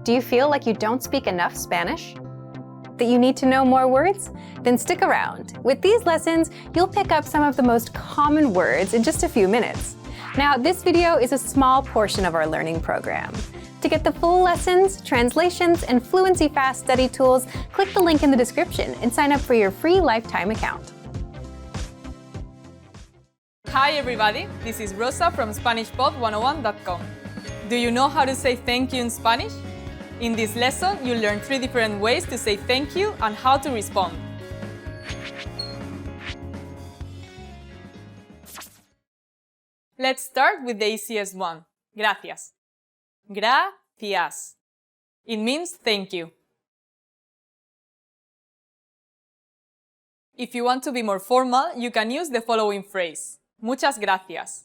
Do you feel like you don't speak enough Spanish? That you need to know more words? Then stick around. With these lessons, you'll pick up some of the most common words in just a few minutes. Now, this video is a small portion of our learning program. To get the full lessons, translations, and Fluency Fast study tools, click the link in the description and sign up for your free lifetime account. Hi everybody, this is Rosa from SpanishPod101.com. Do you know how to say thank you in Spanish? In this lesson, you'll learn 3 different ways to say thank you and how to respond. Let's start with the easiest one, gracias. Gracias. It means thank you. If you want to be more formal, you can use the following phrase. Muchas gracias.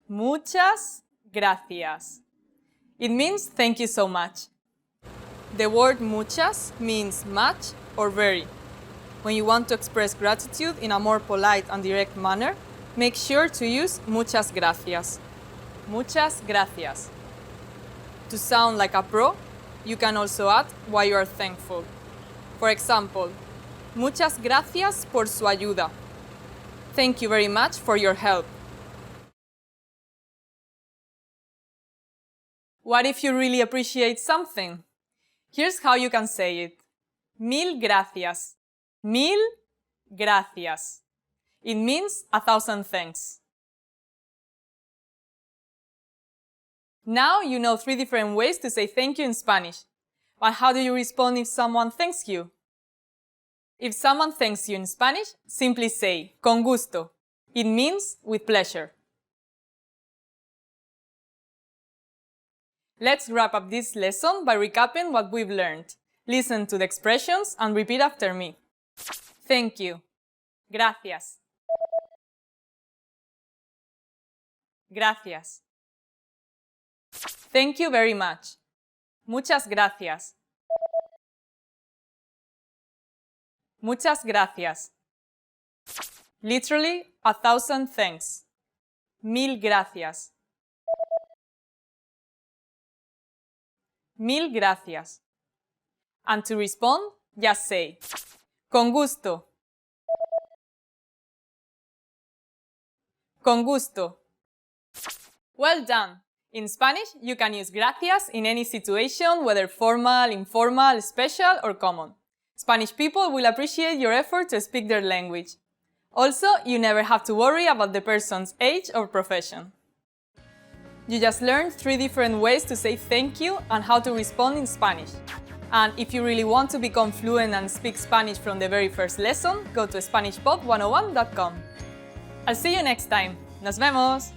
Muchas gracias. It means thank you so much. The word muchas means much or very. When you want to express gratitude in a more polite and direct manner, make sure to use muchas gracias. Muchas gracias. To sound like a pro, you can also add why you are thankful. For example, muchas gracias por su ayuda. Thank you very much for your help. What if you really appreciate something? Here's how you can say it. Mil gracias. Mil gracias. It means 1,000 thanks. Now you know 3 different ways to say thank you in Spanish. But how do you respond if someone thanks you? If someone thanks you in Spanish, simply say, con gusto. It means with pleasure. Let's wrap up this lesson by recapping what we've learned. Listen to the expressions and repeat after me. Thank you. Gracias. Gracias. Thank you very much. Muchas gracias. Muchas gracias. Literally, 1,000 thanks. Mil gracias. Mil gracias. And to respond, just say, con gusto. Con gusto. Well done! In Spanish, you can use gracias in any situation, whether formal, informal, special, or common. Spanish people will appreciate your effort to speak their language. Also, you never have to worry about the person's age or profession. You just learned 3 different ways to say thank you and how to respond in Spanish. And if you really want to become fluent and speak Spanish from the very first lesson, go to SpanishPod101.com. I'll see you next time. Nos vemos!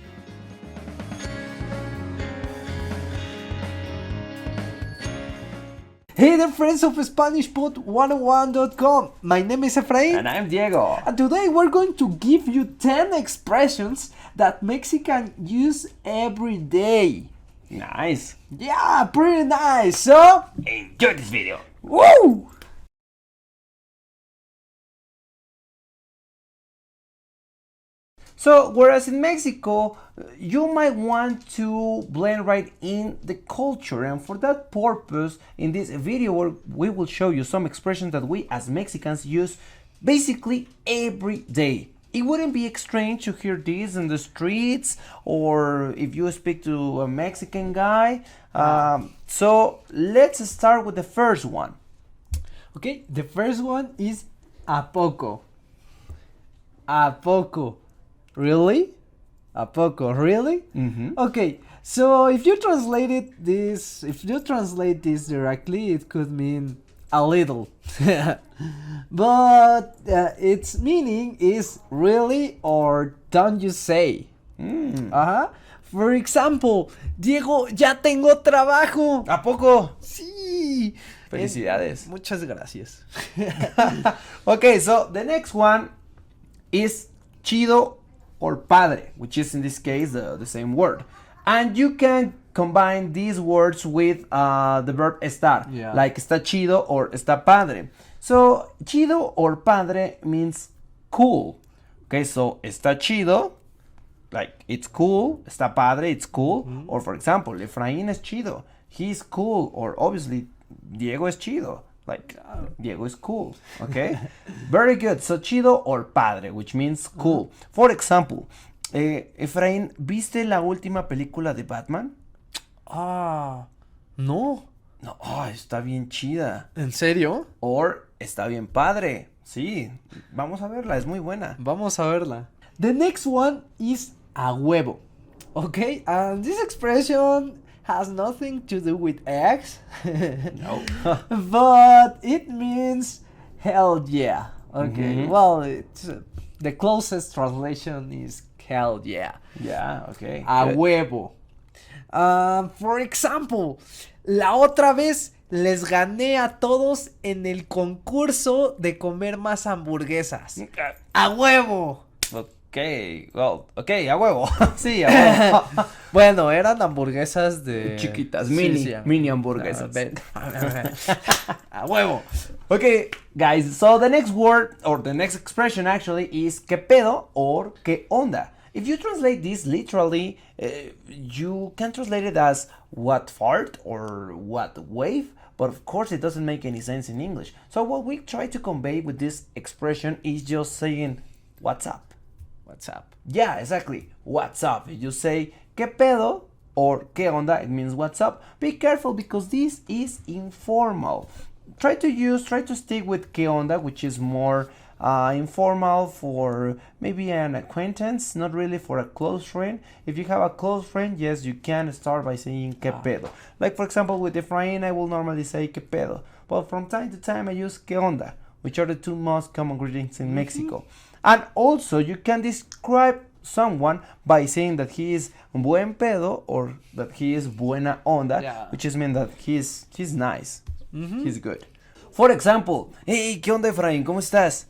Hey there, friends of SpanishPod101.com. My name is Efrain. And I'm Diego. And today we're going to give you 10 expressions that Mexicans use every day. Nice. Yeah, pretty nice. So, Enjoy this video. woo! So, whereas in Mexico, you might want to blend right in the culture, and for that purpose, in this video, we will show you some expressions that we as Mexicans use basically every day. It wouldn't be strange to hear this in the streets or if you speak to a Mexican guy. So, let's start with the first one. Okay, the first one is a poco. A poco. Really? A poco, really? Mm-hmm. Okay, so if you translate this directly, it could mean a little. But its meaning is really or don't you say. For example, Diego, ya tengo trabajo. ¿A poco? Sí. Felicidades. Muchas gracias. Okay, so the next one is chido or padre, which is in this case the same word. And you can combine these words with the verb estar, like está chido or está padre. So, chido or padre means cool. Okay, so está chido, like it's cool, está padre, it's cool. Or for example, Efraín es chido, he's cool, or obviously Diego es chido. Like, Diego is cool, okay? Very good. So, chido or padre, which means cool. For example, Efraín, ¿viste la última película de Batman? No. No, está bien chida. ¿En serio? Or, está bien padre. Sí, vamos a verla, es muy buena. Vamos a verla. The next one is a huevo. Okay, and this expression has nothing to do with eggs. No. But it means hell yeah. Okay, well, it's, the closest translation is hell yeah. Yeah, okay. A good. huevo. For example, la otra vez les gané a todos en el concurso de comer más hamburguesas. ¡A huevo! Okay, well, okay, a huevo. Sí, a huevo. Bueno, eran hamburguesas de... Chiquitas, Sí, mini, sí, mini hamburguesas. ¡A huevo! Okay, guys, so the next word, or the next expression actually, is que pedo or que onda. If you translate this literally, you can translate it as what fart or what wave, but of course it doesn't make any sense in English. So what we try to convey with this expression is just saying, what's up? What's up? Yeah, exactly. What's up? If you say que pedo or que onda, it means what's up. Be careful because this is informal. Try to stick with que onda, which is more informal for maybe an acquaintance, not really for a close friend. If you have a close friend, yes, you can start by saying que pedo. Like for example, with Efrain, I will normally say que pedo. But from time to time, I use que onda, which are the two most common greetings in Mexico. And also, you can describe someone by saying that he is buen pedo or that he is buena onda, which is mean that he's nice, he's good. For example, hey, ¿qué onda, Efraín? ¿Cómo estás?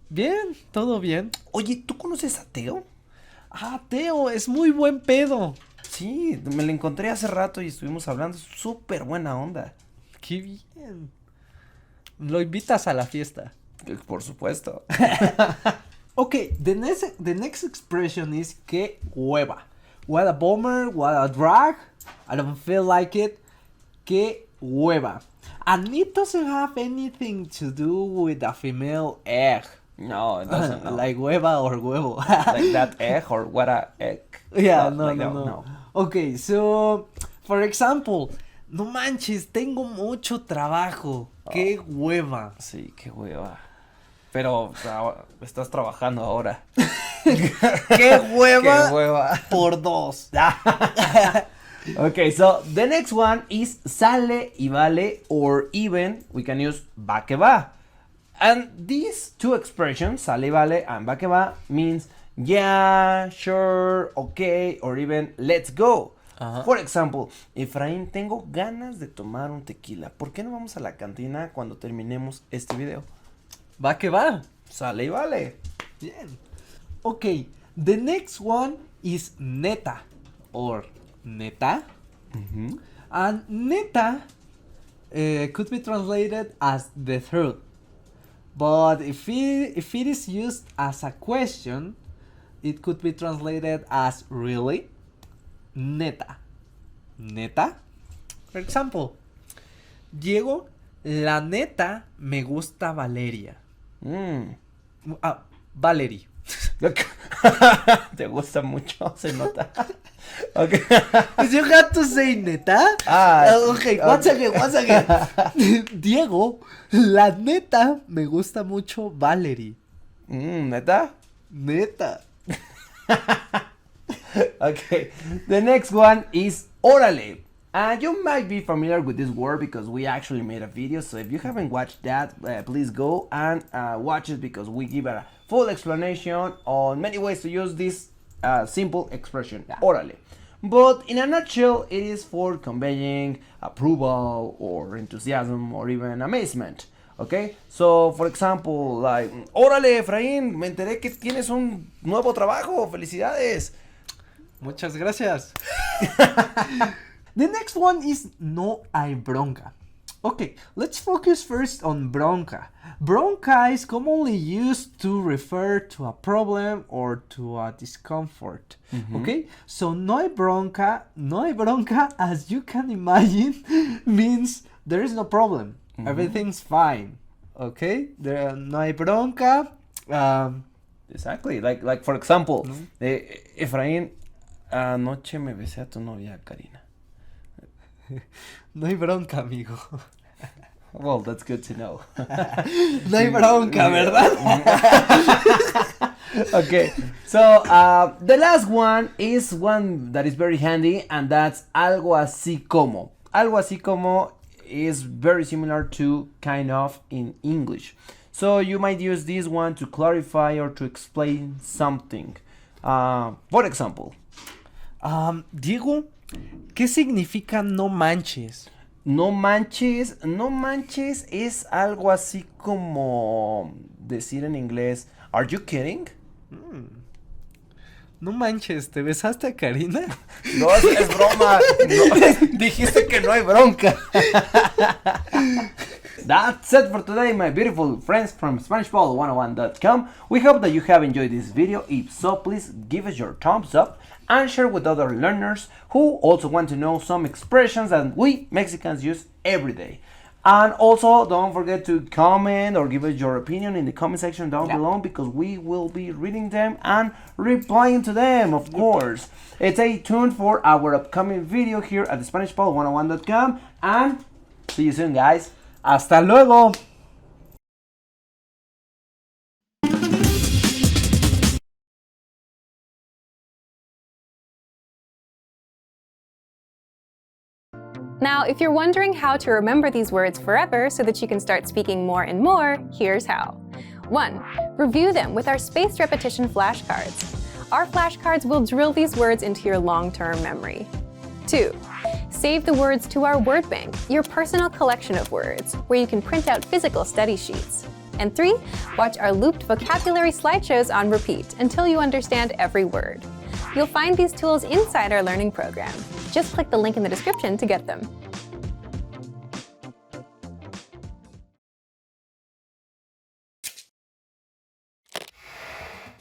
Bien, todo bien. Oye, ¿tú conoces a Teo? Teo, es muy buen pedo. Sí, me lo encontré hace rato y estuvimos hablando, súper buena onda. Qué bien. Lo invitas a la fiesta. Por supuesto. Okay, the next expression is que hueva. What a bummer, what a drag. I don't feel like it. Que hueva. And it doesn't have anything to do with a female egg. No, it doesn't. No. Like hueva or huevo. Like that egg or what a egg. Yeah, No. Okay, so, for example, no manches, tengo mucho trabajo. Que hueva. Sí, qué hueva. Pero estás trabajando ahora. ¡Qué hueva! ¡Qué hueva! Por dos. Okay, so the next one is sale y vale, or even we can use va que va. And these two expressions, sale y vale and va que va, means yeah, sure, okay, or even let's go. For example, Efraín, tengo ganas de tomar un tequila. ¿Por qué no vamos a la cantina cuando terminemos este video? Va que va. Sale y vale. Bien. Okay, the next one is neta or neta. And neta could be translated as the truth. But if it is used as a question, it could be translated as really. Neta. Neta. For example, Diego, la neta me gusta Valeria. Valerie. Te gusta mucho, se nota. Okay. You have to say neta. Okay, once again. Diego, la neta me gusta mucho Valerie. ¿Neta? Neta. Okay, the next one is órale. You might be familiar with this word because we actually made a video, so if you haven't watched that, please go and watch it because we give a full explanation on many ways to use this simple expression, órale. But in a nutshell, it is for conveying approval or enthusiasm or even amazement. Okay, so for example, like, órale, Efraín, me enteré que tienes un nuevo trabajo, felicidades. Muchas gracias. The next one is no hay bronca. Okay, let's focus first on bronca. Bronca is commonly used to refer to a problem or to a discomfort. Okay, so no hay bronca, as you can imagine, means there is no problem. Everything's fine. Okay, no hay bronca. Exactly. Like for example, Efraín, anoche me besé a tu novia, Karina. No hay bronca, amigo. Well, that's good to know. No hay bronca, ¿verdad? Okay, so the last one is one that is very handy, and that's algo así como. Algo así como is very similar to kind of in English. So you might use this one to clarify or to explain something. For example, Diego, ¿qué significa no manches? no manches es algo así como decir en inglés, are you kidding? No manches, ¿te besaste a Karina? No, es broma. No, dijiste que no hay bronca. That's it for today, my beautiful friends from SpanishBall101.com. We hope that you have enjoyed this video. If so, please give us your thumbs up and share with other learners who also want to know some expressions that we Mexicans use every day. And also, don't forget to comment or give us your opinion in the comment section down below, because we will be reading them and replying to them, of course. Stay tuned for our upcoming video here at SpanishBall101.com, and see you soon, guys. ¡Hasta luego! Now, if you're wondering how to remember these words forever so that you can start speaking more and more, here's how. 1. Review them with our spaced repetition flashcards. Our flashcards will drill these words into your long-term memory. 2. Save the words to our word bank, your personal collection of words, where you can print out physical study sheets. And 3. Watch our looped vocabulary slideshows on repeat until you understand every word. You'll find these tools inside our learning program. Just click the link in the description to get them.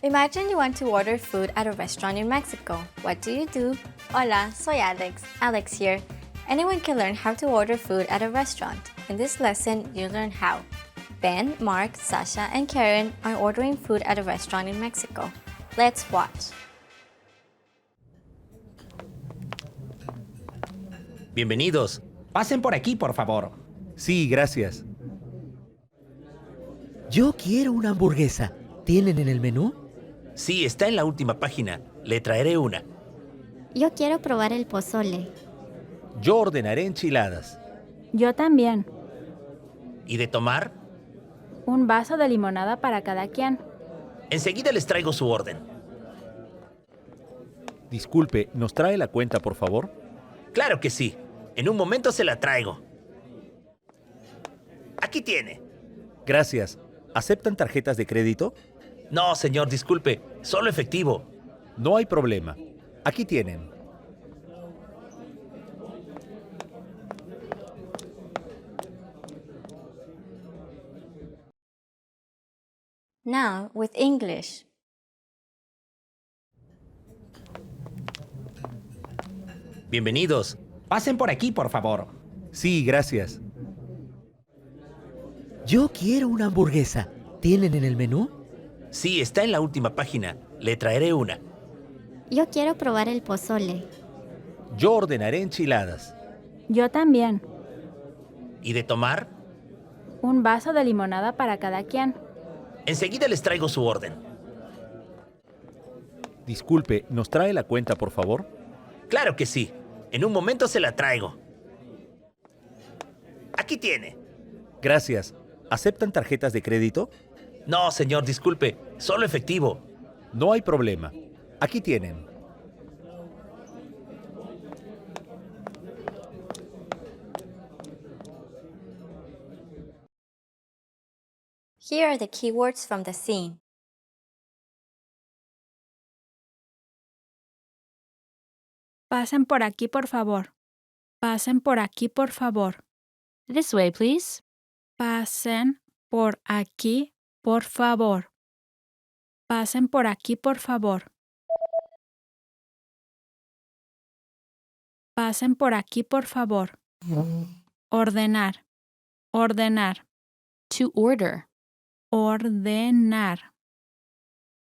Imagine you want to order food at a restaurant in Mexico. What do? Hola, soy Alex. Alex here. Anyone can learn how to order food at a restaurant. In this lesson, you learn how. Ben, Mark, Sasha, and Karen are ordering food at a restaurant in Mexico. Let's watch. Bienvenidos. Pasen por aquí, por favor. Sí, gracias. Yo quiero una hamburguesa. ¿Tienen en el menú? Sí, está en la última página. Le traeré una. Yo quiero probar el pozole. Yo ordenaré enchiladas. Yo también. ¿Y de tomar? Un vaso de limonada para cada quien. Enseguida les traigo su orden. Disculpe, ¿nos trae la cuenta, por favor? Claro que sí. En un momento se la traigo. Aquí tiene. Gracias. ¿Aceptan tarjetas de crédito? No, señor, disculpe. Solo efectivo. No hay problema. Aquí tienen. Now with English. Bienvenidos. Pasen por aquí, por favor. Sí, gracias. Yo quiero una hamburguesa. ¿Tienen en el menú? Sí, está en la última página. Le traeré una. Yo quiero probar el pozole. Yo ordenaré enchiladas. Yo también. ¿Y de tomar? Un vaso de limonada para cada quien. Enseguida les traigo su orden. Disculpe, ¿nos trae la cuenta, por favor? Claro que sí. En un momento se la traigo. Aquí tiene. Gracias. ¿Aceptan tarjetas de crédito? No, señor, disculpe. Solo efectivo. No hay problema. Aquí tienen. Here are the keywords from the scene. Pasen por aquí, por favor. Pasen por aquí, por favor. This way, please. Pasen por aquí, por favor. Pasen por aquí, por favor. Pasen por aquí, por favor. Ordenar. Ordenar. To order. Ordenar.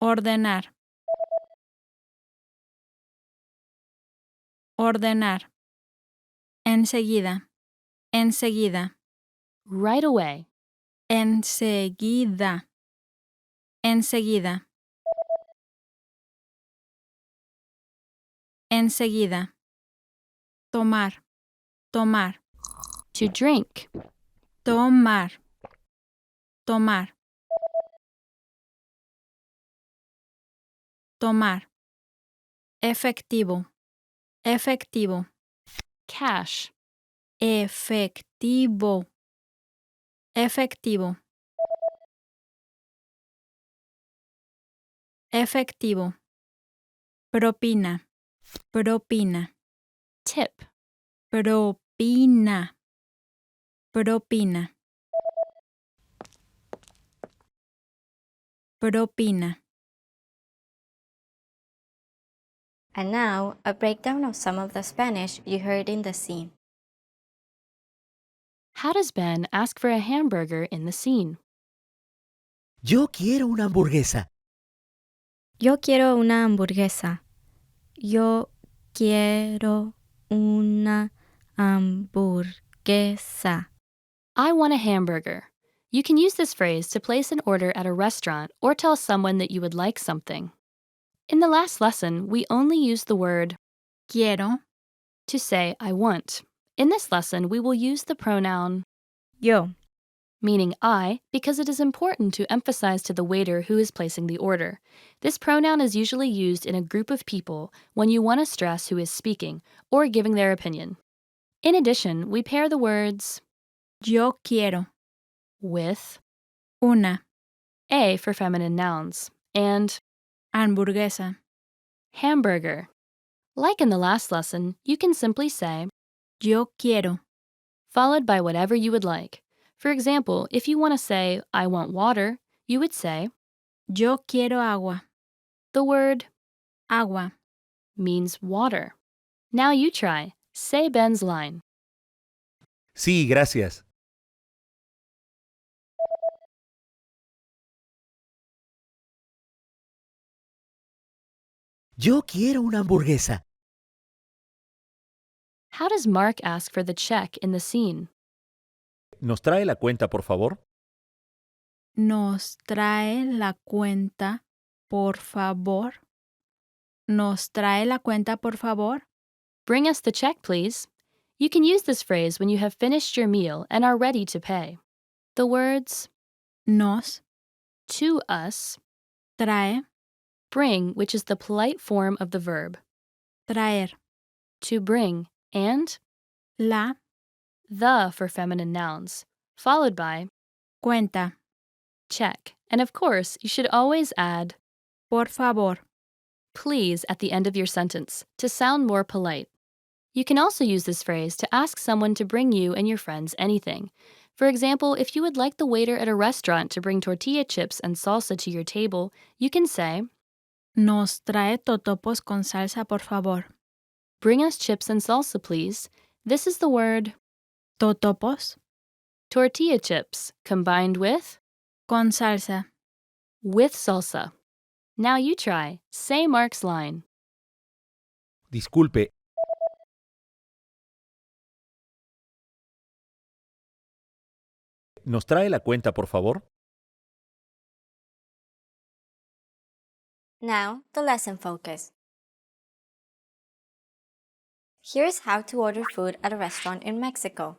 Ordenar. Ordenar. Enseguida. Enseguida. Right away. Enseguida. Enseguida. Enseguida. Tomar. Tomar. To drink. Tomar. Tomar. Tomar. Efectivo. Efectivo. Cash. Efectivo. Efectivo. Efectivo. Propina. Propina. Tip. Propina. Propina. Propina. And now, a breakdown of some of the Spanish you heard in the scene. How does Ben ask for a hamburger in the scene? Yo quiero una hamburguesa. Yo quiero una hamburguesa. Yo quiero una hamburguesa. I want a hamburger. You can use this phrase to place an order at a restaurant or tell someone that you would like something. In the last lesson, we only used the word Quiero. to say I want. In this lesson, we will use the pronoun Yo. meaning I because it is important to emphasize to the waiter who is placing the order. This pronoun is usually used in a group of people when you want to stress who is speaking or giving their opinion. In addition, we pair the words Yo quiero. with Una. a for feminine nouns and Hamburguesa. hamburger. Like in the last lesson, you can simply say Yo quiero. followed by whatever you would like. For example, if you want to say I want water, you would say Yo quiero agua. the word Agua. means water. Now you try. Say Ben's line. Sí, gracias. Yo quiero una hamburguesa. How does Mark ask for the check in the scene? ¿Nos trae la cuenta, por favor? Nos trae la cuenta, por favor. Nos trae la cuenta, por favor. Bring us the check, please. You can use this phrase when you have finished your meal and are ready to pay. The words Nos to us, trae, bring, which is the polite form of the verb, traer. to bring, and La the for feminine nouns, followed by cuenta, check. And of course, you should always add por favor. please at the end of your sentence to sound more polite. You can also use this phrase to ask someone to bring you and your friends anything. For example, if you would like the waiter at a restaurant to bring tortilla chips and salsa to your table, you can say, Nos trae totopos con salsa, por favor. bring us chips and salsa, please. This is the word Totopos tortilla chips combined with salsa. salsa. Now you try. Say Mark's line. Disculpe, ¿nos trae la cuenta, por favor? Now, the lesson focus. Here's how to order food at a restaurant in Mexico.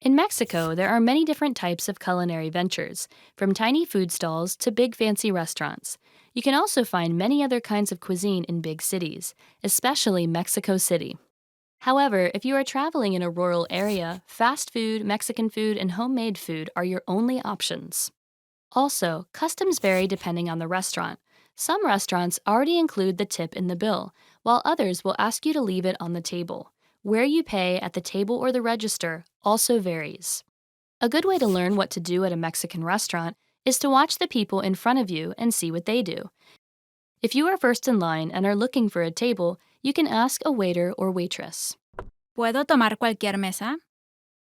In Mexico, there are many different types of culinary ventures, from tiny food stalls to big fancy restaurants. You can also find many other kinds of cuisine in big cities, especially Mexico City. However, if you are traveling in a rural area, fast food, Mexican food, and homemade food are your only options. Also, customs vary depending on the restaurant. Some restaurants already include the tip in the bill, while others will ask you to leave it on the table. Where you pay at the table or the register also varies. A good way to learn what to do at a Mexican restaurant is to watch the people in front of you and see what they do. If you are first in line and are looking for a table, you can ask a waiter or waitress. ¿Puedo tomar cualquier mesa?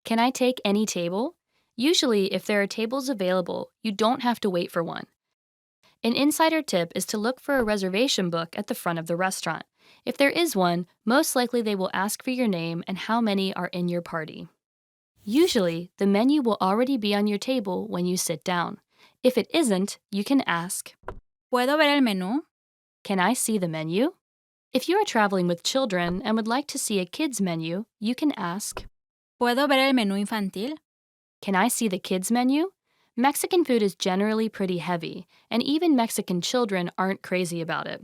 Can I take any table? Usually, if there are tables available, you don't have to wait for one. An insider tip is to look for a reservation book at the front of the restaurant. If there is one, most likely they will ask for your name and how many are in your party. Usually, the menu will already be on your table when you sit down. If it isn't, you can ask, ¿Puedo ver el menú? Can I see the menu? If you are traveling with children and would like to see a kid's menu, you can ask, ¿Puedo ver el menú infantil? Can I see the kids' menu? Mexican food is generally pretty heavy, and even Mexican children aren't crazy about it.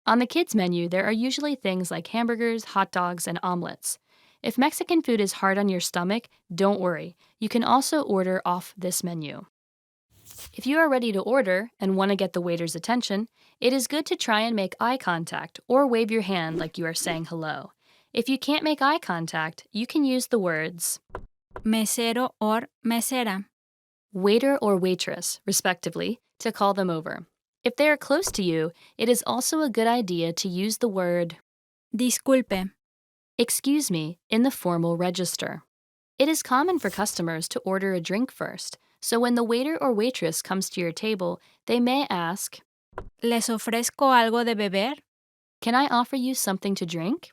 On the kids' menu, there are usually things like hamburgers, hot dogs, and omelets. If Mexican food is hard on your stomach, don't worry. You can also order off this menu. If you are ready to order and want to get the waiter's attention, it is good to try and make eye contact or wave your hand like you are saying hello. If you can't make eye contact, you can use the words Mesero or mesera. waiter or waitress, respectively, to call them over. If they are close to you, it is also a good idea to use the word Disculpe. excuse me in the formal register. It is common for customers to order a drink first, so when the waiter or waitress comes to your table, they may ask, ¿Les ofrezco algo de beber? Can I offer you something to drink?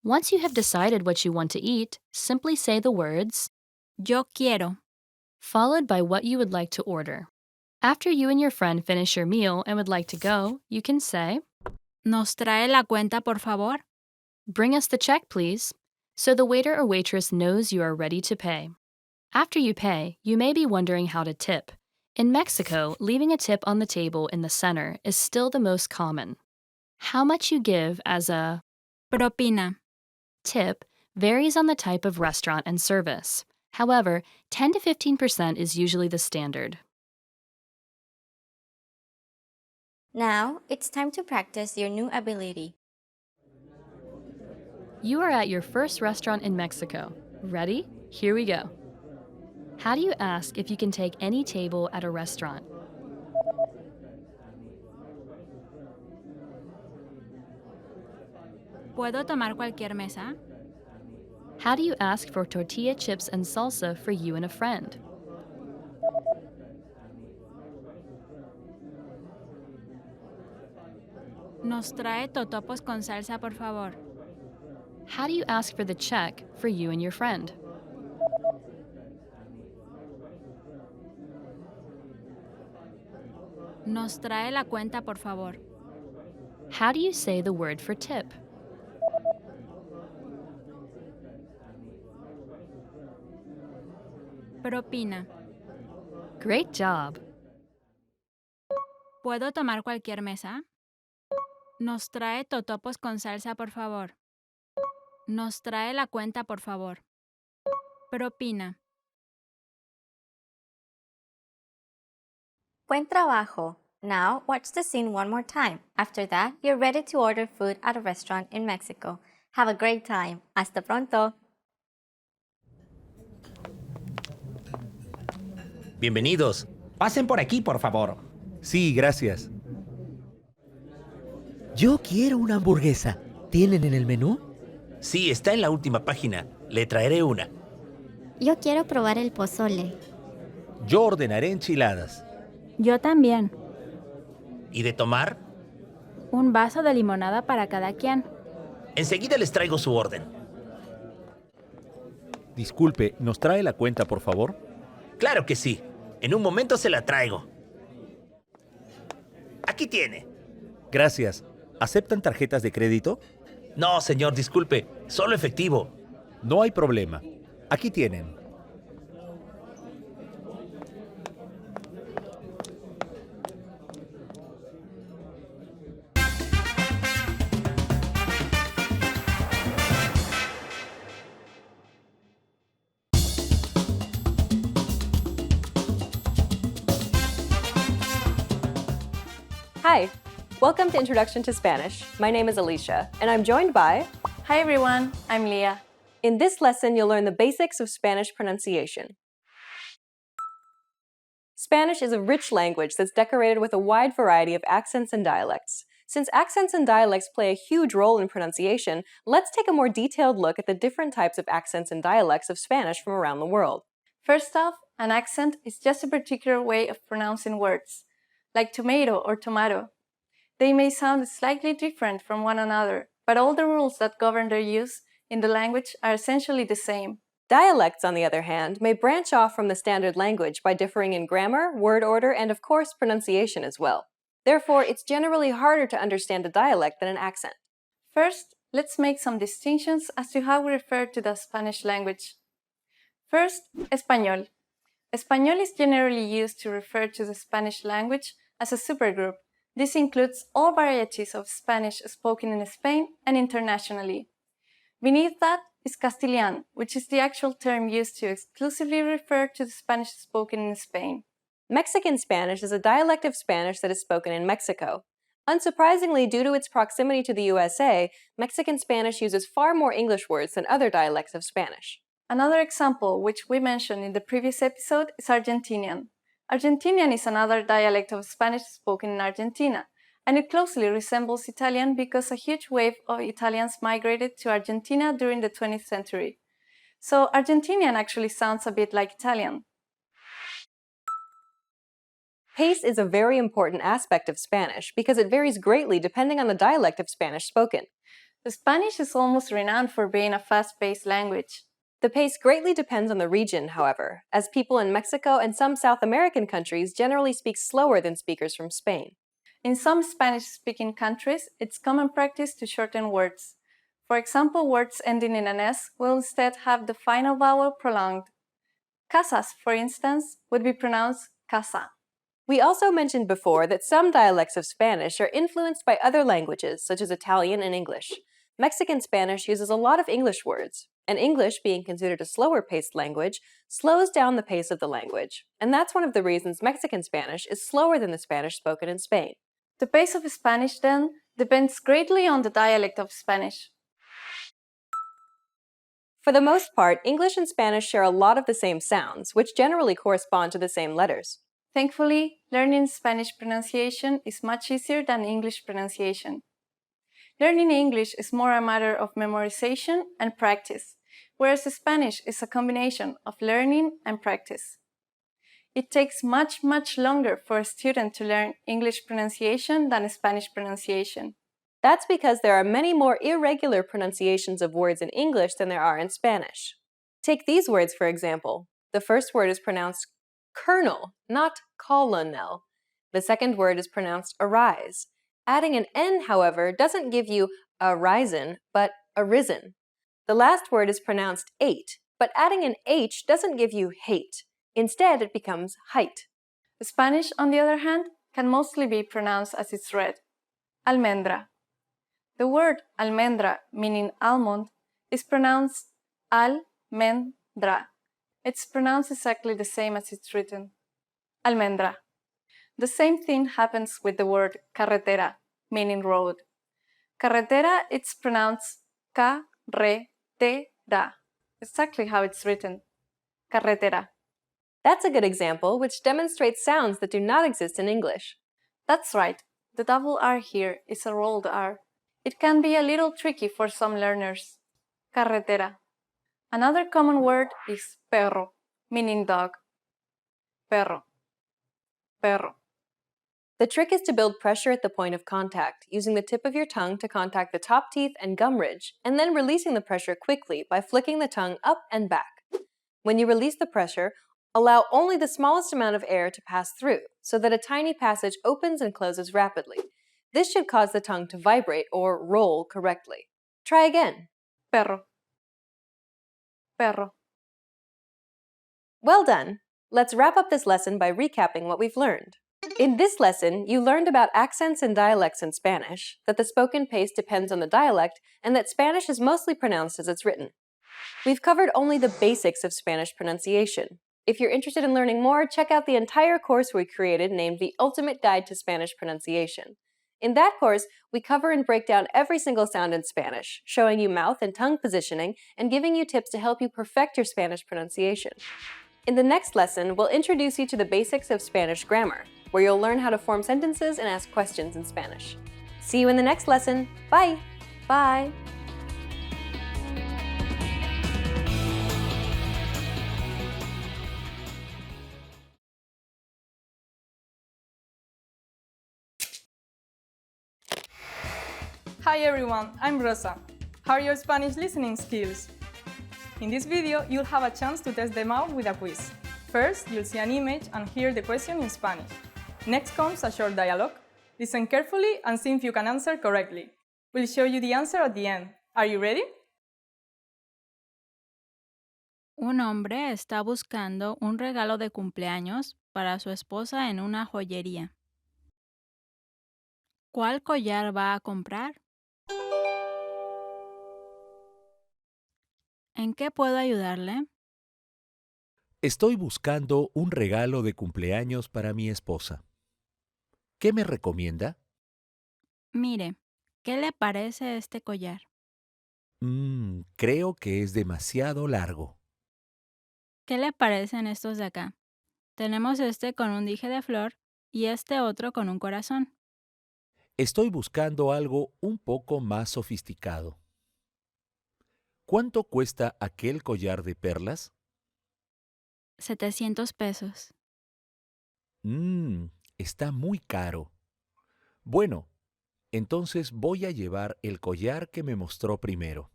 Once you have decided what you want to eat, simply say the words, Yo quiero. followed by what you would like to order. After you and your friend finish your meal and would like to go, you can say, ¿Nos trae la cuenta, por favor? Bring us the check, please, so the waiter or waitress knows you are ready to pay. After you pay, you may be wondering how to tip. In Mexico, leaving a tip on the table in the center is still the most common. How much you give as a Propina. tip varies on the type of restaurant and service. However, 10 to 15% is usually the standard. Now, it's time to practice your new ability. You are at your first restaurant in Mexico. Ready? Here we go. How do you ask if you can take any table at a restaurant? ¿Puedo tomar cualquier mesa? How do you ask for tortilla chips and salsa for you and a friend? ¿Nos trae totopos con salsa, por favor? How do you ask for the check for you and your friend? ¿Nos trae la cuenta, por favor? How do you say the word for tip? Propina. Great job! ¿Puedo tomar cualquier mesa? Nos trae totopos con salsa, por favor. Nos trae la cuenta, por favor. Propina. Buen trabajo. Now, watch the scene one more time. After that, you're ready to order food at a restaurant in Mexico. Have a great time. Hasta pronto. Bienvenidos. Pasen por aquí, por favor. Sí, gracias. Yo quiero una hamburguesa. ¿Tienen en el menú? Sí, está en la última página. Le traeré una. Yo quiero probar el pozole. Yo ordenaré enchiladas. Yo también. ¿Y de tomar? Un vaso de limonada para cada quien. Enseguida les traigo su orden. Disculpe, ¿nos trae la cuenta, por favor? Claro que sí. En un momento se la traigo. Aquí tiene. Gracias. ¿Aceptan tarjetas de crédito? No, señor, disculpe. Solo efectivo. No hay problema. Aquí tienen. Hi, welcome to Introduction to Spanish. My name is Alicia, and I'm joined by... Hi everyone, I'm Leah. In this lesson, you'll learn the basics of Spanish pronunciation. Spanish is a rich language that's decorated with a wide variety of accents and dialects. Since accents and dialects play a huge role in pronunciation, let's take a more detailed look at the different types of accents and dialects of Spanish from around the world. First off, an accent is just a particular way of pronouncing words, like tomato or tomato. They may sound slightly different from one another, but all the rules that govern their use in the language are essentially the same. Dialects, on the other hand, may branch off from the standard language by differing in grammar, word order, and of course pronunciation as well. Therefore, it's generally harder to understand a dialect than an accent. First, let's make some distinctions as to how we refer to the Spanish language. First, español. Español is generally used to refer to the Spanish language as a supergroup. This includes all varieties of Spanish spoken in Spain and internationally. Beneath that is Castilian, which is the actual term used to exclusively refer to the Spanish spoken in Spain. Mexican Spanish is a dialect of Spanish that is spoken in Mexico. Unsurprisingly, due to its proximity to the USA, Mexican Spanish uses far more English words than other dialects of Spanish. Another example, which we mentioned in the previous episode, is Argentinian. Argentinian is another dialect of Spanish spoken in Argentina, and it closely resembles Italian because a huge wave of Italians migrated to Argentina during the 20th century. So Argentinian actually sounds a bit like Italian. Pace is a very important aspect of Spanish because it varies greatly depending on the dialect of Spanish spoken. The Spanish is almost renowned for being a fast-paced language. The pace greatly depends on the region, however, as people in Mexico and some South American countries generally speak slower than speakers from Spain. In some Spanish-speaking countries, it's common practice to shorten words. For example, words ending in an S will instead have the final vowel prolonged. Casas, for instance, would be pronounced casa. We also mentioned before that some dialects of Spanish are influenced by other languages, such as Italian and English. Mexican Spanish uses a lot of English words, and English, being considered a slower-paced language, slows down the pace of the language, and that's one of the reasons Mexican Spanish is slower than the Spanish spoken in Spain. The pace of Spanish, then, depends greatly on the dialect of Spanish. For the most part, English and Spanish share a lot of the same sounds, which generally correspond to the same letters. Thankfully, learning Spanish pronunciation is much easier than English pronunciation. Learning English is more a matter of memorization and practice, whereas Spanish is a combination of learning and practice. It takes much longer for a student to learn English pronunciation than Spanish pronunciation. That's because there are many more irregular pronunciations of words in English than there are in Spanish. Take these words, for example. The first word is pronounced colonel, not colonel. The second word is pronounced arise. Adding an N, however, doesn't give you arisen, but arisen. The last word is pronounced ate, but adding an H doesn't give you hate. Instead, it becomes height. Spanish, on the other hand, can mostly be pronounced as it's read. Almendra. The word almendra, meaning almond, is pronounced al-men-dra. It's pronounced exactly the same as it's written. Almendra. The same thing happens with the word carretera, meaning road. Carretera, it's pronounced ca-re-te-ra. Exactly how it's written. Carretera. That's a good example, which demonstrates sounds that do not exist in English. That's right. The double R here is a rolled R. It can be a little tricky for some learners. Carretera. Another common word is perro, meaning dog. Perro. Perro. The trick is to build pressure at the point of contact, using the tip of your tongue to contact the top teeth and gum ridge, and then releasing the pressure quickly by flicking the tongue up and back. When you release the pressure, allow only the smallest amount of air to pass through, so that a tiny passage opens and closes rapidly. This should cause the tongue to vibrate or roll correctly. Try again. Perro. Perro. Well done! Let's wrap up this lesson by recapping what we've learned. In this lesson, you learned about accents and dialects in Spanish, that the spoken pace depends on the dialect, and that Spanish is mostly pronounced as it's written. We've covered only the basics of Spanish pronunciation. If you're interested in learning more, check out the entire course we created named The Ultimate Guide to Spanish Pronunciation. In that course, we cover and break down every single sound in Spanish, showing you mouth and tongue positioning and giving you tips to help you perfect your Spanish pronunciation. In the next lesson, we'll introduce you to the basics of Spanish grammar, where you'll learn how to form sentences and ask questions in Spanish. See you in the next lesson. Bye! Bye! Hi everyone, I'm Rosa. How are your Spanish listening skills? In this video, you'll have a chance to test them out with a quiz. First, you'll see an image and hear the question in Spanish. Next comes a short dialogue. Listen carefully and see if you can answer correctly. We'll show you the answer at the end. Are you ready? Un hombre está buscando un regalo de cumpleaños para su esposa en una joyería. ¿Cuál collar va a comprar? ¿En qué puedo ayudarle? Estoy buscando un regalo de cumpleaños para mi esposa. ¿Qué me recomienda? Mire, ¿qué le parece este collar? Creo que es demasiado largo. ¿Qué le parecen estos de acá? Tenemos este con un dije de flor y este otro con un corazón. Estoy buscando algo un poco más sofisticado. ¿Cuánto cuesta aquel collar de perlas? 700 pesos. Está muy caro. Bueno, entonces voy a llevar el collar que me mostró primero.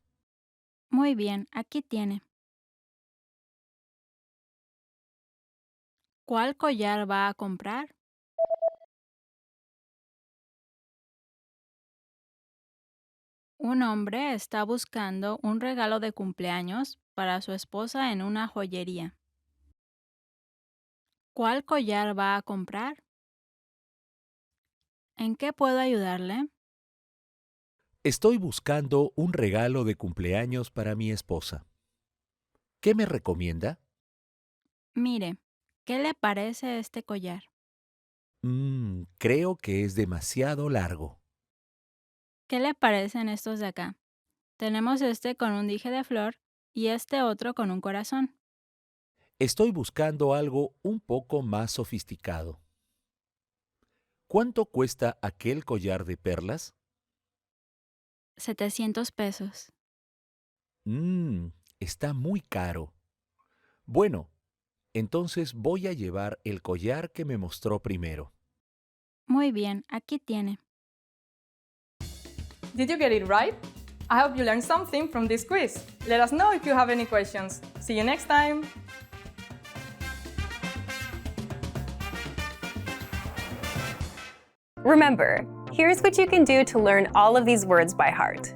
Muy bien, aquí tiene. ¿Cuál collar va a comprar? Un hombre está buscando un regalo de cumpleaños para su esposa en una joyería. ¿Cuál collar va a comprar? ¿En qué puedo ayudarle? Estoy buscando un regalo de cumpleaños para mi esposa. ¿Qué me recomienda? Mire, ¿qué le parece este collar? Creo que es demasiado largo. ¿Qué le parecen estos de acá? Tenemos este con un dije de flor y este otro con un corazón. Estoy buscando algo un poco más sofisticado. ¿Cuánto cuesta aquel collar de perlas? 700 pesos. Está muy caro. Bueno, entonces voy a llevar el collar que me mostró primero. Muy bien, aquí tiene. Did you get it right? I hope you learned something from this quiz. Let us know if you have any questions. See you next time! Remember, here's what you can do to learn all of these words by heart.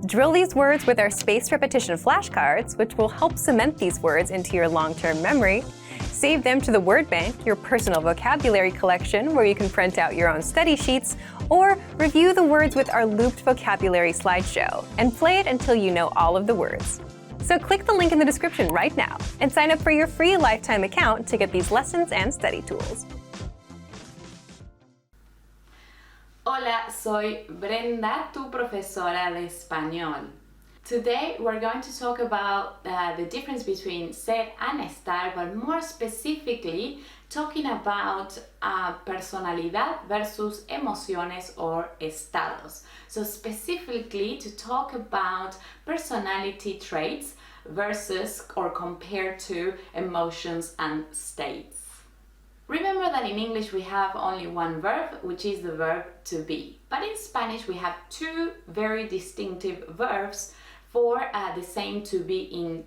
Drill these words with our spaced repetition flashcards, which will help cement these words into your long-term memory. Save them to the word bank, your personal vocabulary collection, where you can print out your own study sheets, or review the words with our looped vocabulary slideshow, and play it until you know all of the words. So click the link in the description right now and sign up for your free lifetime account to get these lessons and study tools. Hola, soy Brenda, tu profesora de español. Today we're going to talk about the difference between ser and estar, but more specifically talking about personalidad versus emociones or estados. So specifically to talk about personality traits versus or compared to emotions and states. Remember that in English we have only one verb, which is the verb to be. But in Spanish we have two very distinctive verbs for the same to be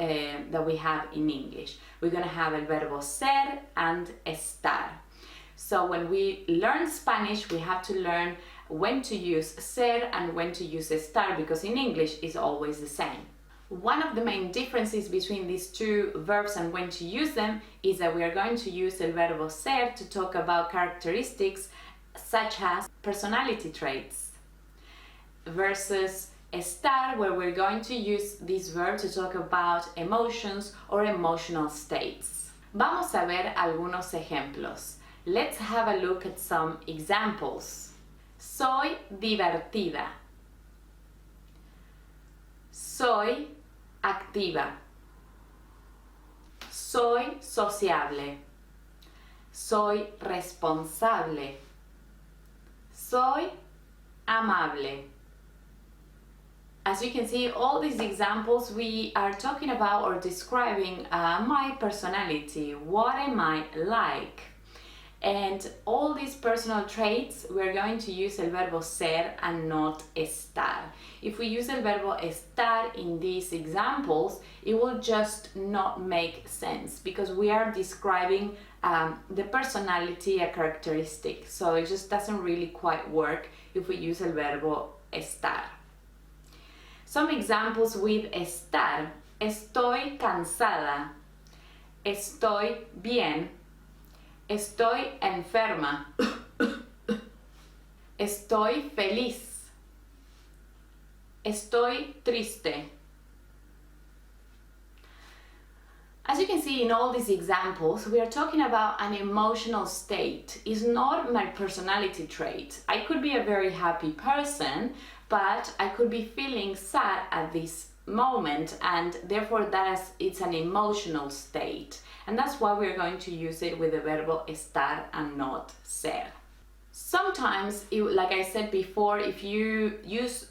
that we have in English. We're going to have el verbo ser and estar. So when we learn Spanish, we have to learn when to use ser and when to use estar, because in English it's always the same. One of the main differences between these two verbs and when to use them is that we are going to use el verbo ser to talk about characteristics such as personality traits, versus estar, where we're going to use this verb to talk about emotions or emotional states. Vamos a ver algunos ejemplos. Let's have a look at some examples. Soy divertida. Soy activa. Soy sociable. Soy responsable. Soy amable. As you can see, all these examples we are talking about or describing my personality. What am I like? And all these personal traits, we're going to use el verbo ser and not estar. If we use el verbo estar in these examples, it will just not make sense because we are describing the personality, a characteristic. So it just doesn't really quite work if we use el verbo estar. Some examples with estar. Estoy cansada. Estoy bien. Estoy enferma. Estoy feliz. Estoy triste. As you can see in all these examples, we are talking about an emotional state. It's not my personality trait. I could be a very happy person, but I could be feeling sad at this moment, and therefore it's an emotional state. And that's why we're going to use it with the verbo estar and not ser. Sometimes, like I said before, if you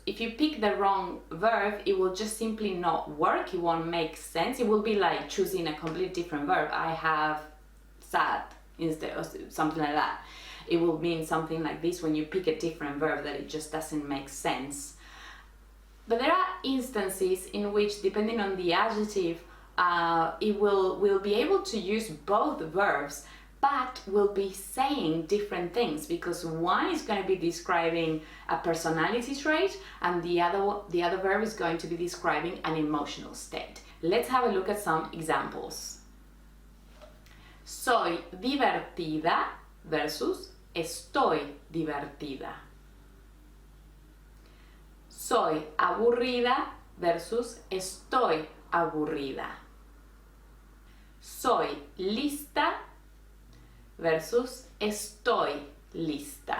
pick the wrong verb, it will just simply not work. It won't make sense. It will be like choosing a completely different verb. I have sad instead of something like that. It will mean something like this when you pick a different verb, that it just doesn't make sense. But there are instances in which, depending on the adjective, it will be able to use both verbs, but will be saying different things, because one is going to be describing a personality trait and the other verb is going to be describing an emotional state. Let's have a look at some examples. Soy divertida versus estoy divertida. Soy aburrida versus estoy aburrida. Soy lista versus estoy lista.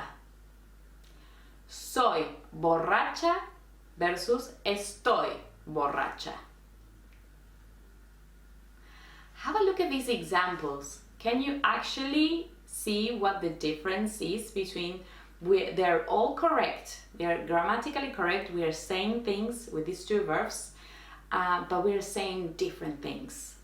Soy borracha versus estoy borracha. Have a look at these examples. Can you actually see what the difference is between they're all correct, they're grammatically correct, we are saying things with these two verbs, but we're saying different things.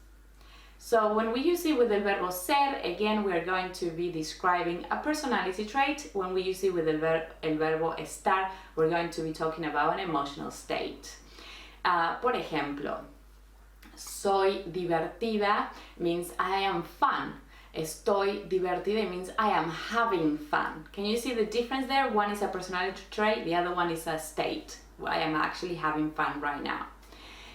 So when we use it with the verbo ser, again, we're going to be describing a personality trait. When we use it with el verbo estar, we're going to be talking about an emotional state. Por ejemplo, soy divertida means I am fun. Estoy divertida means I am having fun. Can you see the difference there? One is a personality trait, the other one is a state. I am actually having fun right now.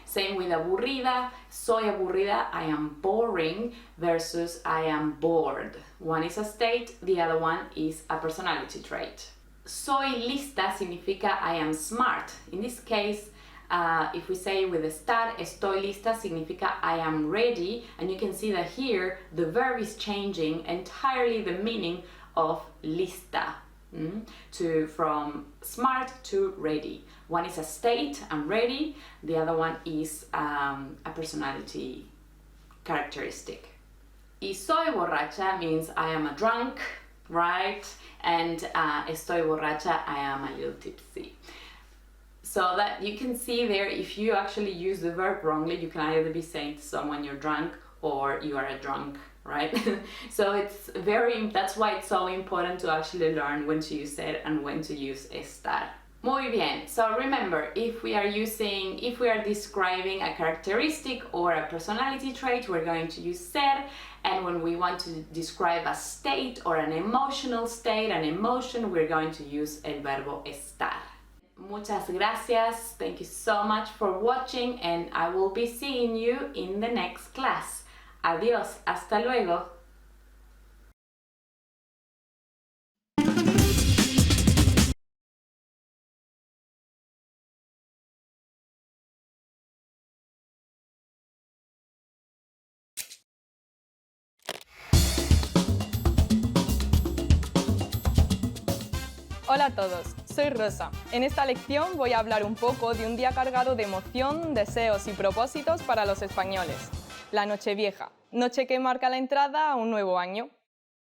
Same with aburrida. Soy aburrida, I am boring, versus I am bored. One is a state, the other one is a personality trait. Soy lista significa I am smart. In this case, if we say with estar, estoy lista significa I am ready, and you can see that here the verb is changing entirely the meaning of lista, from smart to ready. One is a state, I'm ready, the other one is a personality characteristic. Y soy borracha means I am a drunk, right? And estoy borracha, I am a little tipsy. So that you can see there, if you actually use the verb wrongly, you can either be saying to someone you're drunk or you are a drunk, right? So that's why it's so important to actually learn when to use ser and when to use estar. Muy bien. So remember, if we are describing a characteristic or a personality trait, we're going to use ser, and when we want to describe a state or an emotional state, an emotion, we're going to use el verbo estar. Muchas gracias. Thank you so much for watching, and I will be seeing you in the next class. Adiós. Hasta luego. Hola a todos, soy Rosa. En esta lección voy a hablar un poco de un día cargado de emoción, deseos y propósitos para los españoles. La Nochevieja, noche que marca la entrada a un nuevo año.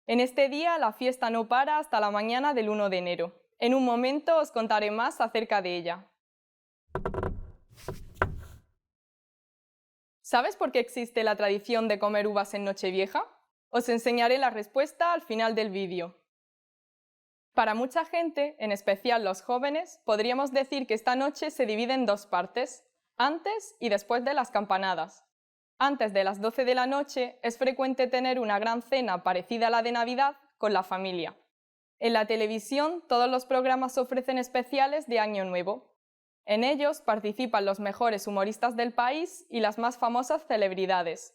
En este día la fiesta no para hasta la mañana del 1 de enero. En un momento os contaré más acerca de ella. ¿Sabes por qué existe la tradición de comer uvas en Nochevieja? Os enseñaré la respuesta al final del vídeo. Para mucha gente, en especial los jóvenes, podríamos decir que esta noche se divide en dos partes, antes y después de las campanadas. Antes de las 12 de la noche es frecuente tener una gran cena parecida a la de Navidad con la familia. En la televisión todos los programas ofrecen especiales de Año Nuevo. En ellos participan los mejores humoristas del país y las más famosas celebridades.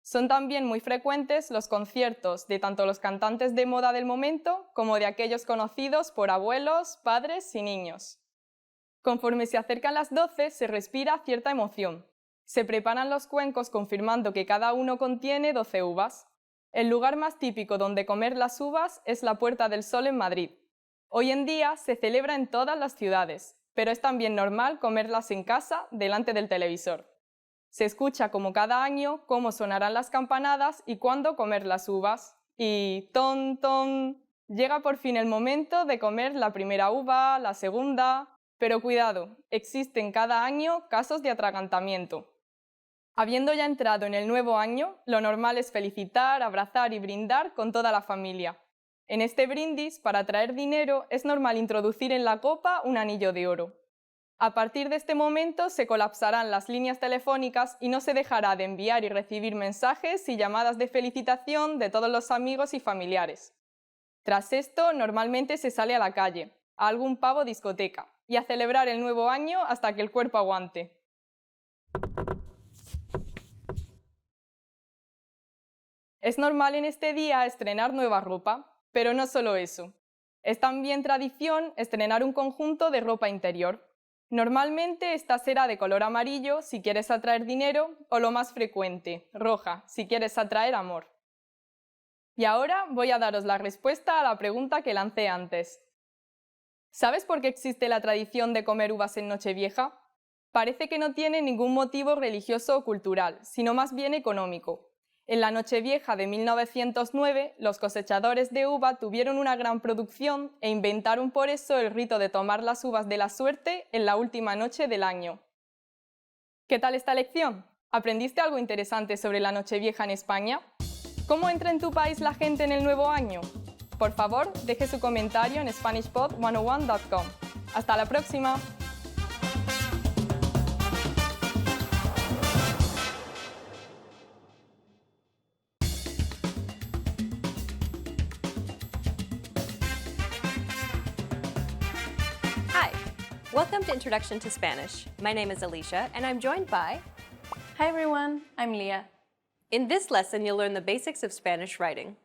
Son también muy frecuentes los conciertos de tanto los cantantes de moda del momento como de aquellos conocidos por abuelos, padres y niños. Conforme se acercan las 12 se respira cierta emoción. Se preparan los cuencos confirmando que cada uno contiene 12 uvas. El lugar más típico donde comer las uvas es la Puerta del Sol en Madrid. Hoy en día se celebra en todas las ciudades, pero es también normal comerlas en casa delante del televisor. Se escucha como cada año cómo sonarán las campanadas y cuándo comer las uvas. Y ¡ton, ton! Llega por fin el momento de comer la primera uva, la segunda... Pero cuidado, existen cada año casos de atragantamiento. Habiendo ya entrado en el nuevo año, lo normal es felicitar, abrazar y brindar con toda la familia. En este brindis, para traer dinero, es normal introducir en la copa un anillo de oro. A partir de este momento se colapsarán las líneas telefónicas y no se dejará de enviar y recibir mensajes y llamadas de felicitación de todos los amigos y familiares. Tras esto, normalmente se sale a la calle, a algún pub o discoteca, y a celebrar el nuevo año hasta que el cuerpo aguante. Es normal en este día estrenar nueva ropa, pero no solo eso. Es también tradición estrenar un conjunto de ropa interior. Normalmente esta será de color amarillo si quieres atraer dinero o lo más frecuente, roja, si quieres atraer amor. Y ahora voy a daros la respuesta a la pregunta que lancé antes. ¿Sabes por qué existe la tradición de comer uvas en Nochevieja? Parece que no tiene ningún motivo religioso o cultural, sino más bien económico. En la Nochevieja de 1909, los cosechadores de uva tuvieron una gran producción e inventaron por eso el rito de tomar las uvas de la suerte en la última noche del año. ¿Qué tal esta lección? ¿Aprendiste algo interesante sobre la Nochevieja en España? ¿Cómo entra en tu país la gente en el nuevo año? Por favor, deje su comentario en SpanishPod101.com. ¡Hasta la próxima! Hi, welcome to Introduction to Spanish. My name is Alicia, and I'm joined by... Hi everyone, I'm Leah. In this lesson, you'll learn the basics of Spanish writing.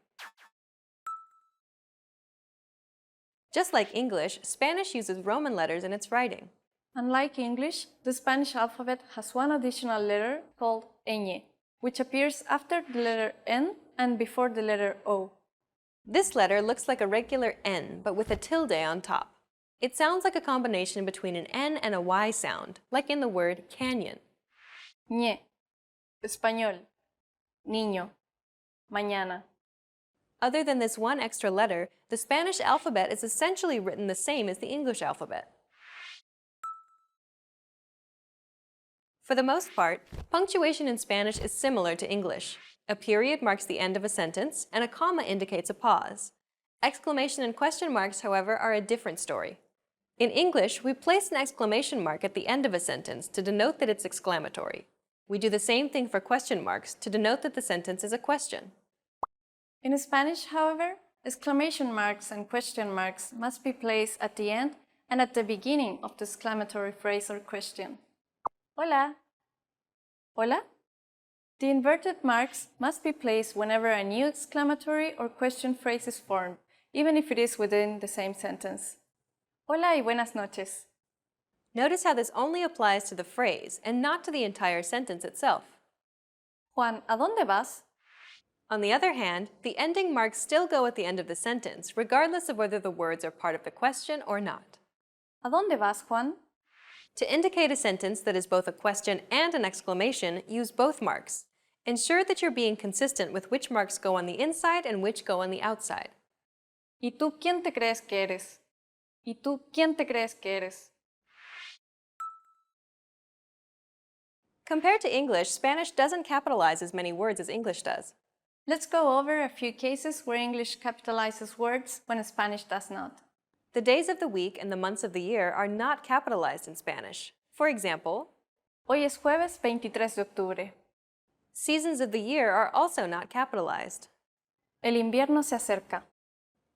Just like English, Spanish uses Roman letters in its writing. Unlike English, the Spanish alphabet has one additional letter called ñ, which appears after the letter N and before the letter O. This letter looks like a regular N, but with a tilde on top. It sounds like a combination between an N and a Y sound, like in the word canyon. Ñ, español, niño, mañana. Other than this one extra letter, the Spanish alphabet is essentially written the same as the English alphabet. For the most part, punctuation in Spanish is similar to English. A period marks the end of a sentence, and a comma indicates a pause. Exclamation and question marks, however, are a different story. In English, we place an exclamation mark at the end of a sentence to denote that it's exclamatory. We do the same thing for question marks to denote that the sentence is a question. In Spanish, however, exclamation marks and question marks must be placed at the end and at the beginning of the exclamatory phrase or question. Hola. Hola? The inverted marks must be placed whenever a new exclamatory or question phrase is formed, even if it is within the same sentence. Hola y buenas noches. Notice how this only applies to the phrase and not to the entire sentence itself. Juan, ¿a dónde vas? On the other hand, the ending marks still go at the end of the sentence, regardless of whether the words are part of the question or not. ¿A dónde vas, Juan? To indicate a sentence that is both a question and an exclamation, use both marks. Ensure that you're being consistent with which marks go on the inside and which go on the outside. ¿Y tú quién te crees que eres? ¿Y tú quién te crees que eres? Compared to English, Spanish doesn't capitalize as many words as English does. Let's go over a few cases where English capitalizes words when Spanish does not. The days of the week and the months of the year are not capitalized in Spanish. For example, Hoy es jueves 23 de octubre. seasons of the year are also not capitalized. El invierno se acerca.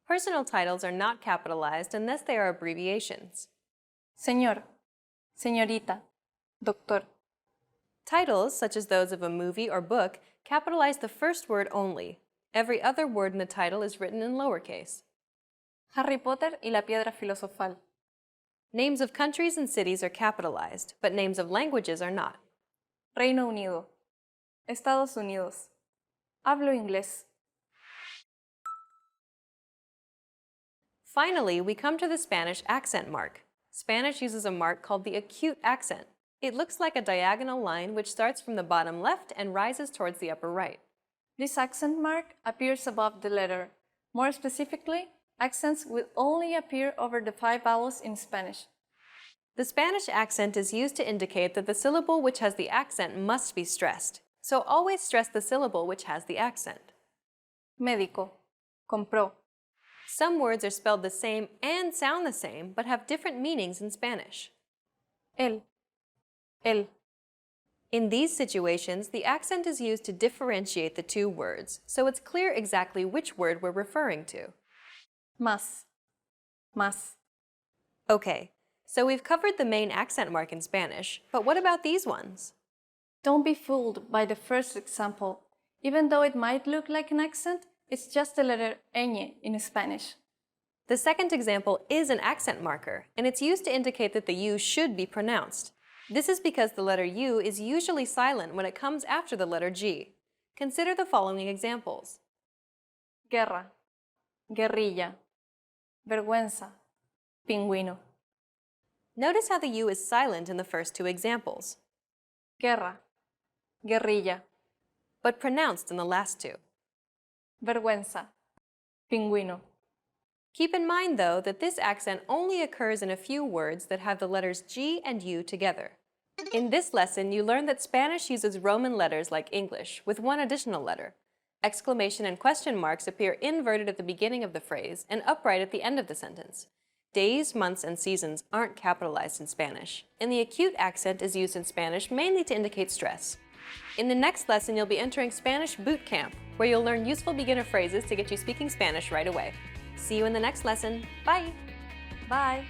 Personal titles are not capitalized unless they are abbreviations. Señor, señorita, doctor. Titles, such as those of a movie or book, capitalize the first word only. Every other word in the title is written in lowercase. Harry Potter y la piedra filosofal. Names of countries and cities are capitalized, but names of languages are not. Reino Unido. Estados Unidos. Hablo inglés. Finally, we come to the Spanish accent mark. Spanish uses a mark called the acute accent. It looks like a diagonal line which starts from the bottom left and rises towards the upper right. This accent mark appears above the letter. More specifically, accents will only appear over the 5 vowels in Spanish. The Spanish accent is used to indicate that the syllable which has the accent must be stressed. So always stress the syllable which has the accent. Médico. Compró. Some words are spelled the same and sound the same, but have different meanings in Spanish. Él. El. In these situations, the accent is used to differentiate the two words, so it's clear exactly which word we're referring to. Más. Más. Okay, so we've covered the main accent mark in Spanish, but what about these ones? Don't be fooled by the first example. Even though it might look like an accent, it's just the letter ñ in Spanish. The second example is an accent marker, and it's used to indicate that the U should be pronounced. This is because the letter U is usually silent when it comes after the letter G. Consider the following examples. Guerra. Guerrilla. Vergüenza. Pingüino. Notice how the U is silent in the first two examples, Guerra. Guerrilla. but pronounced in the last two. Vergüenza. Pingüino. Keep in mind, though, that this accent only occurs in a few words that have the letters G and U together. In this lesson, you learned that Spanish uses Roman letters like English, with one additional letter. Exclamation and question marks appear inverted at the beginning of the phrase and upright at the end of the sentence. Days, months, and seasons aren't capitalized in Spanish, and the acute accent is used in Spanish mainly to indicate stress. In the next lesson, you'll be entering Spanish Boot Camp, where you'll learn useful beginner phrases to get you speaking Spanish right away. See you in the next lesson. Bye! Bye.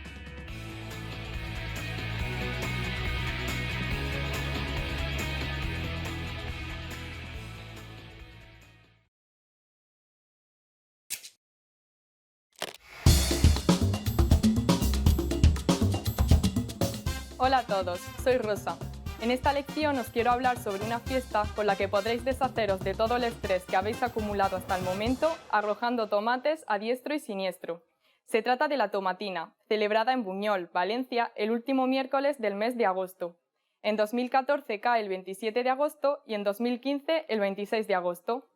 Hola a todos, soy Rosa. En esta lección os quiero hablar sobre una fiesta con la que podréis deshaceros de todo el estrés que habéis acumulado hasta el momento arrojando tomates a diestro y siniestro. Se trata de la tomatina, celebrada en Buñol, Valencia, el último miércoles del mes de agosto. En 2014 cae el 27 de agosto y en 2015 el 26 de agosto.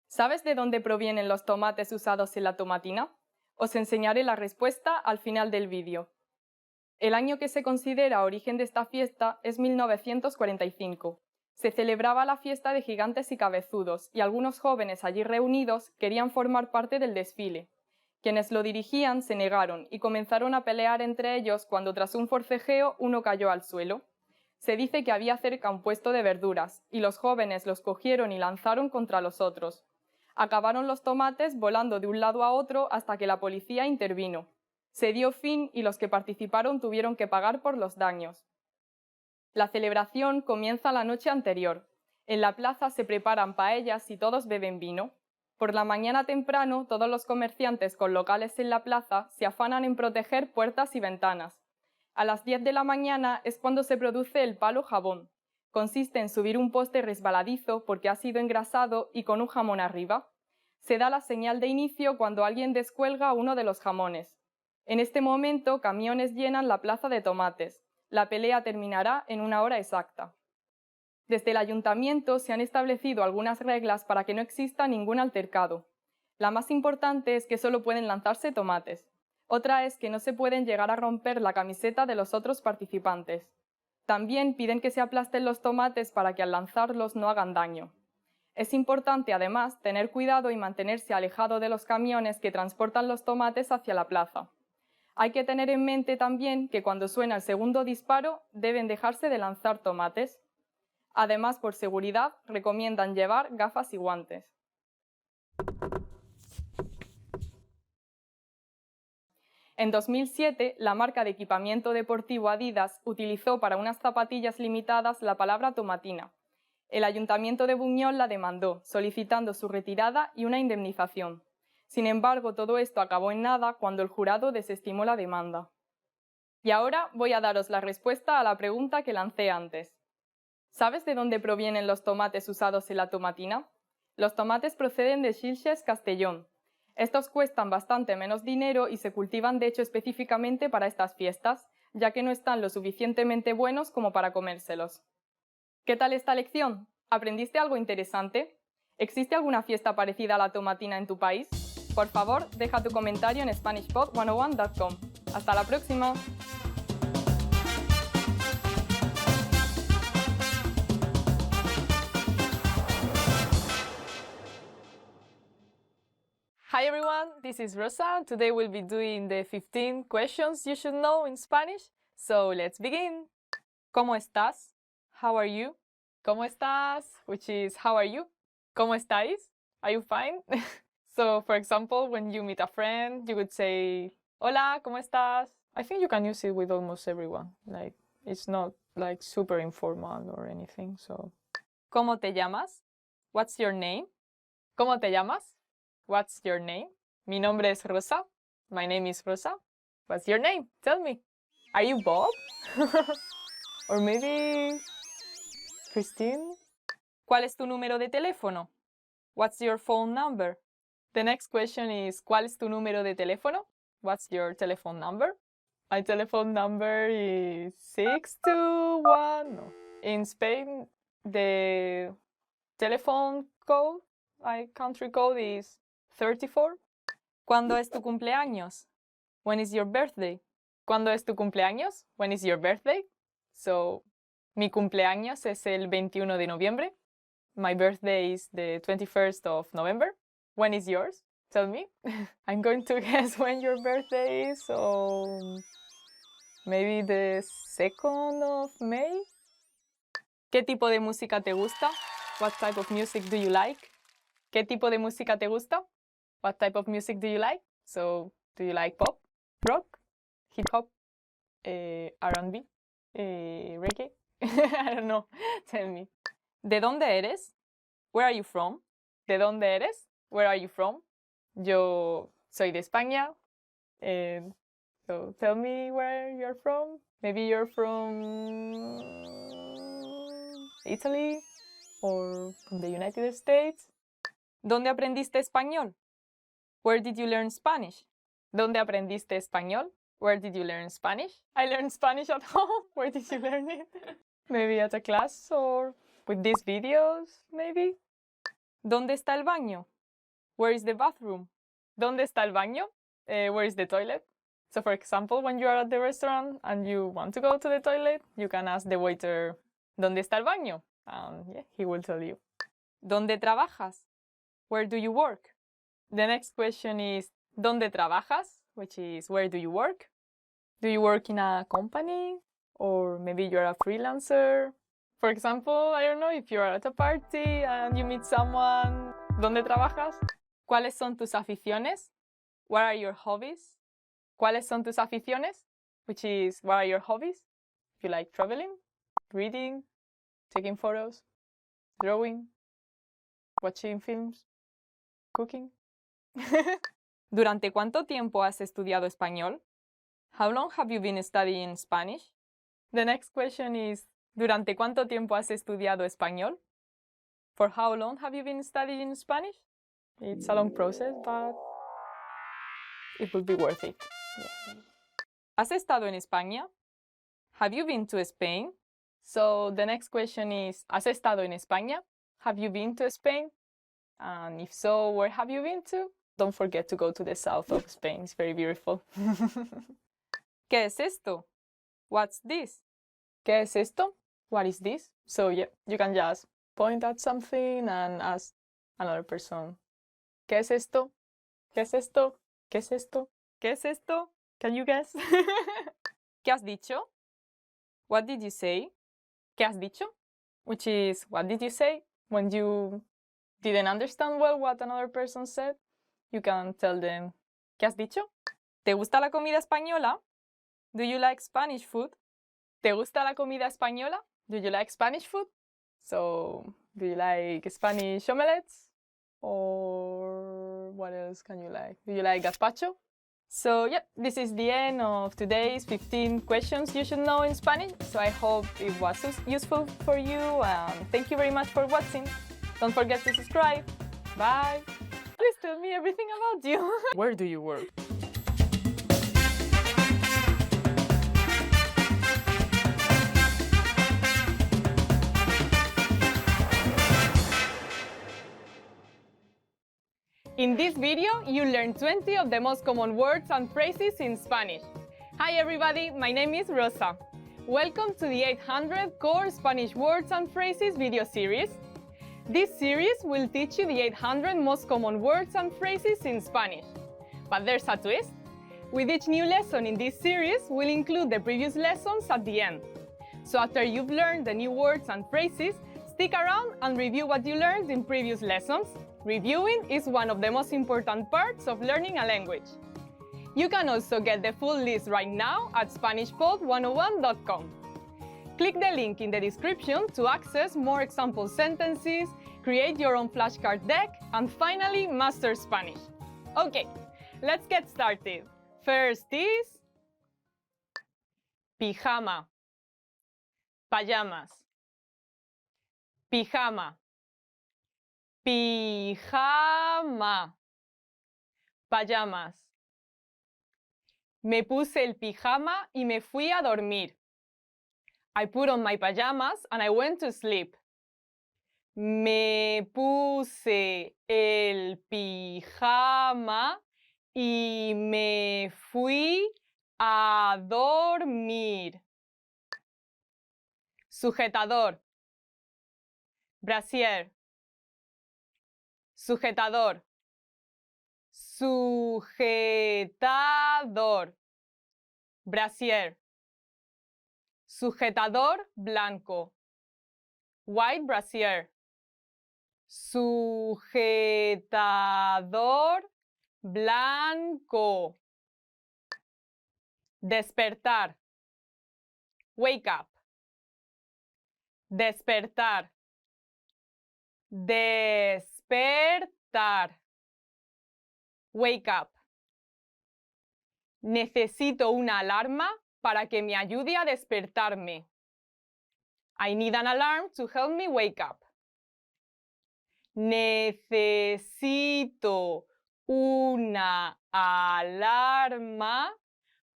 ¿Sabes de dónde provienen los tomates usados en la tomatina? Os enseñaré la respuesta al final del vídeo. El año que se considera origen de esta fiesta es 1945. Se celebraba la fiesta de gigantes y cabezudos y algunos jóvenes allí reunidos querían formar parte del desfile. Quienes lo dirigían se negaron y comenzaron a pelear entre ellos cuando tras un forcejeo uno cayó al suelo. Se dice que había cerca un puesto de verduras y los jóvenes los cogieron y lanzaron contra los otros. Acabaron los tomates volando de un lado a otro hasta que la policía intervino. Se dio fin y los que participaron tuvieron que pagar por los daños. La celebración comienza la noche anterior. En la plaza se preparan paellas y todos beben vino. Por la mañana temprano, todos los comerciantes con locales en la plaza se afanan en proteger puertas y ventanas. A las 10 de la mañana es cuando se produce el palo jabón. Consiste en subir un poste resbaladizo porque ha sido engrasado y con un jamón arriba. Se da la señal de inicio cuando alguien descuelga uno de los jamones. En este momento, camiones llenan la plaza de tomates. La pelea terminará en 1 hora exacta. Desde el ayuntamiento se han establecido algunas reglas para que no exista ningún altercado. La más importante es que solo pueden lanzarse tomates. Otra es que no se pueden llegar a romper la camiseta de los otros participantes. También piden que se aplasten los tomates para que al lanzarlos no hagan daño. Es importante, además, tener cuidado y mantenerse alejado de los camiones que transportan los tomates hacia la plaza. Hay que tener en mente también que cuando suena el segundo disparo deben dejarse de lanzar tomates. Además, por seguridad, recomiendan llevar gafas y guantes. En 2007, la marca de equipamiento deportivo Adidas utilizó para unas zapatillas limitadas la palabra tomatina. El Ayuntamiento de Buñol la demandó, solicitando su retirada y una indemnización. Sin embargo, todo esto acabó en nada cuando el jurado desestimó la demanda. Y ahora voy a daros la respuesta a la pregunta que lancé antes. ¿Sabes de dónde provienen los tomates usados en la tomatina? Los tomates proceden de Xilxes, Castellón. Estos cuestan bastante menos dinero y se cultivan de hecho específicamente para estas fiestas, ya que no están lo suficientemente buenos como para comérselos. ¿Qué tal esta lección? ¿Aprendiste algo interesante? ¿Existe alguna fiesta parecida a la tomatina en tu país? Por favor, deja tu comentario en SpanishPod101.com. ¡Hasta la próxima! Hi everyone, this is Rosa. Today we'll be doing the 15 questions you should know in Spanish. So let's begin. ¿Cómo estás? How are you? ¿Cómo estás? Which is how are you? ¿Cómo estáis? Are you fine? So for example, when you meet a friend, you would say, Hola, ¿cómo estás? I think you can use it with almost everyone. Like, it's not like super informal or anything, so. ¿Cómo te llamas? What's your name? ¿Cómo te llamas? What's your name? Mi nombre es Rosa. My name is Rosa. What's your name? Tell me. Are you Bob? Or maybe Christine? ¿Cuál es tu número de teléfono? What's your phone number? The next question is, ¿cuál es tu número de teléfono? What's your telephone number? My telephone number is 621. No. In Spain, the telephone code, like country code is 34. ¿Cuándo es tu cumpleaños? When is your birthday? ¿Cuándo es tu cumpleaños? When is your birthday? So, mi cumpleaños es el 21 de noviembre. My birthday is the 21st of November. When is yours? Tell me. I'm going to guess when your birthday is, so maybe the 2nd of May? ¿Qué tipo de música te gusta? What type of music do you like? ¿Qué tipo de música te gusta? What type of music do you like? So, do you like pop, rock, hip hop, R&B, reggae? I don't know. Tell me. ¿De dónde eres? Where are you from? ¿De dónde eres? Where are you from? Yo soy de España. So tell me where you're from. Maybe you're from Italy or from the United States. ¿Dónde aprendiste español? Where did you learn Spanish? ¿Dónde aprendiste español? Where did you learn Spanish? I learned Spanish at home. Where did you learn it? Maybe at a class or with these videos, maybe? ¿Dónde está el baño? Where is the bathroom? ¿Dónde está el baño? Where is the toilet? So for example, when you are at the restaurant and you want to go to the toilet, you can ask the waiter, ¿dónde está el baño? And yeah, he will tell you. ¿Dónde trabajas? Where do you work? The next question is, ¿dónde trabajas? Which is, where do you work? Do you work in a company? Or maybe you're a freelancer? For example, I don't know, if you're at a party and you meet someone, ¿dónde trabajas? ¿Cuáles son tus aficiones? What are your hobbies? ¿Cuáles son tus aficiones? Which is, what are your hobbies? You like traveling, reading, taking photos, drawing, watching films, cooking. ¿Durante cuánto tiempo has estudiado español? How long have you been studying Spanish? The next question is, ¿Durante cuánto tiempo has estudiado español? For how long have you been studying Spanish? It's a long process, but it will be worth it. Yeah. ¿Has estado en España? Have you been to Spain? So the next question is, ¿has estado en España? Have you been to Spain? And if so, where have you been to? Don't forget to go to the south of Spain. It's very beautiful. ¿Qué es esto? What's this? ¿Qué es esto? What is this? So yeah, you can just point at something and ask another person. ¿Qué es esto? ¿Qué es esto? ¿Qué es esto? ¿Qué es esto? Can you guess? ¿Qué has dicho? What did you say? ¿Qué has dicho? Which is, what did you say? When you didn't understand well what another person said, you can tell them, ¿qué has dicho? ¿Te gusta la comida española? Do you like Spanish food? ¿Te gusta la comida española? Do you like Spanish food? So, do you like Spanish omelettes? Or what else can you like? Do you like gazpacho? So, yep, this is the end of today's 15 questions you should know in Spanish. So I hope it was useful for you, and thank you very much for watching. Don't forget to subscribe. Bye. Please tell me everything about you. Where do you work? In this video, you learn 20 of the most common words and phrases in Spanish. Hi everybody, my name is Rosa. Welcome to the 800 Core Spanish Words and Phrases video series. This series will teach you the 800 most common words and phrases in Spanish. But there's a twist. With each new lesson in this series, we'll include the previous lessons at the end. So after you've learned the new words and phrases, stick around and review what you learned in previous lessons. Reviewing is one of the most important parts of learning a language. You can also get the full list right now at SpanishPod101.com. Click the link in the description to access more example sentences, create your own flashcard deck, and finally master Spanish. Okay, let's get started. First is pijama, pajamas, pijama, pijama, pajamas. Me puse el pijama y me fui a dormir. I put on my pajamas and I went to sleep. Me puse el pijama y me fui a dormir. Sujetador, brasier, sujetador, sujetador, brasier, sujetador blanco, white brasier, sujetador blanco. Despertar, wake up, despertar, despertar, wake up. Necesito una alarma para que me ayude a despertarme. I need an alarm to help me wake up. Necesito una alarma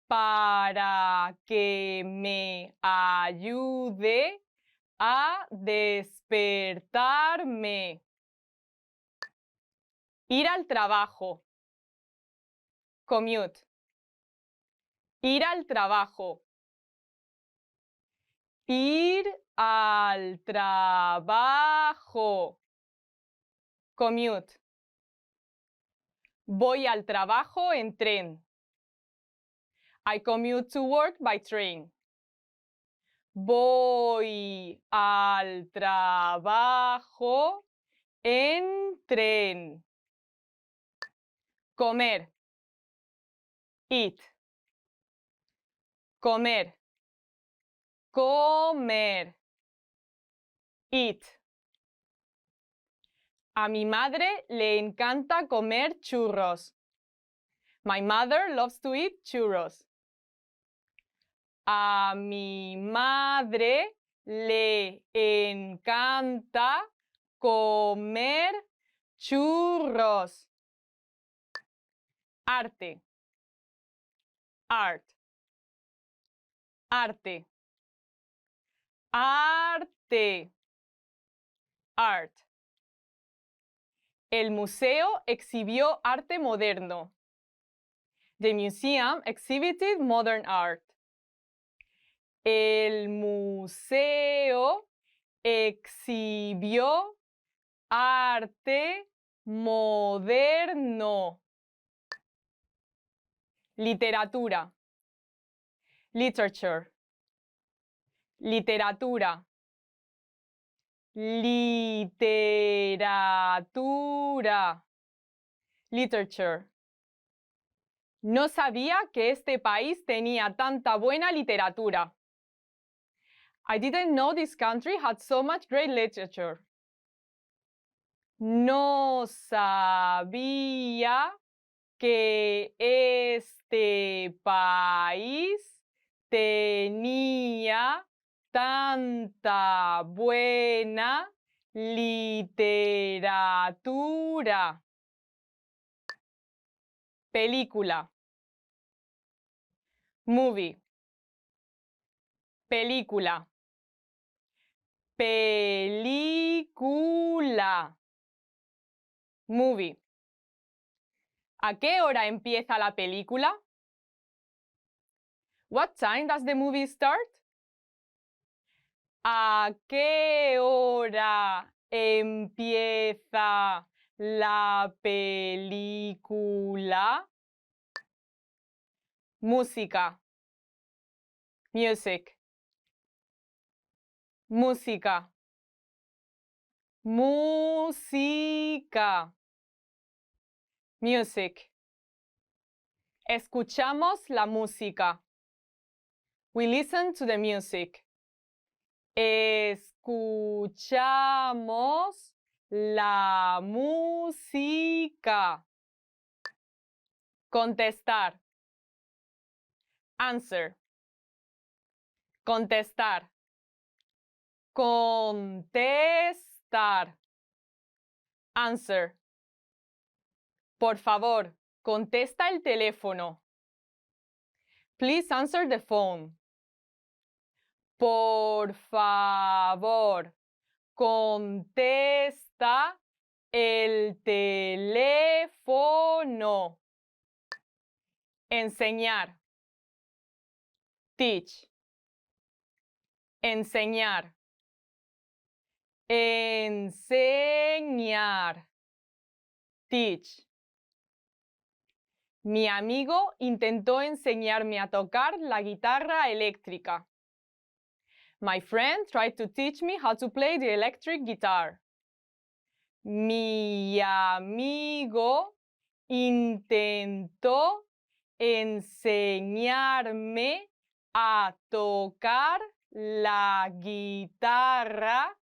para que me ayude a despertarme. Ir al trabajo. Commute. Ir al trabajo. Ir al trabajo. Commute. Voy al trabajo en tren. I commute to work by train. Voy al trabajo en tren. Comer. Eat. Comer. Comer. Eat. A mi madre le encanta comer churros. My mother loves to eat churros. A mi madre le encanta comer churros. Arte. Art. Arte. Arte. Art. El museo exhibió arte moderno. The museum exhibited modern art. El museo exhibió arte moderno. Literatura. Literature. Literatura. Literatura. Literature. No sabía que este país tenía tanta buena literatura. I didn't know this country had so much great literature. No sabía que este país tenía tanta buena literatura. Película. Movie. Película. Película. Movie. ¿A qué hora empieza la película? What time does the movie start? ¿A qué hora empieza la película? Música. Music. Música. Música. Music. Escuchamos la música. We listen to the music. Escuchamos la música. Contestar. Answer. Contestar. Contestar. Answer. Por favor, contesta el teléfono. Please answer the phone. Por favor, contesta el teléfono. Enseñar. Teach. Enseñar. Enseñar. Teach. Mi amigo intentó enseñarme a tocar la guitarra eléctrica. My friend tried to teach me how to play the electric guitar. Mi amigo intentó enseñarme a tocar la guitarra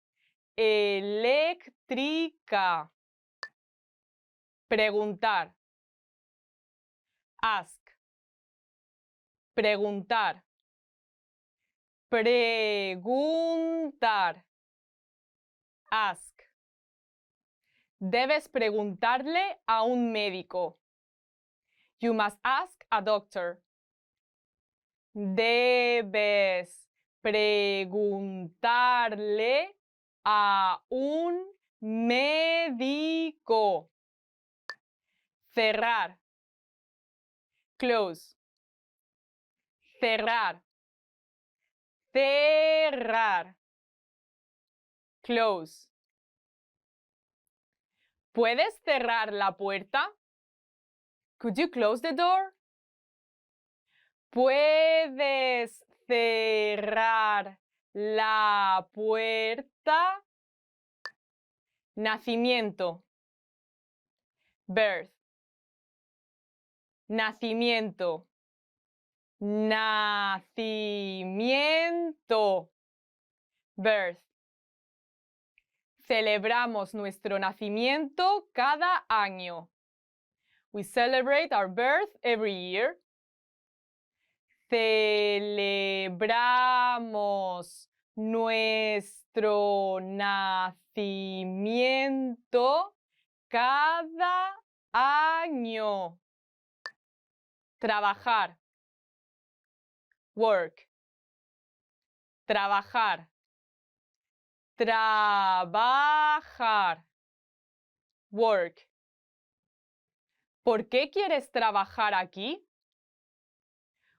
eléctrica. Preguntar. Ask. Preguntar. Preguntar. Ask. Debes preguntarle a un médico. You must ask a doctor. Debes preguntarle a un médico. Cerrar. Close. Cerrar. Cerrar. Close. ¿Puedes cerrar la puerta? Could you close the door? ¿Puedes cerrar la puerta? Nacimiento. Birth. Nacimiento. Nacimiento. Birth. Celebramos nuestro nacimiento cada año. We celebrate our birth every year. Celebramos nuestro nacimiento cada año. Trabajar. Work. Trabajar. Trabajar. Work. ¿Por qué quieres trabajar aquí?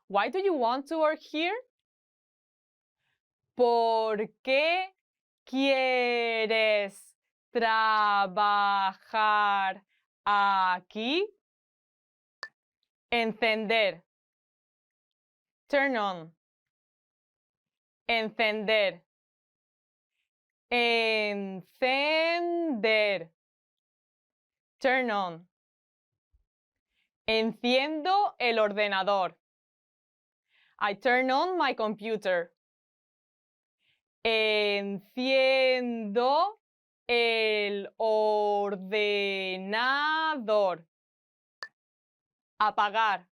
Why do you want to work here? ¿Por qué quieres trabajar aquí? Encender. Turn on. Encender. Encender. Turn on. Enciendo el ordenador. I turn on my computer. Enciendo el ordenador. Apagar.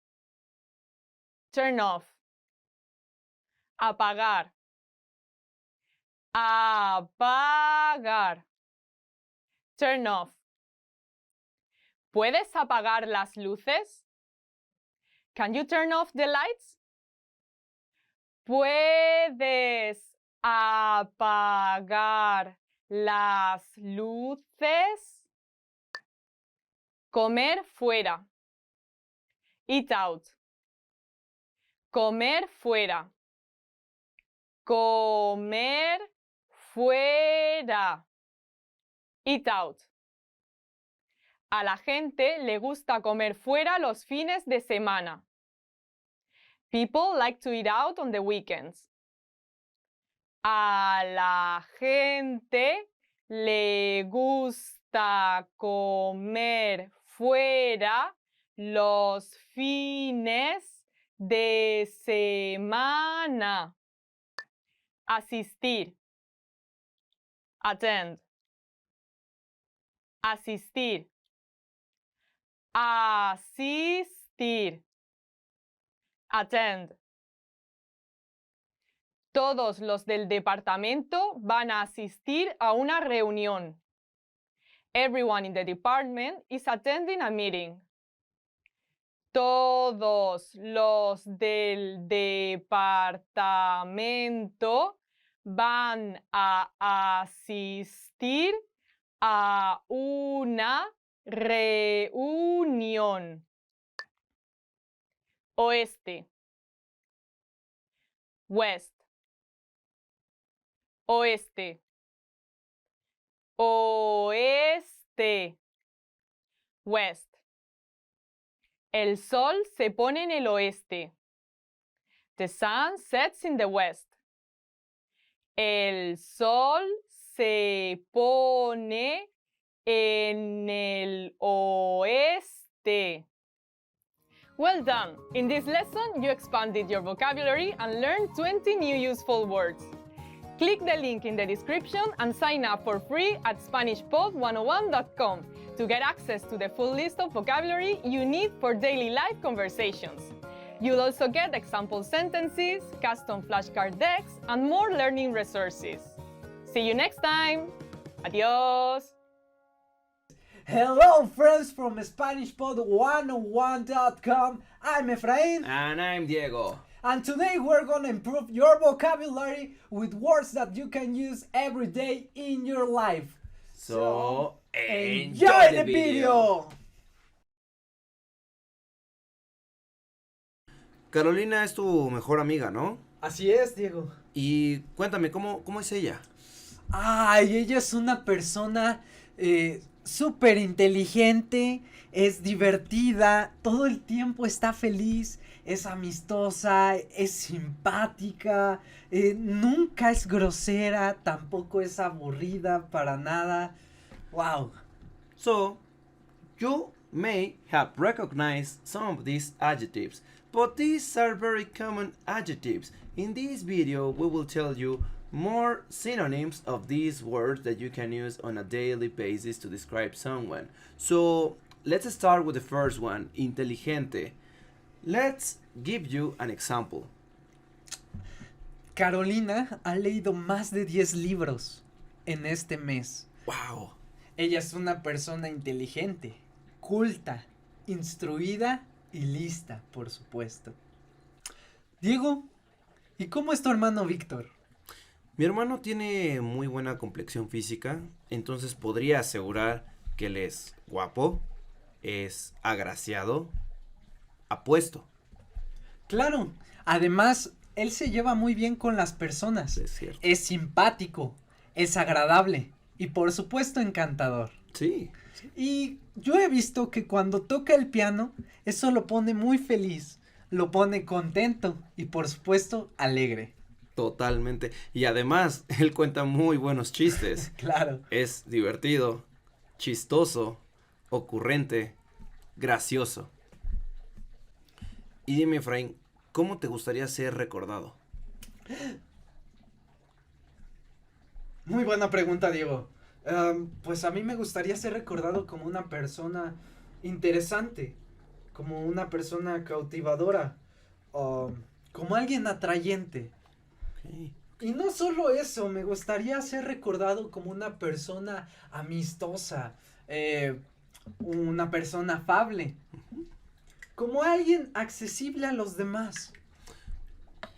Turn off. Apagar. Apagar. Turn off. ¿Puedes apagar las luces? Can you turn off the lights? ¿Puedes apagar las luces? Comer fuera. Eat out. Comer fuera. Comer fuera. Eat out. A la gente le gusta comer fuera los fines de semana. People like to eat out on the weekends. A la gente le gusta comer fuera los fines de semana. Asistir. Attend. Asistir. Asistir. Attend. Todos los del departamento van a asistir a una reunión. Everyone in the department is attending a meeting. Todos los del departamento van a asistir a una reunión. Oeste. West. Oeste. Oeste. West. El sol se pone en el oeste. The sun sets in the west. El sol se pone en el oeste. Well done! In this lesson, you expanded your vocabulary and learned 20 new useful words. Click the link in the description and sign up for free at SpanishPod101.com to get access to the full list of vocabulary you need for daily life conversations. You'll also get example sentences, custom flashcard decks, and more learning resources. See you next time! Adiós! Hello friends from SpanishPod101.com. I'm Efrain. And I'm Diego. And today we're gonna improve your vocabulary with words that you can use every day in your life. So enjoy the video! Carolina es tu mejor amiga, ¿no? Así es, Diego. Y cuéntame, ¿cómo es ella? Ay, ella es una persona súper inteligente, es divertida, todo el tiempo está feliz, es amistosa, es simpática, nunca es grosera, tampoco es aburrida para nada. Wow. So, you may have recognized some of these adjectives, but these are very common adjectives. In this video, we will tell you more synonyms of these words that you can use on a daily basis to describe someone. So, let's start with the first one, inteligente. Let's give you an example. Carolina ha leído más de 10 libros en este mes. ¡Wow! Ella es una persona inteligente, culta, instruida y lista, por supuesto. Diego, ¿y cómo es tu hermano Víctor? Mi hermano tiene muy buena complexión física, entonces podría asegurar que él es guapo, es agraciado, apuesto. Claro, además, él se lleva muy bien con las personas. Es cierto. Es simpático, es agradable y por supuesto encantador. Sí. Y yo he visto que cuando toca el piano, eso lo pone muy feliz, lo pone contento y por supuesto alegre. Totalmente. Y además, él cuenta muy buenos chistes. Claro. Es divertido, chistoso, ocurrente, gracioso. Y dime, Efraín, ¿cómo te gustaría ser recordado? Muy buena pregunta, Diego. Pues a mí me gustaría ser recordado como una persona interesante, como una persona cautivadora, como alguien atrayente. Okay. Y no solo eso, me gustaría ser recordado como una persona amistosa, una persona afable, como alguien accesible a los demás.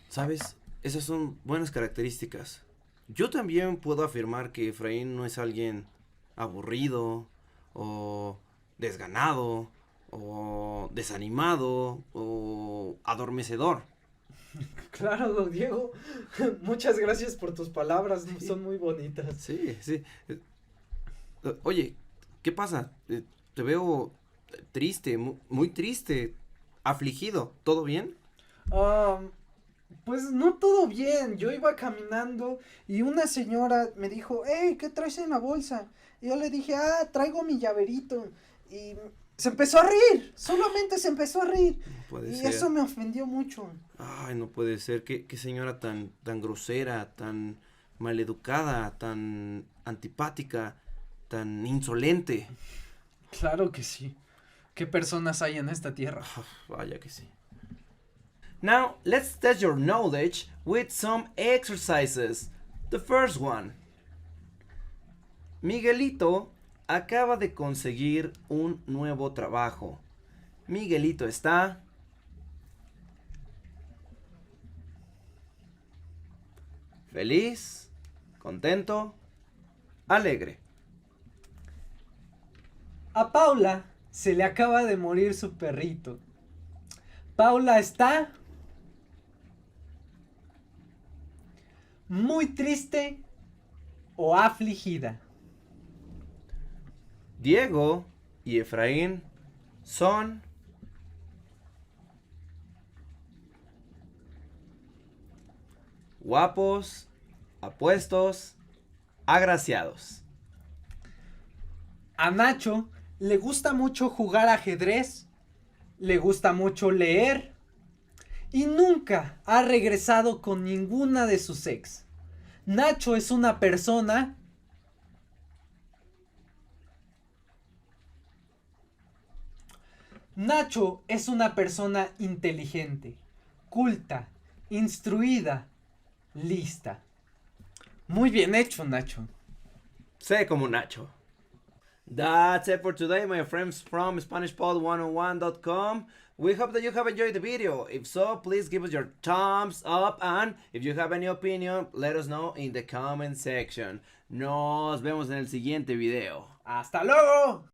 ¿Sabes? Esas son buenas características. Yo también puedo afirmar que Efraín no es alguien aburrido, o desganado, o desanimado, o adormecedor. Claro, Diego, muchas gracias por tus palabras, sí. Son muy bonitas. Sí, sí. Oye, ¿qué pasa? Te veo triste, muy triste, afligido. ¿Todo bien? Pues no todo bien, yo iba caminando y una señora me dijo, hey, ¿qué traes en la bolsa? Y yo le dije, traigo mi llaverito. Y se empezó a reír, solamente se empezó a reír. No puede y ser. Eso me ofendió mucho. Ay, no puede ser, qué señora tan grosera, tan maleducada, tan antipática, tan insolente. Claro que sí. ¿Qué personas hay en esta tierra? Vaya que sí. Now, let's test your knowledge with some exercises. The first one. Miguelito acaba de conseguir un nuevo trabajo. Miguelito está feliz, contento, alegre. A Paula se le acaba de morir su perrito. Paula está muy triste o afligida. Diego y Efraín son guapos, apuestos, agraciados. A Nacho le gusta mucho jugar ajedrez, le gusta mucho leer y nunca ha regresado con ninguna de sus ex. Nacho es una persona inteligente, culta, instruida, lista. Muy bien hecho, Nacho. Sé como Nacho. That's it for today, my friends from SpanishPod101.com. We hope that you have enjoyed the video. If so, please give us your thumbs up, and if you have any opinion, let us know in the comment section. Nos vemos en el siguiente video. ¡Hasta luego!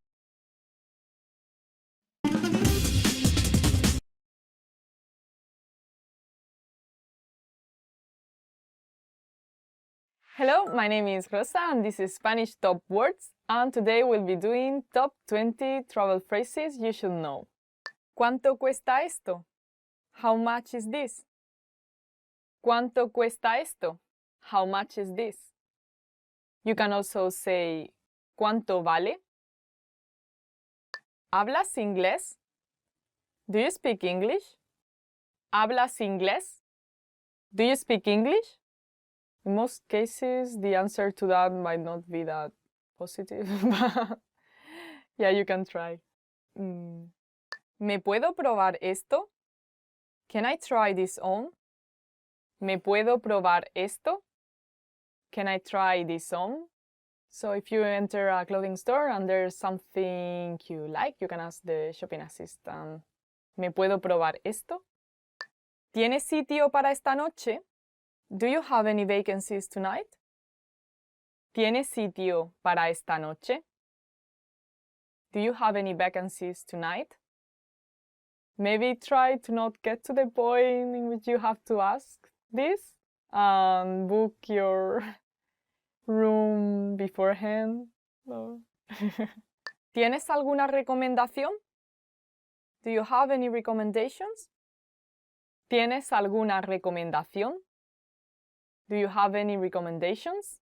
Hello, my name is Rosa and this is Spanish Top Words, and today we'll be doing top 20 travel phrases you should know. ¿Cuánto cuesta esto? How much is this? ¿Cuánto cuesta esto? How much is this? You can also say ¿cuánto vale? ¿Hablas inglés? Do you speak English? ¿Hablas inglés? Do you speak English? In most cases, the answer to that might not be that positive, but yeah, you can try. ¿Me puedo probar esto? Can I try this on? ¿Me puedo probar esto? Can I try this on? So if you enter a clothing store and there's something you like, you can ask the shopping assistant, ¿Me puedo probar esto? ¿Tienes sitio para esta noche? Do you have any vacancies tonight? ¿Tienes sitio para esta noche? Do you have any vacancies tonight? Maybe try to not get to the point in which you have to ask this and book your room beforehand. No. ¿Tienes alguna recomendación? Do you have any recommendations? ¿Tienes alguna recomendación? Do you have any recommendations?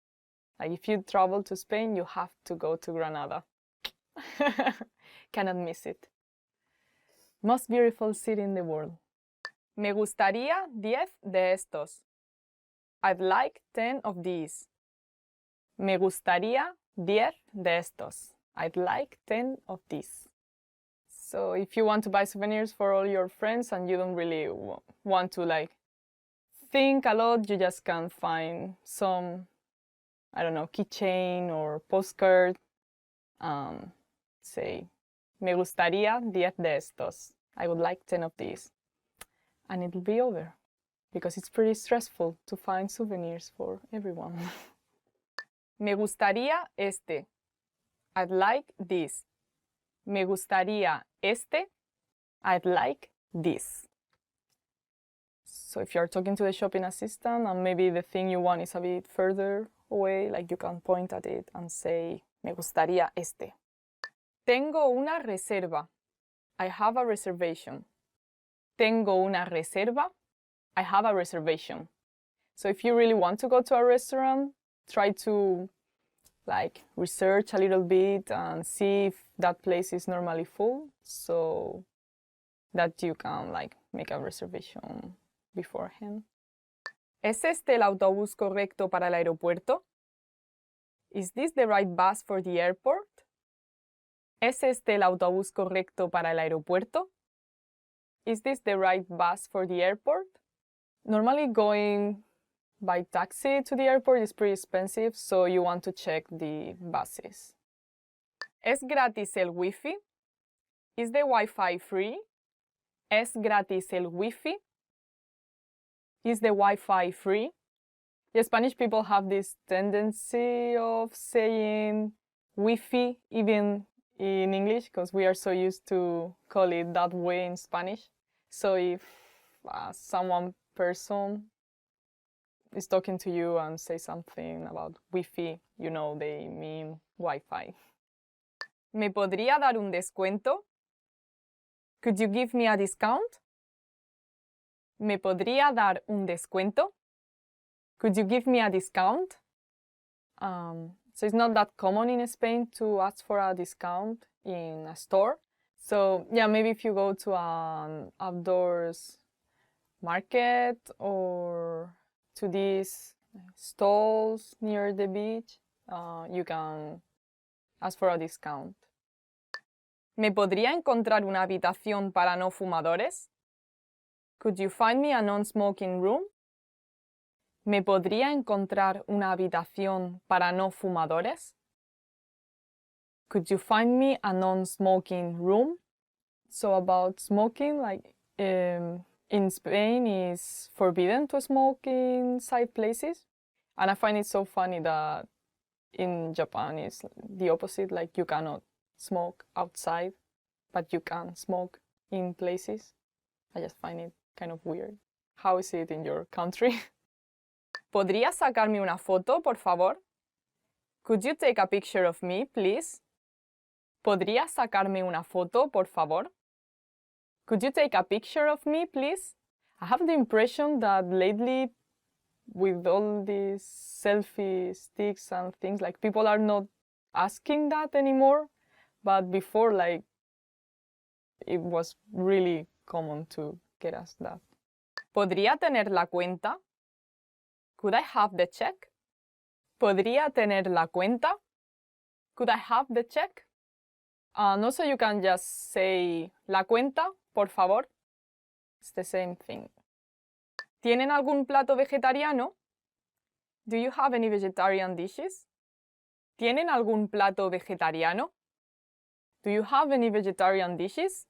Like if you travel to Spain, you have to go to Granada. Cannot miss it. Most beautiful city in the world. Me gustaría 10 de estos. I'd like 10 of these. Me gustaría 10 de estos. I'd like 10 of these. So if you want to buy souvenirs for all your friends and you don't really want to like think a lot, you just can find some, I don't know, keychain or postcard. Say, me gustaría 10 de estos. I would like 10 of these. And it'll be over. Because it's pretty stressful to find souvenirs for everyone. Me gustaría este. I'd like this. Me gustaría este. I'd like this. So if you're talking to the shopping assistant and maybe the thing you want is a bit further away, like you can point at it and say, me gustaría este. Tengo una reserva. I have a reservation. Tengo una reserva. I have a reservation. So if you really want to go to a restaurant, try to like research a little bit and see if that place is normally full so that you can like make a reservation beforehand. ¿Es este el autobús correcto para el aeropuerto? Is this the right bus for the airport? ¿Es este el autobús correcto para el aeropuerto? Is this the right bus for the airport? Normally going by taxi to the airport is pretty expensive, so you want to check the buses. ¿Es gratis el Wi-Fi? Is the Wi-Fi free? ¿Es gratis el Wi-Fi? Is the Wi-Fi free? The Spanish people have this tendency of saying Wi-Fi even in English because we are so used to call it that way in Spanish. So if person is talking to you and say something about Wi-Fi, you know they mean Wi-Fi. ¿Me podría dar un descuento? Could you give me a discount? ¿Me podría dar un descuento? Could you give me a discount? So it's not that common in Spain to ask for a discount in a store. So yeah, maybe if you go to an outdoors market or to these stalls near the beach, you can ask for a discount. ¿Me podría encontrar una habitación para no fumadores? Could you find me a non-smoking room? ¿Me podría encontrar una habitación para no fumadores? Could you find me a non-smoking room? So about smoking, like in Spain is forbidden to smoke inside places. And I find it so funny that in Japan it's the opposite, like you cannot smoke outside, but you can smoke in places. I just find it kind of weird. How is it in your country? ¿Podrías sacarme una foto, por favor? Could you take a picture of me, please? ¿Podrías sacarme una foto, por favor? Could you take a picture of me, please? I have the impression that lately, with all these selfie sticks and things, like people are not asking that anymore. But before, like, it was really common to get asked that. ¿Podría tener la cuenta? Could I have the check? ¿Podría tener la cuenta? Could I have the check? And also you can just say la cuenta, por favor. It's the same thing. ¿Tienen algún plato vegetariano? Do you have any vegetarian dishes? ¿Tienen algún plato vegetariano? Do you have any vegetarian dishes?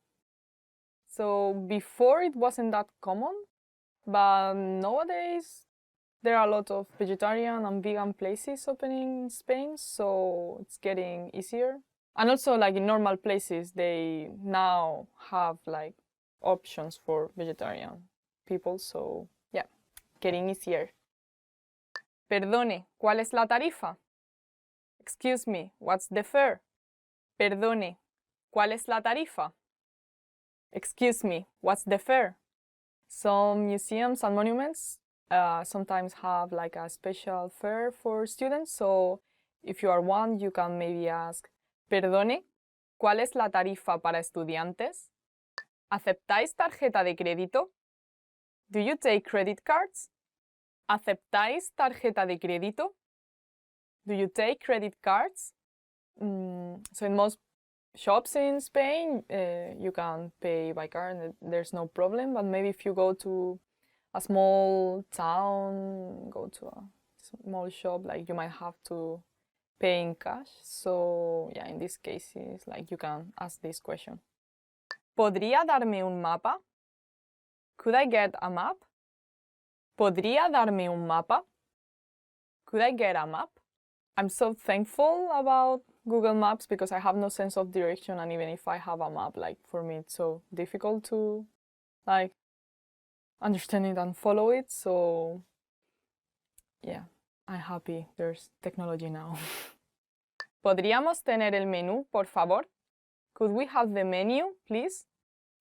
So before it wasn't that common, but nowadays there are a lot of vegetarian and vegan places opening in Spain, so it's getting easier. And also, like in normal places, they now have like options for vegetarian people, so yeah, getting easier. Perdone, ¿cuál es la tarifa? Excuse me, what's the fare? Perdone, ¿cuál es la tarifa? Excuse me, what's the fare? Some museums and monuments sometimes have like a special fare for students, so if you are one, you can maybe ask, perdone, ¿cuál es la tarifa para estudiantes? ¿Aceptáis tarjeta de crédito? Do you take credit cards? ¿Aceptáis tarjeta de crédito? Do you take credit cards? So in most shops in Spain, you can pay by card and there's no problem. But maybe if you go to a small town, go to a small shop, like you might have to pay in cash. So yeah, in these cases, like you can ask this question. ¿Podría darme un mapa? Could I get a map? ¿Podría darme un mapa? Could I get a map? I'm so thankful about Google Maps because I have no sense of direction, and even if I have a map, like for me it's so difficult to like understand it and follow it. So yeah, I'm happy there's technology now. ¿Podríamos tener el menú, por favor? Could we have the menu, please?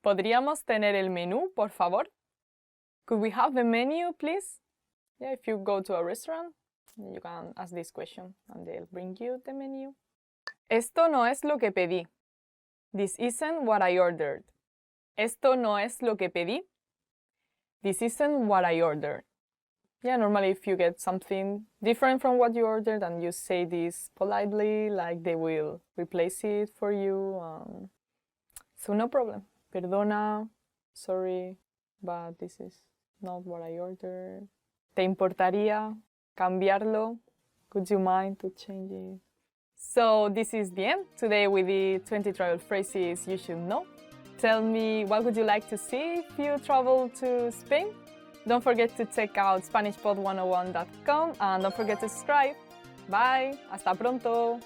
¿Podríamos tener el menú, por favor? Could we have the menu, please? Yeah, if you go to a restaurant, you can ask this question and they'll bring you the menu. Esto no es lo que pedí. This isn't what I ordered. Esto no es lo que pedí. This isn't what I ordered. Yeah, normally if you get something different from what you ordered and you say this politely, like they will replace it for you. So no problem. Perdona, sorry, but this is not what I ordered. ¿Te importaría cambiarlo? Could you mind to change it? So this is the end. Today we did 20 travel phrases you should know. Tell me what would you like to see if you travel to Spain? Don't forget to check out SpanishPod101.com and don't forget to subscribe. Bye. Hasta pronto.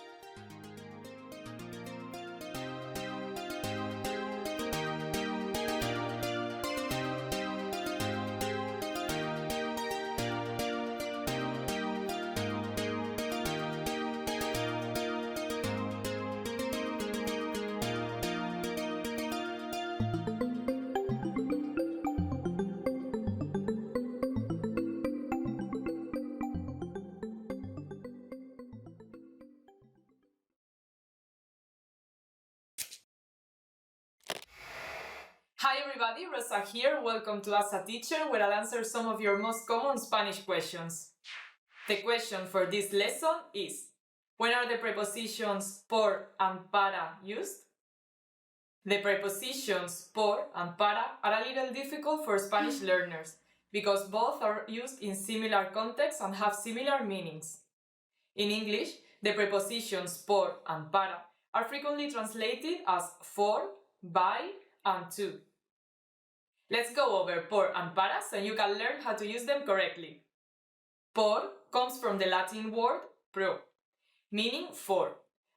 Hi everybody, Rosa here. Welcome to As a Teacher, where I'll answer some of your most common Spanish questions. The question for this lesson is, when are the prepositions por and para used? The prepositions por and para are a little difficult for Spanish learners because both are used in similar contexts and have similar meanings. In English, the prepositions por and para are frequently translated as for, by, and to. Let's go over por and para so you can learn how to use them correctly. Por comes from the Latin word pro, meaning for,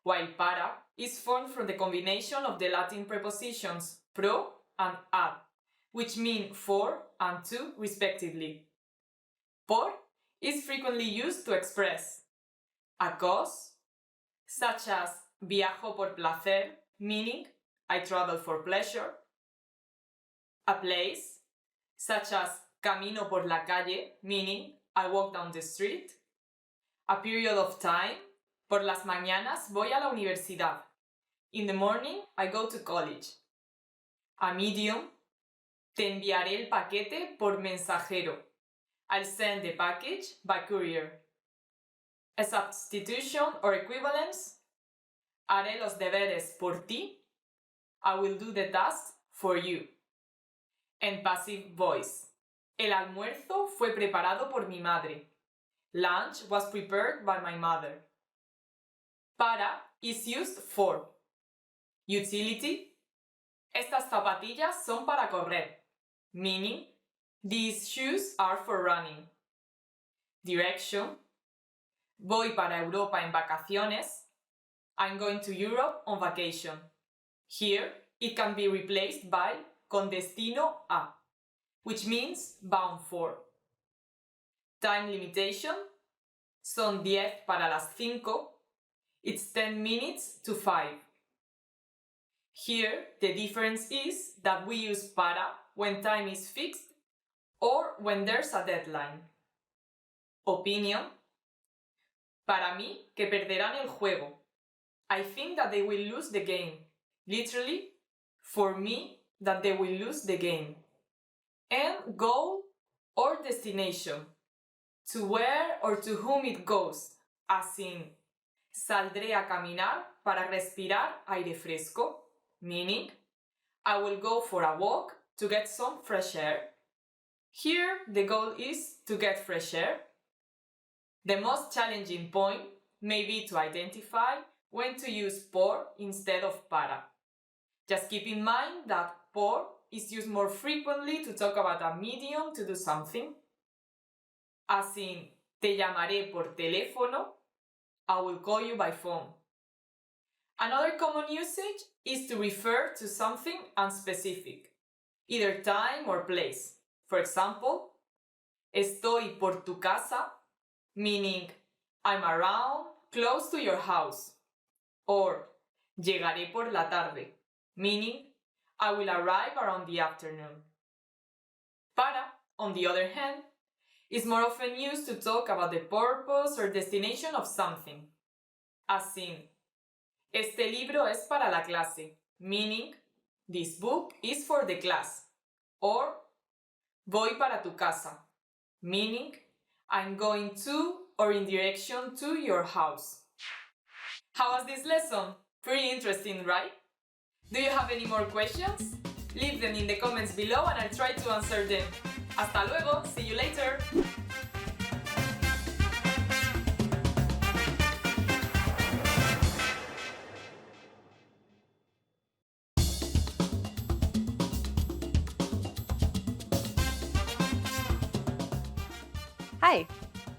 while para is formed from the combination of the Latin prepositions pro and ad, which mean for and to respectively. Por is frequently used to express a cause, such as viajo por placer, meaning I travel for pleasure, a place, such as camino por la calle, meaning I walk down the street, a period of time, por las mañanas voy a la universidad, in the morning I go to college, a medium, te enviaré el paquete por mensajero, I'll send the package by courier, a substitution or equivalence, haré los deberes por ti, I will do the tasks for you. And passive voice. El almuerzo fue preparado por mi madre. Lunch was prepared by my mother. Para is used for. Utility. Estas zapatillas son para correr. Meaning, these shoes are for running. Direction. Voy para Europa en vacaciones. I'm going to Europe on vacation. Here, it can be replaced by con destino a, which means bound for. Time limitation. Son 10 para las 5. It's 10 minutes to 5. Here, the difference is that we use para when time is fixed or when there's a deadline. Opinion. Para mí, que perderán el juego. I think that they will lose the game. Literally, for me, that they will lose the game. And goal or destination. To where or to whom it goes. As in, saldré a caminar para respirar aire fresco. Meaning, I will go for a walk to get some fresh air. Here, the goal is to get fresh air. The most challenging point may be to identify when to use por instead of para. Just keep in mind that por is used more frequently to talk about a medium to do something. As in, te llamaré por teléfono, I will call you by phone. Another common usage is to refer to something unspecific, either time or place. For example, estoy por tu casa, meaning I'm around, close to your house. Or llegaré por la tarde, meaning I will arrive around the afternoon. Para, on the other hand, is more often used to talk about the purpose or destination of something. As in, este libro es para la clase, meaning this book is for the class. Or voy para tu casa, meaning I'm going to or in direction to your house. How was this lesson? Pretty interesting, right? Do you have any more questions? Leave them in the comments below and I'll try to answer them. Hasta luego, see you later! Hi,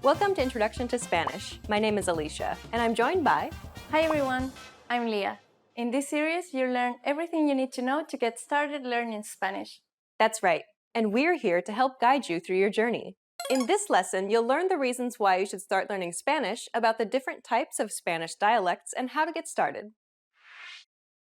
welcome to Introduction to Spanish. My name is Alicia, and I'm joined by... Hi everyone, I'm Leah. In this series, you'll learn everything you need to know to get started learning Spanish. That's right, and we're here to help guide you through your journey. In this lesson, you'll learn the reasons why you should start learning Spanish, about the different types of Spanish dialects, and how to get started.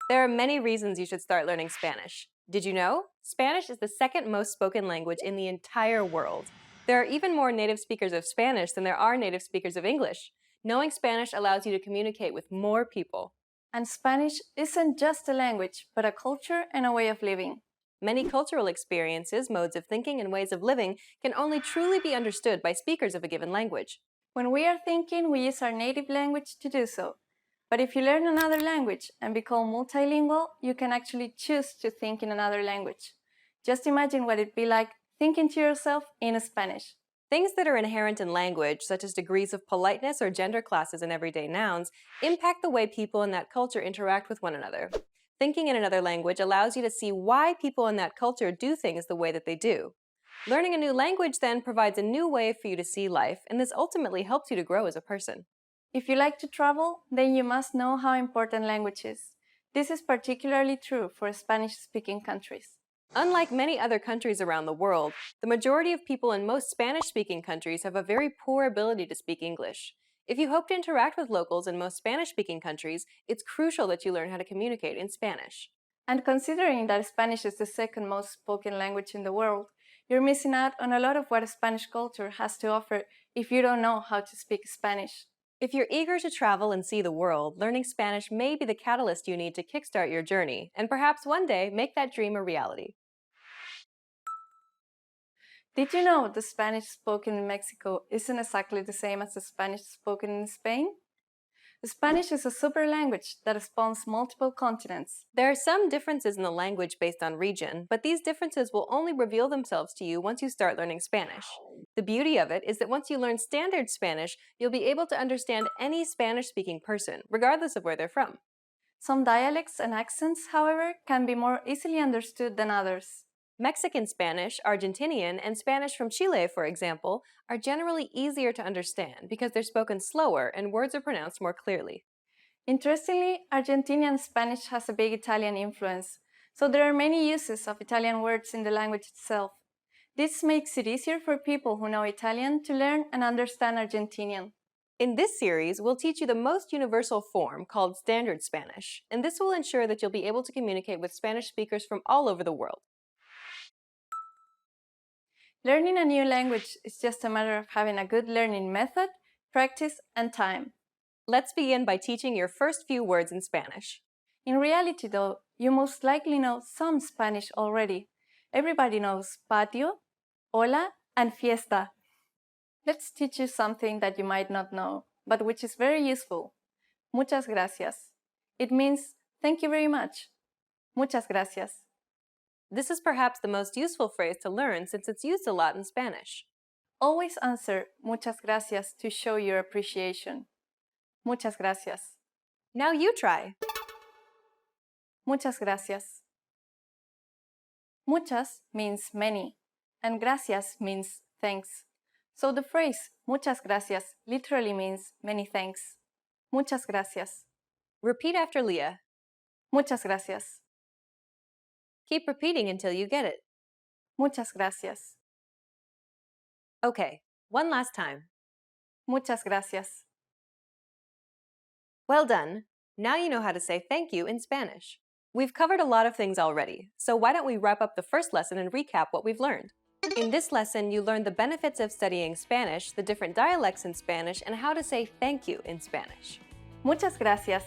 There are many reasons you should start learning Spanish. Did you know? Spanish is the second most spoken language in the entire world. There are even more native speakers of Spanish than there are native speakers of English. Knowing Spanish allows you to communicate with more people. And Spanish isn't just a language, but a culture and a way of living. Many cultural experiences, modes of thinking, and ways of living can only truly be understood by speakers of a given language. When we are thinking, we use our native language to do so. But if you learn another language and become multilingual, you can actually choose to think in another language. Just imagine what it'd be like thinking to yourself in Spanish. Things that are inherent in language, such as degrees of politeness or gender classes in everyday nouns, impact the way people in that culture interact with one another. Thinking in another language allows you to see why people in that culture do things the way that they do. Learning a new language then provides a new way for you to see life, and this ultimately helps you to grow as a person. If you like to travel, then you must know how important language is. This is particularly true for Spanish-speaking countries. Unlike many other countries around the world, the majority of people in most Spanish-speaking countries have a very poor ability to speak English. If you hope to interact with locals in most Spanish-speaking countries, it's crucial that you learn how to communicate in Spanish. And considering that Spanish is the second most spoken language in the world, you're missing out on a lot of what Spanish culture has to offer if you don't know how to speak Spanish. If you're eager to travel and see the world, learning Spanish may be the catalyst you need to kickstart your journey, and perhaps one day make that dream a reality. Did you know the Spanish spoken in Mexico isn't exactly the same as the Spanish spoken in Spain? Spanish is a super language that spans multiple continents. There are some differences in the language based on region, but these differences will only reveal themselves to you once you start learning Spanish. The beauty of it is that once you learn standard Spanish, you'll be able to understand any Spanish-speaking person, regardless of where they're from. Some dialects and accents, however, can be more easily understood than others. Mexican Spanish, Argentinian, and Spanish from Chile, for example, are generally easier to understand because they're spoken slower and words are pronounced more clearly. Interestingly, Argentinian Spanish has a big Italian influence, so there are many uses of Italian words in the language itself. This makes it easier for people who know Italian to learn and understand Argentinian. In this series, we'll teach you the most universal form called Standard Spanish, and this will ensure that you'll be able to communicate with Spanish speakers from all over the world. Learning a new language is just a matter of having a good learning method, practice, and time. Let's begin by teaching your first few words in Spanish. In reality, though, you most likely know some Spanish already. Everybody knows patio, hola, and fiesta. Let's teach you something that you might not know, but which is very useful. Muchas gracias. It means thank you very much. Muchas gracias. This is perhaps the most useful phrase to learn since it's used a lot in Spanish. Always answer muchas gracias to show your appreciation. Muchas gracias. Now you try. Muchas gracias. Muchas means many, and gracias means thanks. So the phrase muchas gracias literally means many thanks. Muchas gracias. Repeat after Leah. Muchas gracias. Keep repeating until you get it. Muchas gracias. Okay, one last time. Muchas gracias. Well done. Now you know how to say thank you in Spanish. We've covered a lot of things already, so why don't we wrap up the first lesson and recap what we've learned? In this lesson, you learned the benefits of studying Spanish, the different dialects in Spanish, and how to say thank you in Spanish. Muchas gracias.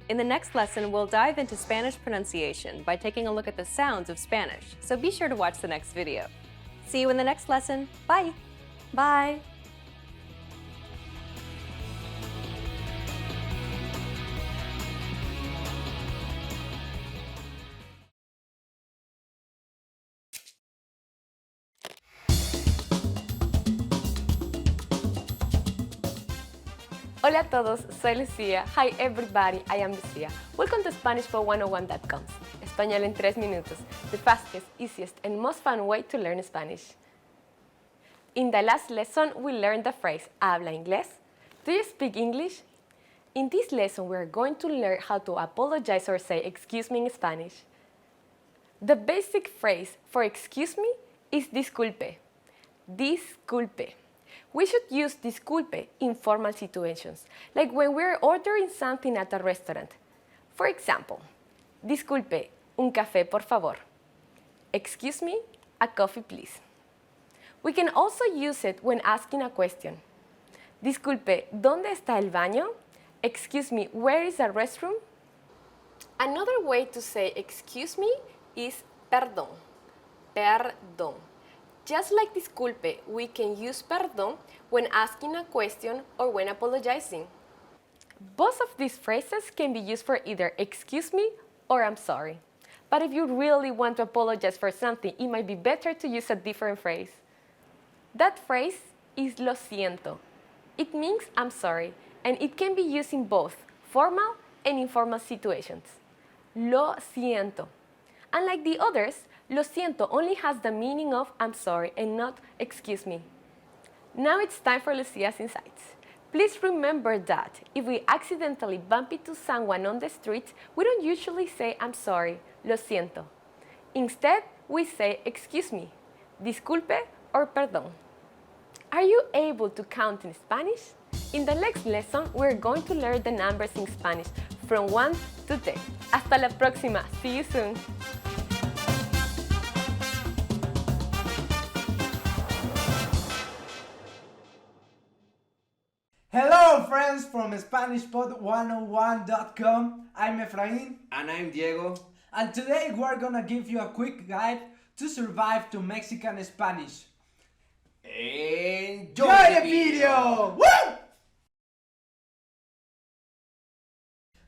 In the next lesson, we'll dive into Spanish pronunciation by taking a look at the sounds of Spanish, so be sure to watch the next video. See you in the next lesson. Bye! Bye! Hola a todos, soy Lucía. Hi everybody, I am Lucía. Welcome to SpanishPod101.com. Español en 3 minutos, the fastest, easiest, and most fun way to learn Spanish. In the last lesson, we learned the phrase, ¿Habla inglés? Do you speak English? In this lesson, we are going to learn how to apologize or say excuse me in Spanish. The basic phrase for excuse me is disculpe. Disculpe. We should use disculpe in formal situations, like when we're ordering something at a restaurant. For example, disculpe, un café por favor. Excuse me, a coffee please. We can also use it when asking a question. Disculpe, ¿dónde está el baño? Excuse me, where is the restroom? Another way to say excuse me is perdón. Perdón. Just like disculpe, we can use perdón when asking a question or when apologizing. Both of these phrases can be used for either excuse me or I'm sorry. But if you really want to apologize for something, it might be better to use a different phrase. That phrase is lo siento. It means I'm sorry, and it can be used in both formal and informal situations. Lo siento. Unlike the others, lo siento only has the meaning of I'm sorry and not excuse me. Now it's time for Lucia's Insights. Please remember that if we accidentally bump into someone on the street, we don't usually say I'm sorry, lo siento. Instead, we say excuse me, disculpe, or perdón. Are you able to count in Spanish? In the next lesson, we're going to learn the numbers in Spanish from 1 to 10. Hasta la próxima. See you soon. Hello friends from SpanishPod101.com. I'm Efrain. And I'm Diego. And today we're gonna give you a quick guide to survive to Mexican Spanish. Enjoy Enjoy the video! Woo!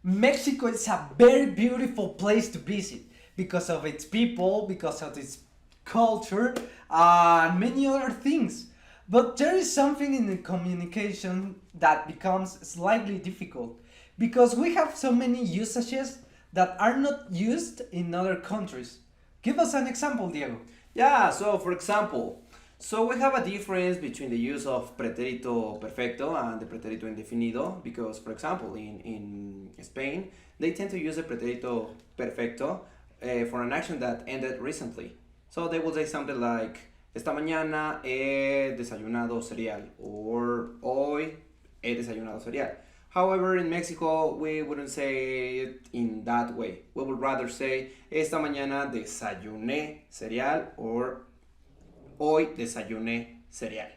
Mexico is a very beautiful place to visit because of its people, because of its culture, and many other things. But there is something in the communication that becomes slightly difficult because we have so many usages that are not used in other countries. Give us an example, Diego. Yeah, so for example, so we have a difference between the use of pretérito perfecto and the pretérito indefinido because, for example, in Spain, they tend to use the pretérito perfecto for an action that ended recently. So they will say something like, esta mañana he desayunado cereal, or hoy he desayunado cereal. However, in Mexico, we wouldn't say it in that way. We would rather say, esta mañana desayuné cereal, or hoy desayuné cereal.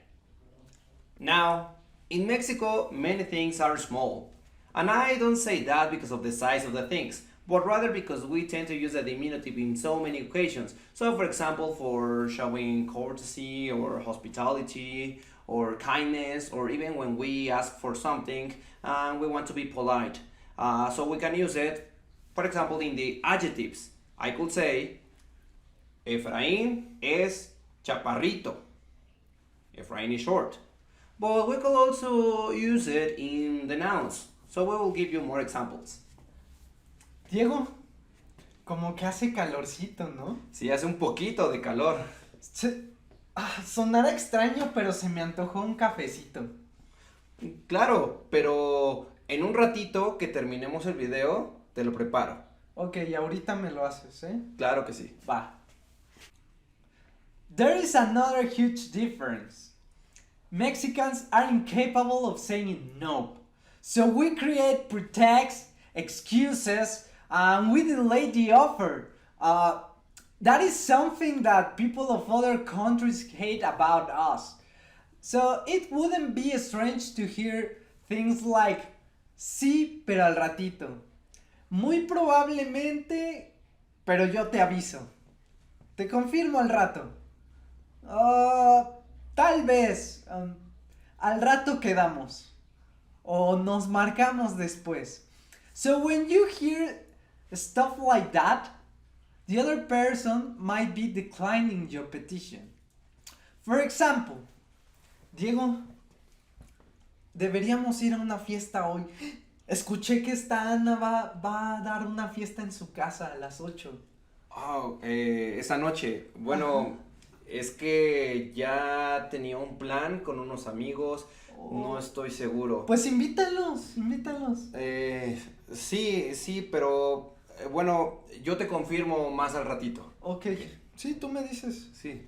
Now, in Mexico, many things are small. And I don't say that because of the size of the things, but rather because we tend to use a diminutive in so many occasions. So, for example, for showing courtesy or hospitality or kindness, or even when we ask for something and we want to be polite. So we can use it, for example, in the adjectives. I could say, Efraín es chaparrito. Efraín is short. But we could also use it in the nouns. So we will give you more examples. Diego, como que hace calorcito, ¿no? Sí, hace un poquito de calor. Sonará extraño, pero se me antojó un cafecito. Claro, pero en un ratito que terminemos el video, te lo preparo. Ok, ahorita me lo haces, ¿eh? Claro que sí. Va. There is another huge difference. Mexicans are incapable of saying no. So we create pretexts, excuses, and we delay the offer. That is something that people of other countries hate about us. So it wouldn't be strange to hear things like, sí, pero al ratito. Muy probablemente, pero yo te aviso. Te confirmo al rato. Tal vez. Al rato quedamos. O nos marcamos después. So when you hear stuff like that, the other person might be declining your petition. For example, Diego, deberíamos ir a una fiesta hoy. Escuché que esta Ana va a dar una fiesta en su casa a las 8. Oh, esa noche. Bueno, es que ya tenía un plan con unos amigos. No estoy seguro. Pues invítalos. Sí, pero bueno, yo te confirmo más al ratito. Ok, sí, tú me dices. Sí.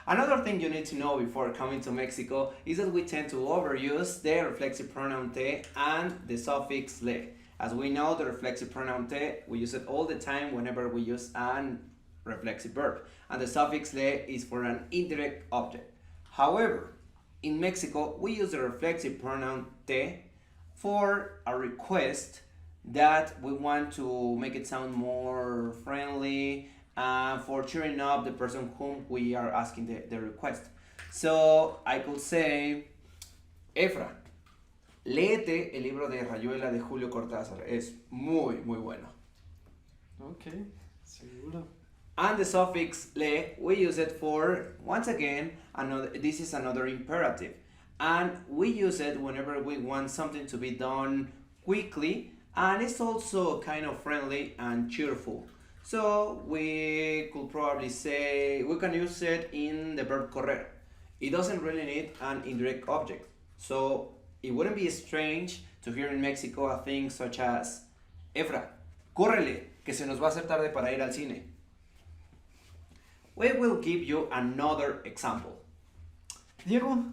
Another thing you need to know before coming to Mexico is that we tend to overuse the reflexive pronoun te and the suffix le. As we know, the reflexive pronoun te, we use it all the time whenever we use an reflexive verb. And the suffix le is for an indirect object. However, in Mexico, we use the reflexive pronoun te for a request that we want to make it sound more friendly, for cheering up the person whom we are asking the request. So I could say, Efra, léete el libro de Rayuela de Julio Cortázar. Es muy bueno. Ok, seguro. And the suffix le, we use it for, once again, this is another imperative. And we use it whenever we want something to be done quickly, and it's also kind of friendly and cheerful. So we could probably say, we can use it in the verb correr. It doesn't really need an indirect object. So it wouldn't be strange to hear in Mexico a thing such as, Efra, córrele, que se nos va a hacer tarde para ir al cine. We will give you another example. Diego,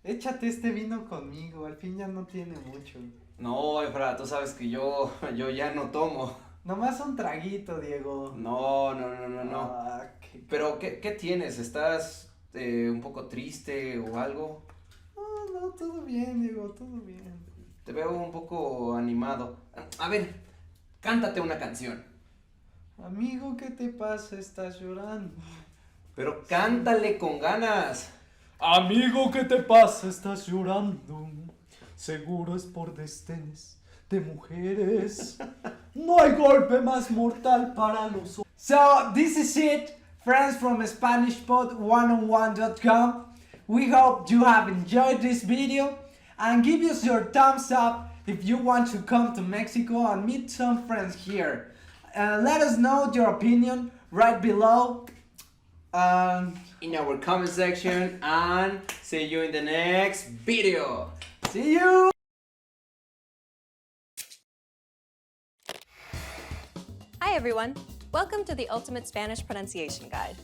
échate este vino conmigo, al fin ya no tiene mucho. No, Efra, tú sabes que yo ya no tomo. Nomás un traguito, Diego. No. Okay. Pero, ¿qué tienes? ¿Estás un poco triste o algo? No, todo bien, Diego, todo bien. Te veo un poco animado. A ver, cántate una canción. Amigo, ¿qué te pasa? Estás llorando. Pero cántale con ganas. Amigo, ¿qué te pasa? Estás llorando. Seguro es por destenes de mujeres. No hay golpe más mortal para los hombres. So, this is it, friends from SpanishPod101.com. We hope you have enjoyed this video and give us your thumbs up if you want to come to Mexico and meet some friends here. Let us know your opinion right below. In our comment section, and see you in the next video. See you! Hi everyone! Welcome to the Ultimate Spanish Pronunciation Guide.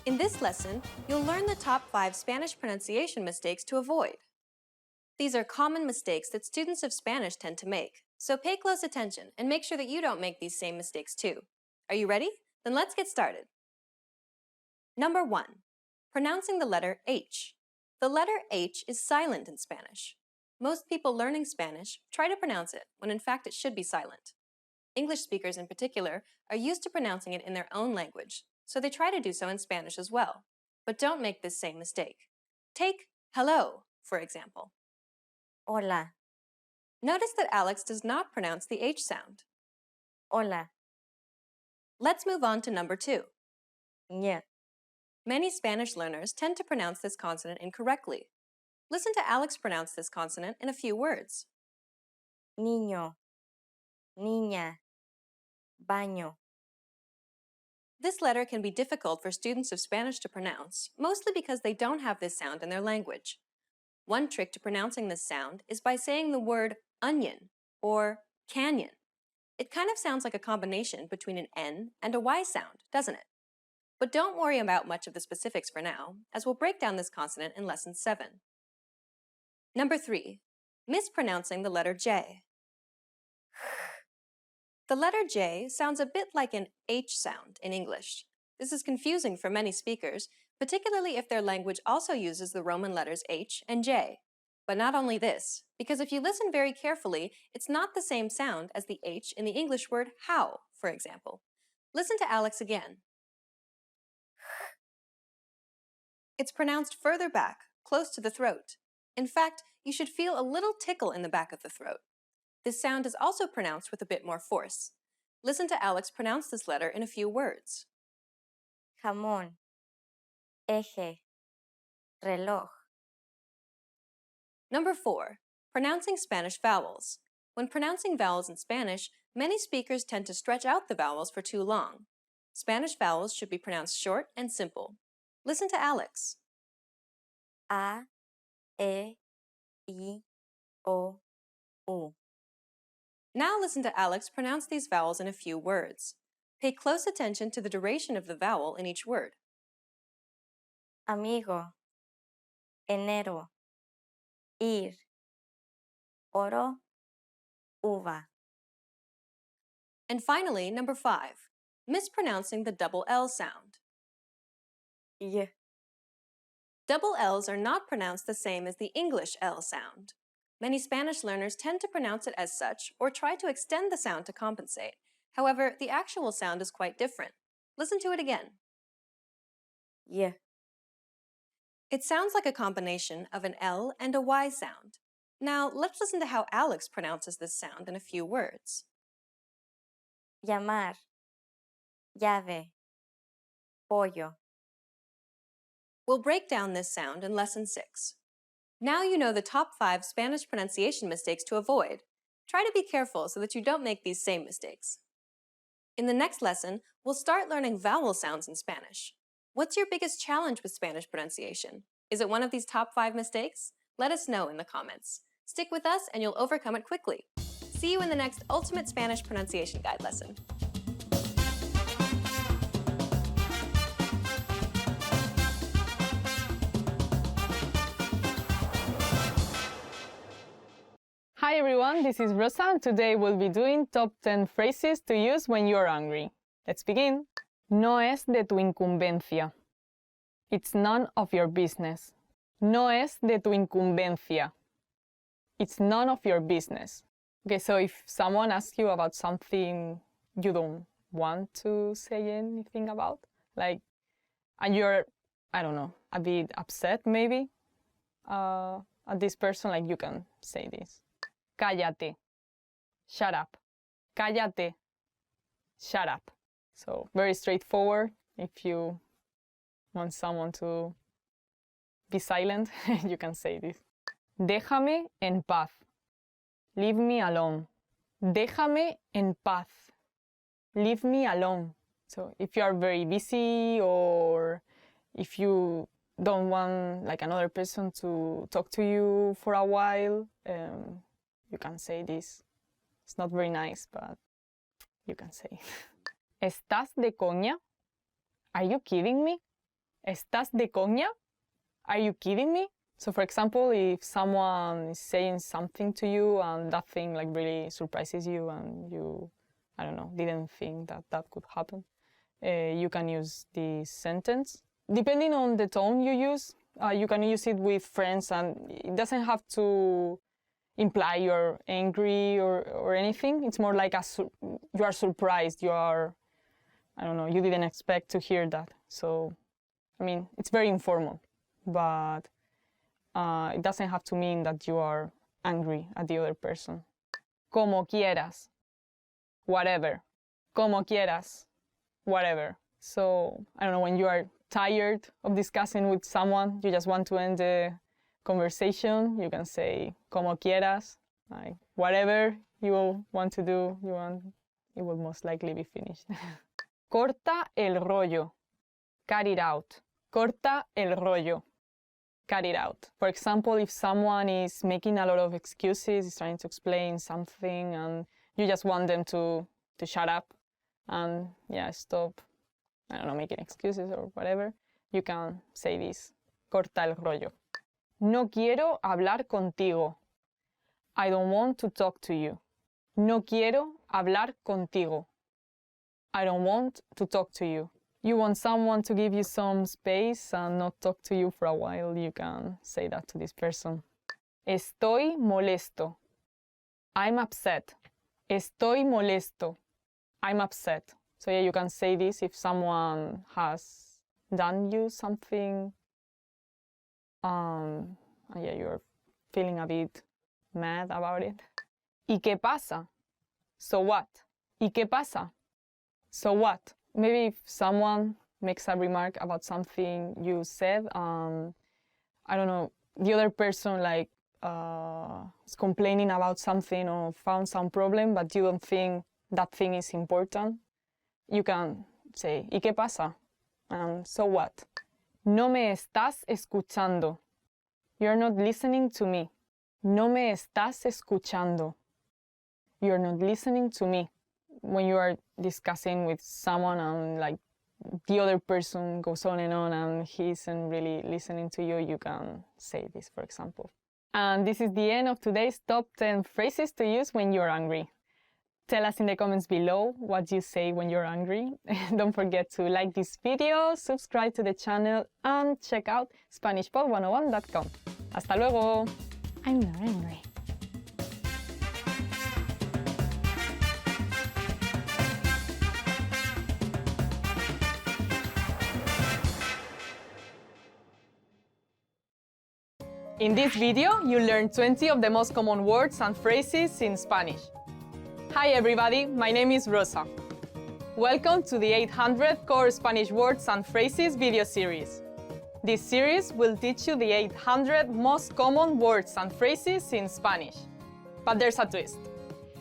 In this lesson, you'll learn the top 5 Spanish pronunciation mistakes to avoid. These are common mistakes that students of Spanish tend to make, so pay close attention and make sure that you don't make these same mistakes too. Are you ready? Then let's get started. Number 1. Pronouncing the letter H. The letter H is silent in Spanish. Most people learning Spanish try to pronounce it when in fact it should be silent. English speakers in particular are used to pronouncing it in their own language, so they try to do so in Spanish as well. But don't make this same mistake. Take hello, for example. Hola. Notice that Alex does not pronounce the H sound. Hola. Let's move on to number 2. Ña. Many Spanish learners tend to pronounce this consonant incorrectly. Listen to Alex pronounce this consonant in a few words. Niño. Niña. Baño. This letter can be difficult for students of Spanish to pronounce, mostly because they don't have this sound in their language. One trick to pronouncing this sound is by saying the word onion or canyon. It kind of sounds like a combination between an N and a Y sound, doesn't it? But don't worry about much of the specifics for now, as we'll break down this consonant in Lesson 7. Number 3. Mispronouncing the letter J. The letter J sounds a bit like an H sound in English. This is confusing for many speakers, particularly if their language also uses the Roman letters H and J. But not only this, because if you listen very carefully, it's not the same sound as the H in the English word how, for example. Listen to Alex again. It's pronounced further back, close to the throat. In fact, you should feel a little tickle in the back of the throat. This sound is also pronounced with a bit more force. Listen to Alex pronounce this letter in a few words. Jamón. Eje. Reloj. Number 4. Pronouncing Spanish vowels. When pronouncing vowels in Spanish, many speakers tend to stretch out the vowels for too long. Spanish vowels should be pronounced short and simple. Listen to Alex. A. E. I. O. U. Now listen to Alex pronounce these vowels in a few words. Pay close attention to the duration of the vowel in each word. Amigo. Enero. Ir. Oro. Uva. And finally, number 5. Mispronouncing the double L sound. Y. Double L's are not pronounced the same as the English L sound. Many Spanish learners tend to pronounce it as such or try to extend the sound to compensate. However, the actual sound is quite different. Listen to it again. Y. It sounds like a combination of an L and a Y sound. Now, let's listen to how Alex pronounces this sound in a few words. Llamar. Llave. Pollo. We'll break down this sound in Lesson 6. Now you know the top 5 Spanish pronunciation mistakes to avoid. Try to be careful so that you don't make these same mistakes. In the next lesson, we'll start learning vowel sounds in Spanish. What's your biggest challenge with Spanish pronunciation? Is it one of these top 5 mistakes? Let us know in the comments. Stick with us and you'll overcome it quickly. See you in the next Ultimate Spanish Pronunciation Guide lesson. Hi everyone, this is Rosa, and today we'll be doing top 10 phrases to use when you're angry. Let's begin. No es de tu incumbencia. It's none of your business. No es de tu incumbencia. It's none of your business. Okay, so if someone asks you about something you don't want to say anything about, like, and you're, I don't know, a bit upset maybe at this person, like you can say this. Cállate. Shut up. Cállate. Shut up. So very straightforward. If you want someone to be silent, you can say this. Déjame en paz. Leave me alone. Déjame en paz. Leave me alone. So if you are very busy or if you don't want like another person to talk to you for a while, you can say this. It's not very nice, but you can say. ¿Estás de coña? Are you kidding me? ¿Estás de coña? Are you kidding me? So for example, if someone is saying something to you and that thing like really surprises you and you, I don't know, didn't think that that could happen, you can use this sentence. Depending on the tone you use, you can use it with friends and it doesn't have to imply you're angry or anything. It's more like you are surprised, you are, I don't know, you didn't expect to hear that. So, I mean, it's very informal, but it doesn't have to mean that you are angry at the other person. Como quieras, whatever. Como quieras, whatever. So, I don't know, when you are tired of discussing with someone, you just want to end the conversation, you can say como quieras, like whatever you want to do, it will most likely be finished. Corta el rollo. Cut it out. Corta el rollo. Cut it out. For example, if someone is making a lot of excuses, is trying to explain something, and you just want them to shut up and stop, I don't know, making excuses or whatever, you can say this. Corta el rollo. No quiero hablar contigo. I don't want to talk to you. No quiero hablar contigo. I don't want to talk to you. You want someone to give you some space and not talk to you for a while, you can say that to this person. Estoy molesto. I'm upset. Estoy molesto. I'm upset. So yeah, you can say this if someone has done you something, you're feeling a bit mad about it. ¿Y qué pasa? So what? ¿Y qué pasa? So what? Maybe if someone makes a remark about something you said, I don't know, the other person like is complaining about something or found some problem, but you don't think that thing is important, you can say, ¿y qué pasa? So what? No me estás escuchando. You're not listening to me. No me estás escuchando. You're not listening to me. When you are discussing with someone and like the other person goes on and he isn't really listening to you, you can say this, for example. And this is the end of today's top 10 phrases to use when you're angry. Tell us in the comments below what you say when you're angry. Don't forget to like this video, subscribe to the channel, and check out SpanishPod101.com. Hasta luego! I'm not angry. In this video, you learned 20 of the most common words and phrases in Spanish. Hi everybody, my name is Rosa. Welcome to the 800 Core Spanish Words and Phrases video series. This series will teach you the 800 most common words and phrases in Spanish. But there's a twist.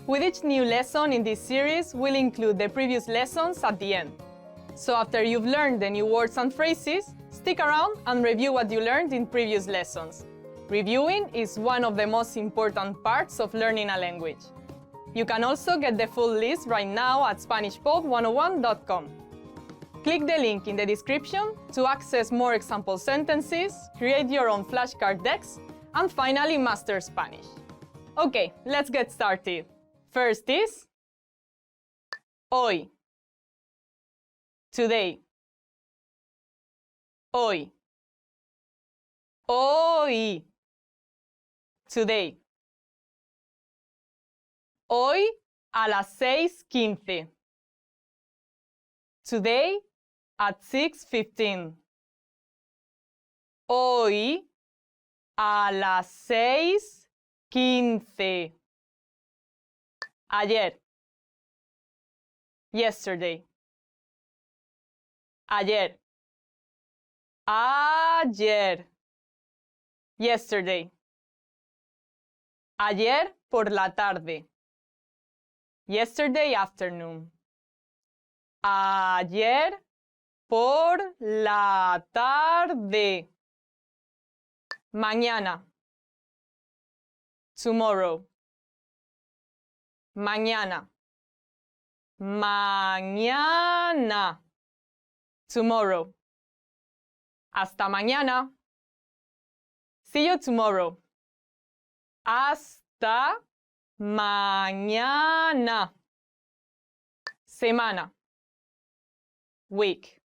With each new lesson in this series, we'll include the previous lessons at the end. So after you've learned the new words and phrases, stick around and review what you learned in previous lessons. Reviewing is one of the most important parts of learning a language. You can also get the full list right now at SpanishPod101.com. Click the link in the description to access more example sentences, create your own flashcard decks, and finally master Spanish. Okay, let's get started. First is hoy. Today. Hoy. Hoy. Today. Hoy a las 6:15. Today at 6:15. Hoy a las 6:15. Ayer. Yesterday. Ayer. Ayer. Yesterday. Ayer por la tarde. Yesterday afternoon. Ayer por la tarde. Mañana. Tomorrow. Mañana. Mañana. Tomorrow. Hasta mañana. See you tomorrow. Hasta mañana. Semana. Week.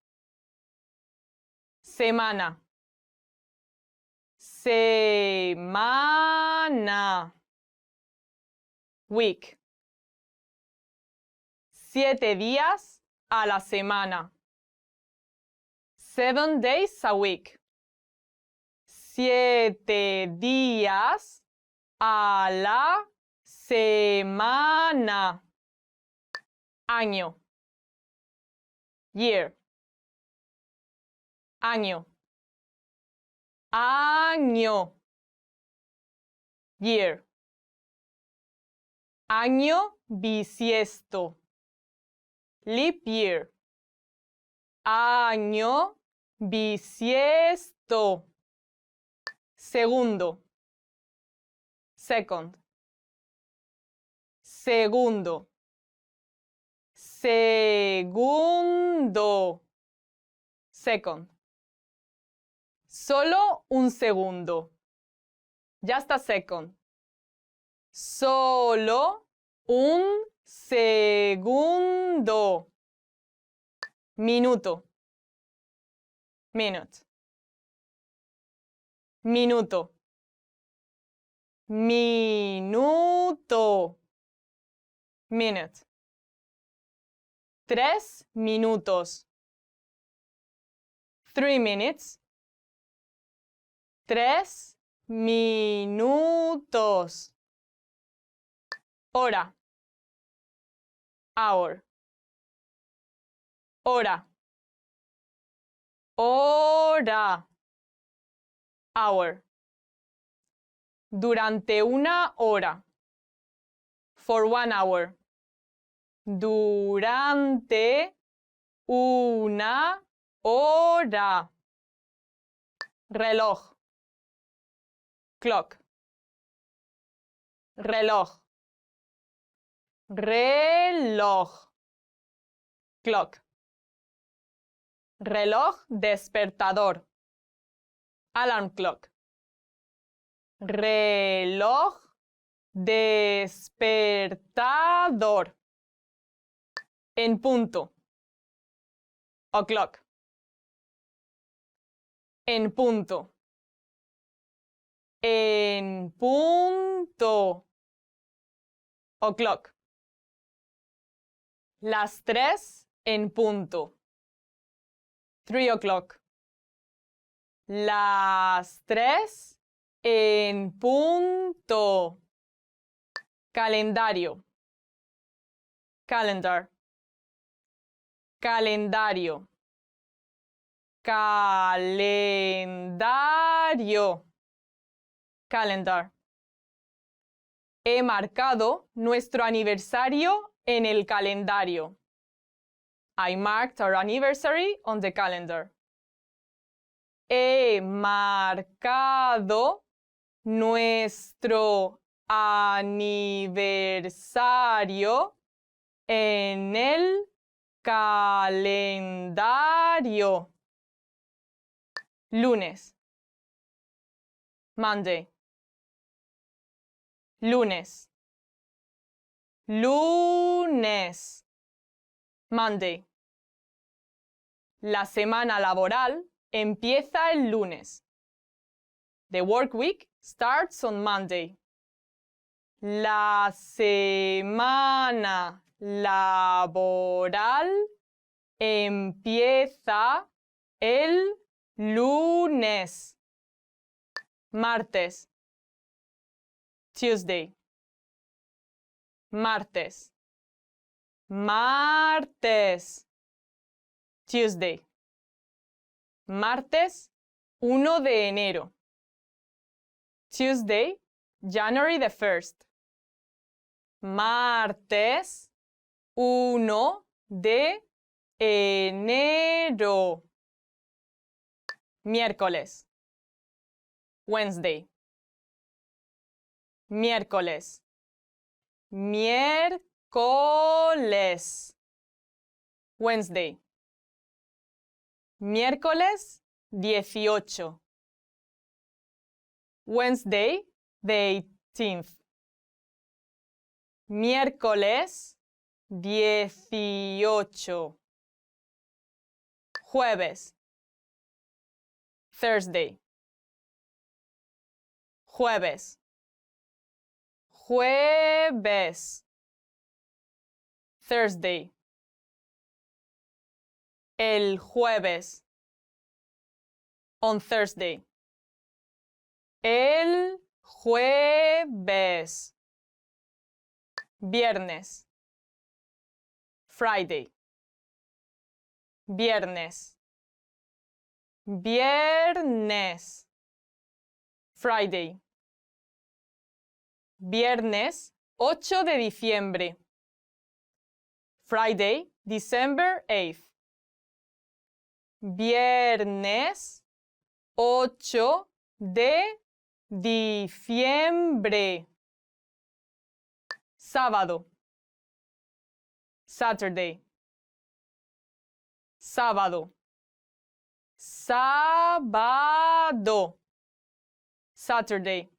Semana. Semana. Week. 7 días a la semana. 7 days a week. 7 días a la semana. Año. Year. Año. Año. Year. Año bisiesto. Leap year. Año bisiesto. Segundo. Second. Segundo. Segundo. Second. Solo un segundo. Ya está second. Solo un segundo. Minuto. Minute. Minuto. Minuto. Minute. 3 minutos. 3 minutes. 3 minutos. Hora. Hour. Hora. Hora. Hour. Durante una hora. For 1 hour. Durante una hora. Reloj. Clock. Reloj. Reloj. Clock. Reloj despertador. Alarm clock. Reloj despertador. En punto. O'clock. En punto. En punto. O'clock. Las 3 en punto. 3 o'clock. Las 3 en punto. Calendario. Calendar. Calendario. Calendario. Calendar. He marcado nuestro aniversario en el calendario. I marked our anniversary on the calendar. He marcado nuestro aniversario en el calendario. Lunes. Monday. Lunes. Lunes. Monday. La semana laboral empieza el lunes. The work week starts on Monday. La semana laboral empieza el lunes. Martes. Tuesday. Martes. Martes. Tuesday. Martes 1 de enero. Tuesday, January the 1st. Martes 1 de enero. Miércoles. Wednesday. Miércoles. Miércoles. Wednesday. Miércoles 18. Wednesday, the 18th. Miércoles 18. Jueves. Thursday. Jueves. Jueves. Thursday. El jueves. On Thursday. El jueves. Viernes. Friday. Viernes. Viernes. Friday. Viernes 8 de diciembre. Friday, December 8th. Viernes 8 de diciembre. Sábado. Saturday. Sábado. Sábado. Saturday.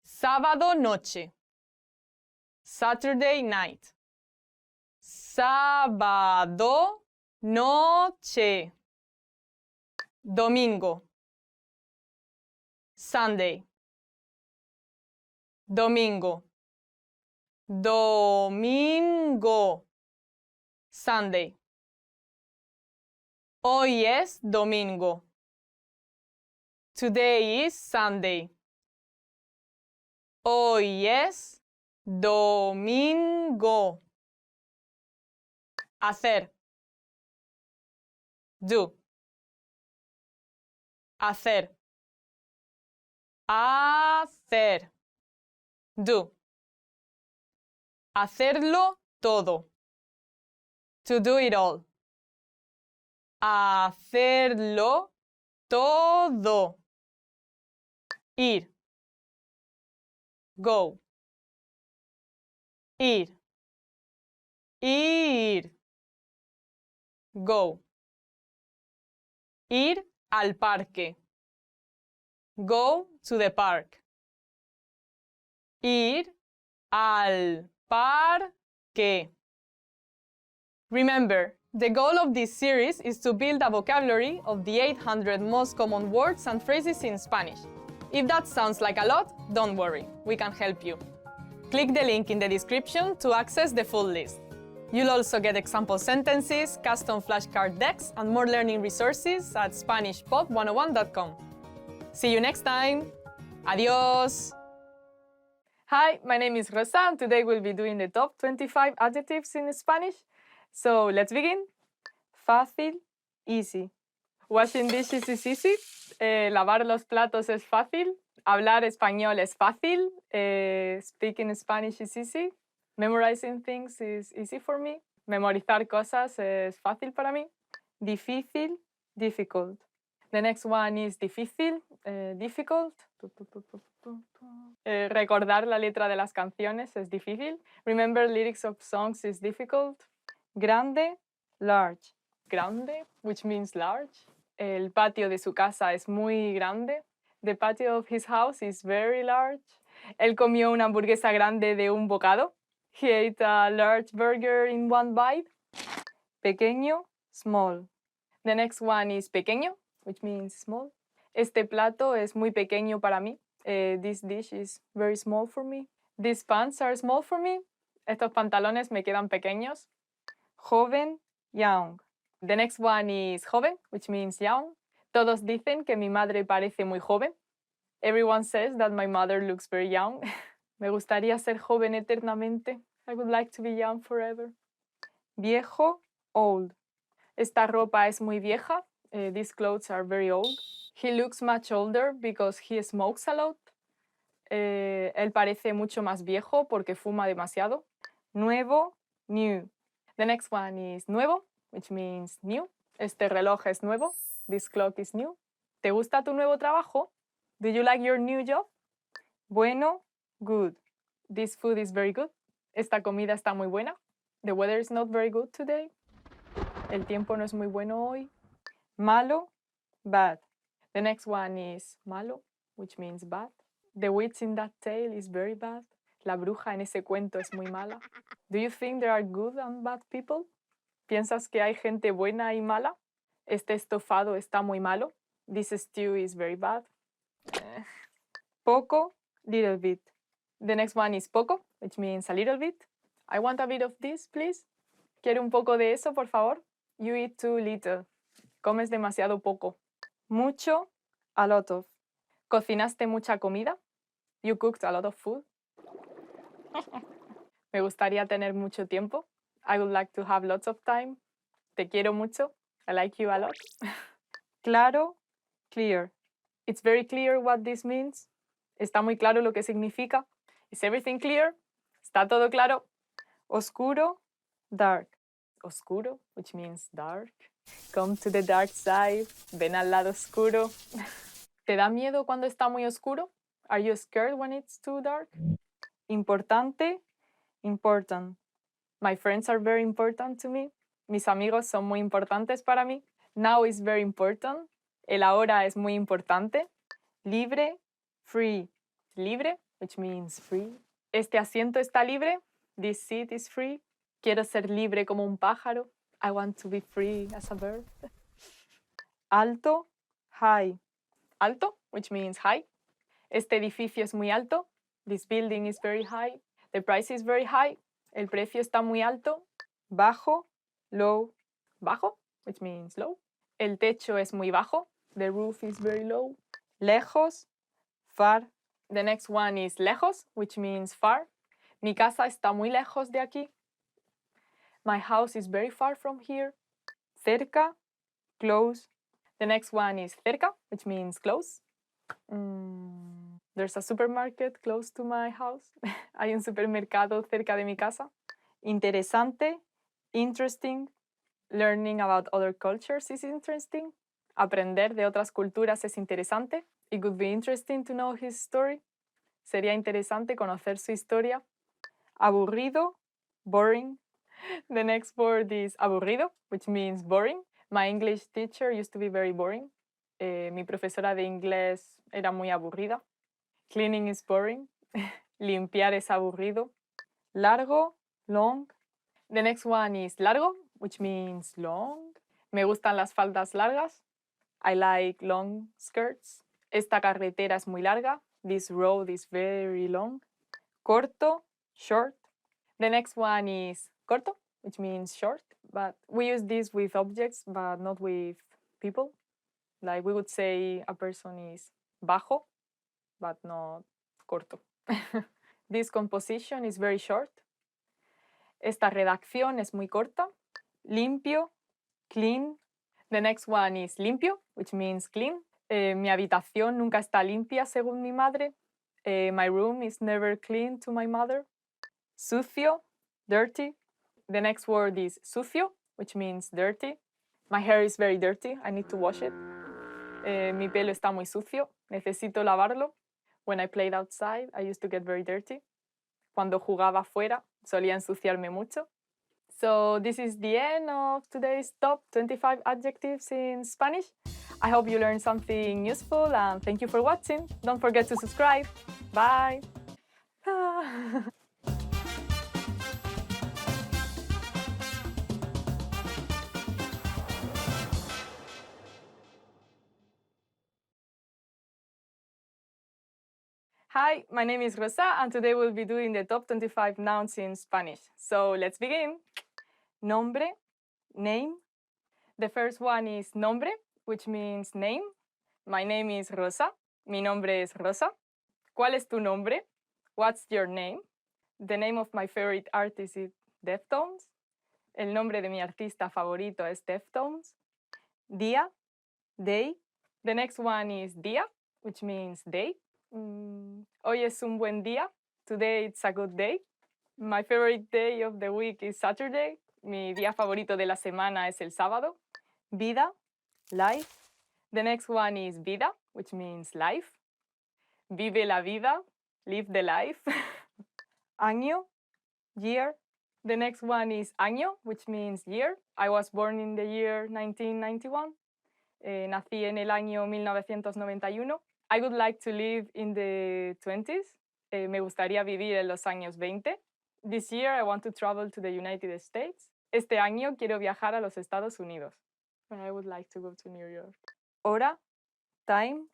Sábado noche. Saturday night. Sábado noche. Domingo. Sunday. Domingo. Domingo. Sunday. Hoy es domingo. Today is Sunday. Hoy es domingo. Hacer. Do. Hacer. Hacer. Do. Hacerlo todo. To do it all. Hacerlo todo. Ir. Go. Ir. Ir. Go. Ir al parque. Go to the park. Ir al parque. Remember, the goal of this series is to build a vocabulary of the 800 most common words and phrases in Spanish. If that sounds like a lot, don't worry, we can help you. Click the link in the description to access the full list. You'll also get example sentences, custom flashcard decks, and more learning resources at SpanishPod101.com. See you next time! Adiós! Hi, my name is Rosa, and today we'll be doing the top 25 adjectives in Spanish. So let's begin. Fácil, easy. Washing dishes is easy. Lavar los platos es fácil. Hablar español es fácil. Speaking Spanish is easy. Memorizing things is easy for me. Memorizar cosas es fácil para mí. Difícil, difficult. The next one is difícil, difficult. Recordar la letra de las canciones es difícil. Remember lyrics of songs is difficult. Grande, large. Grande, which means large. El patio de su casa es muy grande. The patio of his house is very large. Él comió una hamburguesa grande de un bocado. He ate a large burger in one bite. Pequeño, small. The next one is pequeño, which means small. Este plato es muy pequeño para mí. This dish is very small for me. These pants are small for me. Estos pantalones me quedan pequeños. Joven, young. The next one is joven, which means young. Todos dicen que mi madre parece muy joven. Everyone says that my mother looks very young. Me gustaría ser joven eternamente. I would like to be young forever. Viejo, old. Esta ropa es muy vieja. These clothes are very old. He looks much older because he smokes a lot. Él parece mucho más viejo porque fuma demasiado. Nuevo, new. The next one is nuevo, which means new. Este reloj es nuevo. This clock is new. ¿Te gusta tu nuevo trabajo? Do you like your new job? Bueno, good. This food is very good. Esta comida está muy buena. The weather is not very good today. El tiempo no es muy bueno hoy. Malo, bad. The next one is malo, which means bad. The witch in that tale is very bad. La bruja en ese cuento es muy mala. Do you think there are good and bad people? ¿Piensas que hay gente buena y mala? Este estofado está muy malo. This stew is very bad. Poco, little bit. The next one is poco, which means a little bit. I want a bit of this, please. ¿Quiere un poco de eso, por favor? You eat too little. Comes demasiado poco. Mucho, a lot of. ¿Cocinaste mucha comida? You cooked a lot of food. Me gustaría tener mucho tiempo. I would like to have lots of time. Te quiero mucho. I like you a lot. Claro, clear. It's very clear what this means. Está muy claro lo que significa. Is everything clear? ¿Está todo claro? Oscuro, dark. Oscuro, which means dark. Come to the dark side. Ven al lado oscuro. ¿Te da miedo cuando está muy oscuro? Are you scared when it's too dark? Importante, important. My friends are very important to me. Mis amigos son muy importantes para mí. Now is very important. El ahora es muy importante. Libre, free. Libre, which means free. Este asiento está libre. This seat is free. Quiero ser libre como un pájaro. I want to be free as a bird. Alto, high. Alto, which means high. Este edificio es muy alto. This building is very high. The price is very high. El precio está muy alto. Bajo, low. Bajo, which means low. El techo es muy bajo. The roof is very low. Lejos, far. The next one is lejos, which means far. Mi casa está muy lejos de aquí. My house is very far from here. Cerca, close. The next one is cerca, which means close. There's a supermarket close to my house. Hay un supermercado cerca de mi casa. Interesante, interesting. Learning about other cultures is interesting. Aprender de otras culturas es interesante. It would be interesting to know his story. Sería interesante conocer su historia. Aburrido, boring. The next word is aburrido, which means boring. My English teacher used to be very boring. Mi profesora de inglés era muy aburrida. Cleaning is boring. Limpiar es aburrido. Largo, long. The next one is largo, which means long. Me gustan las faldas largas. I like long skirts. Esta carretera es muy larga. This road is very long. Corto, short. The next one is corto, which means short. But we use this with objects, but not with people. Like we would say a person is bajo, but not corto. This composition is very short. Esta redacción es muy corta. Limpio, clean. The next one is limpio, which means clean. Mi habitación nunca está limpia según mi madre. My room is never clean to my mother. Sucio, dirty. The next word is sucio, which means dirty. My hair is very dirty. I need to wash it. Mi pelo está muy sucio. Necesito lavarlo. When I played outside, I used to get very dirty. Cuando jugaba afuera, solía ensuciarme mucho. So this is the end of today's top 25 adjectives in Spanish. I hope you learned something useful and thank you for watching. Don't forget to subscribe. Bye. Hi, my name is Rosa and today we'll be doing the top 25 nouns in Spanish. So let's begin. Nombre, name. The first one is nombre, which means name. My name is Rosa. Mi nombre es Rosa. ¿Cuál es tu nombre? What's your name? The name of my favorite artist is Deftones. El nombre de mi artista favorito es Deftones. Día, day. The next one is día, which means day. Hoy es un buen día. Today it's a good day. My favorite day of the week is Saturday. Mi día favorito de la semana es el sábado. Vida, life. The next one is vida, which means life. Vive la vida, live the life. Año, year. The next one is año, which means year. I was born in the year 1991. Nací en el año 1991. I would like to live in the 20s. Me gustaría vivir en los años 20. This year I want to travel to the United States. Este año quiero viajar a los Estados Unidos. And I would like to go to New York. Hora, time.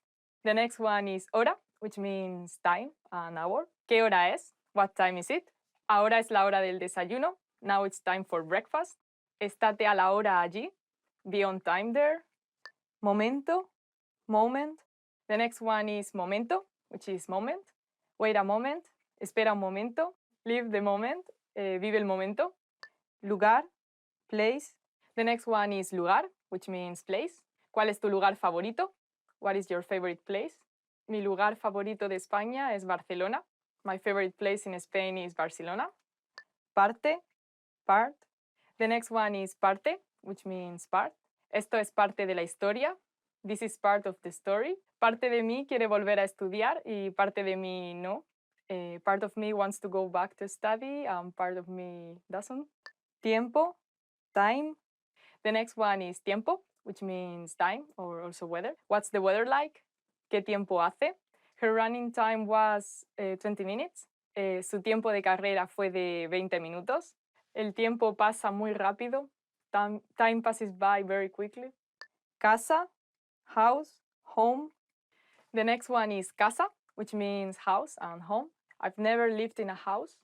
The next one is hora, which means time, an hour. ¿Qué hora es? What time is it? Ahora es la hora del desayuno. Now it's time for breakfast. Estate a la hora allí. Be on time there. Momento, moment. The next one is momento, which is moment. Wait a moment. Espera un momento. Live the moment. Vive el momento. Lugar, place. The next one is lugar, which means place. ¿Cuál es tu lugar favorito? What is your favorite place? Mi lugar favorito de España es Barcelona. My favorite place in Spain is Barcelona. Parte, part. The next one is parte, which means part. Esto es parte de la historia. This is part of the story. Parte de mí quiere volver a estudiar y parte de mí no. Part of me wants to go back to study and part of me doesn't. Tiempo, time. The next one is tiempo, which means time or also weather. What's the weather like? ¿Qué tiempo hace? Her running time was 20 minutes. Su tiempo de carrera fue de 20 minutos. El tiempo pasa muy rápido. Time passes by very quickly. Casa, house, home. The next one is casa, which means house and home. I've never lived in a house.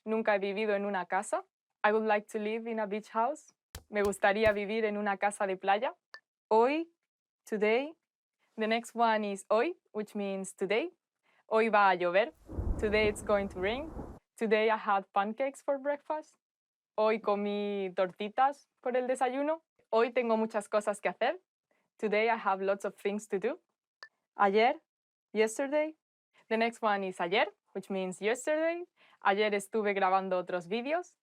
Nunca he vivido en una casa. I would like to live in a beach house. Me gustaría vivir en una casa de playa. Hoy, today. The next one is hoy, which means today. Hoy va a llover. Today it's going to rain. Today I had pancakes for breakfast. Hoy comí tortitas por el desayuno. Hoy tengo muchas cosas que hacer. Today I have lots of things to do. Ayer, yesterday. The next one is ayer, which means yesterday. Ayer estuve grabando otros vídeos.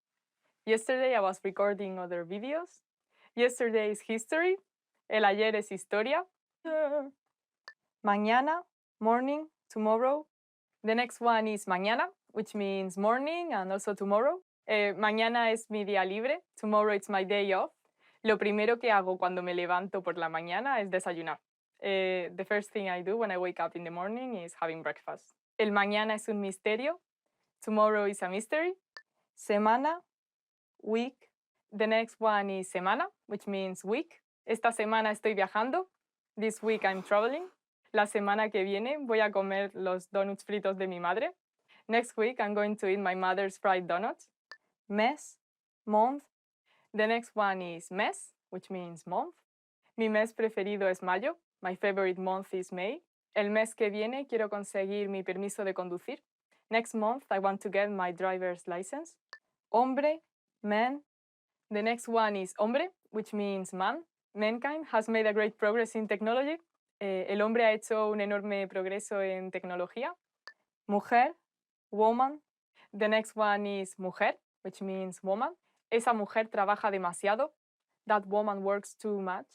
Yesterday I was recording other videos. Yesterday is history. El ayer es historia. Mañana, morning, tomorrow. The next one is mañana, which means morning and also tomorrow. Mañana es mi día libre. Tomorrow it's my day off. Lo primero que hago cuando me levanto por la mañana es desayunar. The first thing I do when I wake up in the morning is having breakfast. El mañana es un misterio. Tomorrow is a mystery. Semana, week. The next one is semana, which means week. Esta semana estoy viajando. This week I'm traveling. La semana que viene voy a comer los donuts fritos de mi madre. Next week I'm going to eat my mother's fried donuts. Mes, month. The next one is mes, which means month. Mi mes preferido es mayo. My favorite month is May. El mes que viene quiero conseguir mi permiso de conducir. Next month I want to get my driver's license. Hombre, man. The next one is hombre, which means man. Mankind has made a great progress in technology. El hombre ha hecho un enorme progreso en tecnología. Mujer, woman. The next one is mujer, which means woman. Esa mujer trabaja demasiado. That woman works too much.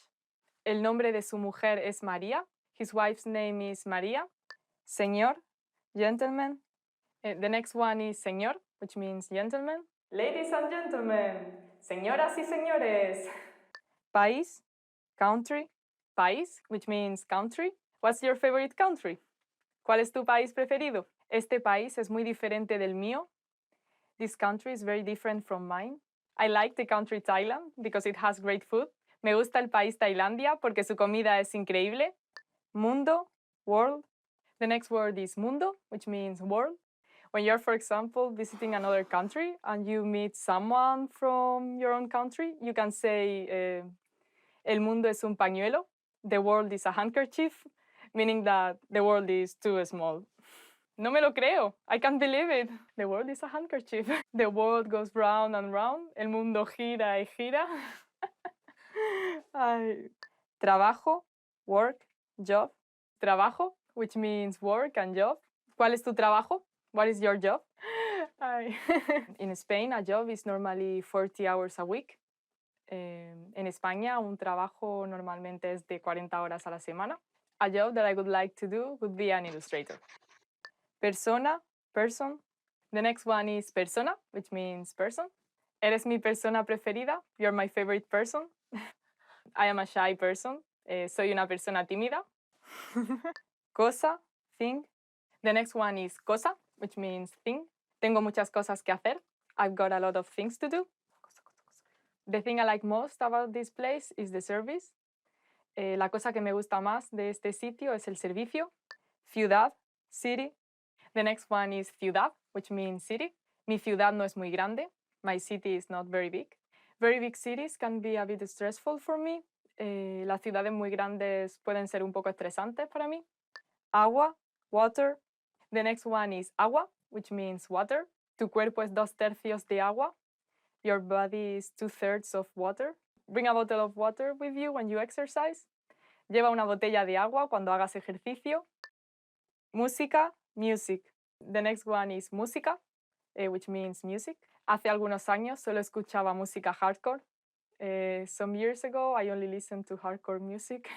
El nombre de su mujer es María. His wife's name is María. Señor, gentleman. The next one is señor, which means gentleman. Ladies and gentlemen, señoras y señores. País, country. País, which means country. What's your favorite country? ¿Cuál es tu país preferido? Este país es muy diferente del mío. This country is very different from mine. I like the country Thailand because it has great food. Me gusta el país Tailandia porque su comida es increíble. Mundo, world. The next word is mundo, which means world. When you're, for example, visiting another country and you meet someone from your own country, you can say, el mundo es un pañuelo. the world is a handkerchief, meaning that the world is too small. No me lo creo. I can't believe it. The world is a handkerchief. The world goes round and round. El mundo gira y gira. Ay. Trabajo, work, job. Trabajo, which means work and job. ¿Cuál es tu trabajo? What is your job? Ay. In Spain, a job is normally 40 hours a week. En España, un trabajo normalmente es de 40 horas a la semana. A job that I would like to do would be an illustrator. Persona, person. The next one is persona, which means person. Eres mi persona preferida. You're my favorite person. I am a shy person. Soy una persona tímida. Cosa, thing. The next one is cosa, which means thing. Tengo muchas cosas que hacer. I've got a lot of things to do. The thing I like most about this place is the service. La cosa que me gusta más de este sitio es el servicio. Ciudad, city. The next one is ciudad, which means city. Mi ciudad no es muy grande. My city is not very big. Very big cities can be a bit stressful for me. Las ciudades muy grandes pueden ser un poco estresantes para mí. Agua, water. The next one is agua, which means water. Tu cuerpo es 2/3 de agua. Your body is 2/3 of water. Bring a bottle of water with you when you exercise. Lleva una botella de agua cuando hagas ejercicio. Música, music. The next one is música, which means music. Hace algunos años solo escuchaba música hardcore. Some years ago, I only listened to hardcore music.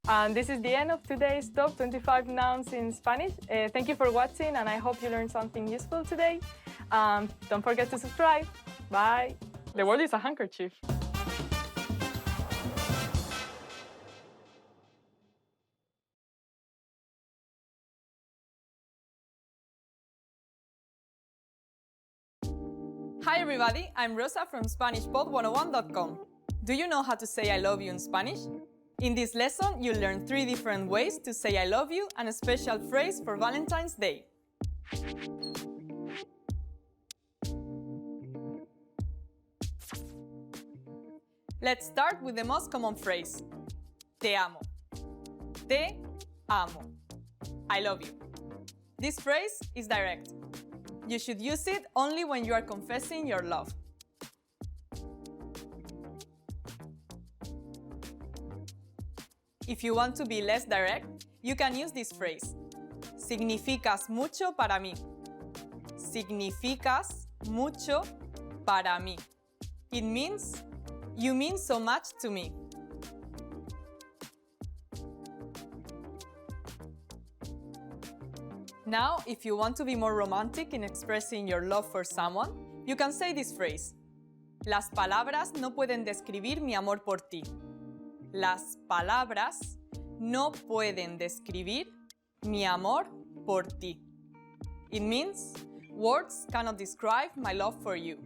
And this is the end of today's top 25 nouns in Spanish. Thank you for watching, and I hope you learned something useful today. Don't forget to subscribe. Bye. The world is a handkerchief. Hi everybody, I'm Rosa from SpanishPod101.com. Do you know how to say I love you in Spanish? In this lesson, you'll learn 3 different ways to say I love you and a special phrase for Valentine's Day. Let's start with the most common phrase. Te amo. Te amo. I love you. This phrase is direct. You should use it only when you are confessing your love. If you want to be less direct, you can use this phrase. Significas mucho para mí. Significas mucho para mí. It means, you mean so much to me. Now, if you want to be more romantic in expressing your love for someone, you can say this phrase. Las palabras no pueden describir mi amor por ti. Las palabras no pueden describir mi amor por ti. It means, words cannot describe my love for you.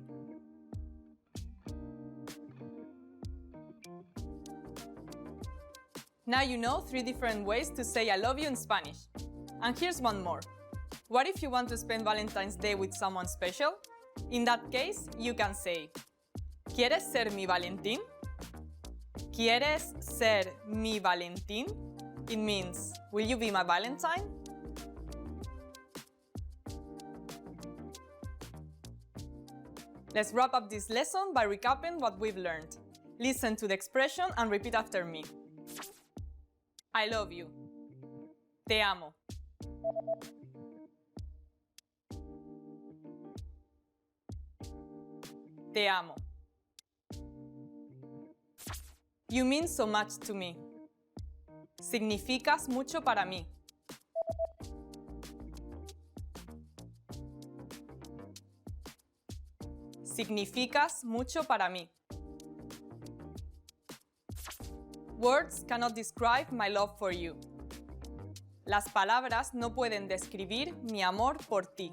Now you know 3 different ways to say I love you in Spanish. And here's one more. What if you want to spend Valentine's Day with someone special? In that case, you can say, ¿Quieres ser mi Valentín? ¿Quieres ser mi Valentín? It means, will you be my Valentine? Let's wrap up this lesson by recapping what we've learned. Listen to the expression and repeat after me. I love you. Te amo. Te amo. You mean so much to me. Significas mucho para mí. Significas mucho para mí. Words cannot describe my love for you. Las palabras no pueden describir mi amor por ti.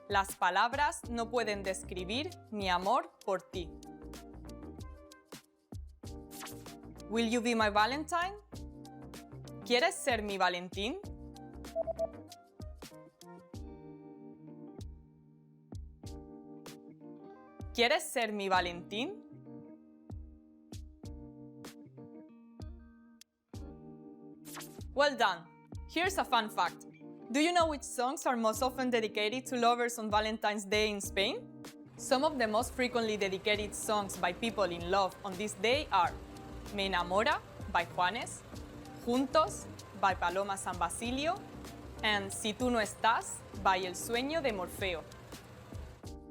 Las palabras no pueden describir mi amor por ti. Will you be my Valentine? ¿Quieres ser mi Valentín? ¿Quieres ser mi Valentín? Well done! Here's a fun fact. Do you know which songs are most often dedicated to lovers on Valentine's Day in Spain? Some of the most frequently dedicated songs by people in love on this day are Me enamora by Juanes, Juntos by Paloma San Basilio, and Si tú no estás by El sueño de Morfeo.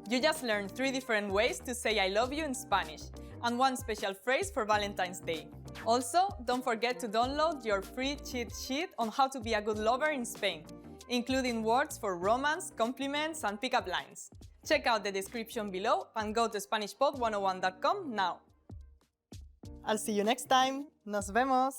You just learned 3 different ways to say I love you in Spanish, and 1 special phrase for Valentine's Day. Also, don't forget to download your free cheat sheet on how to be a good lover in Spain, including words for romance, compliments, and pickup lines. Check out the description below and go to SpanishPod101.com now. I'll see you next time. Nos vemos.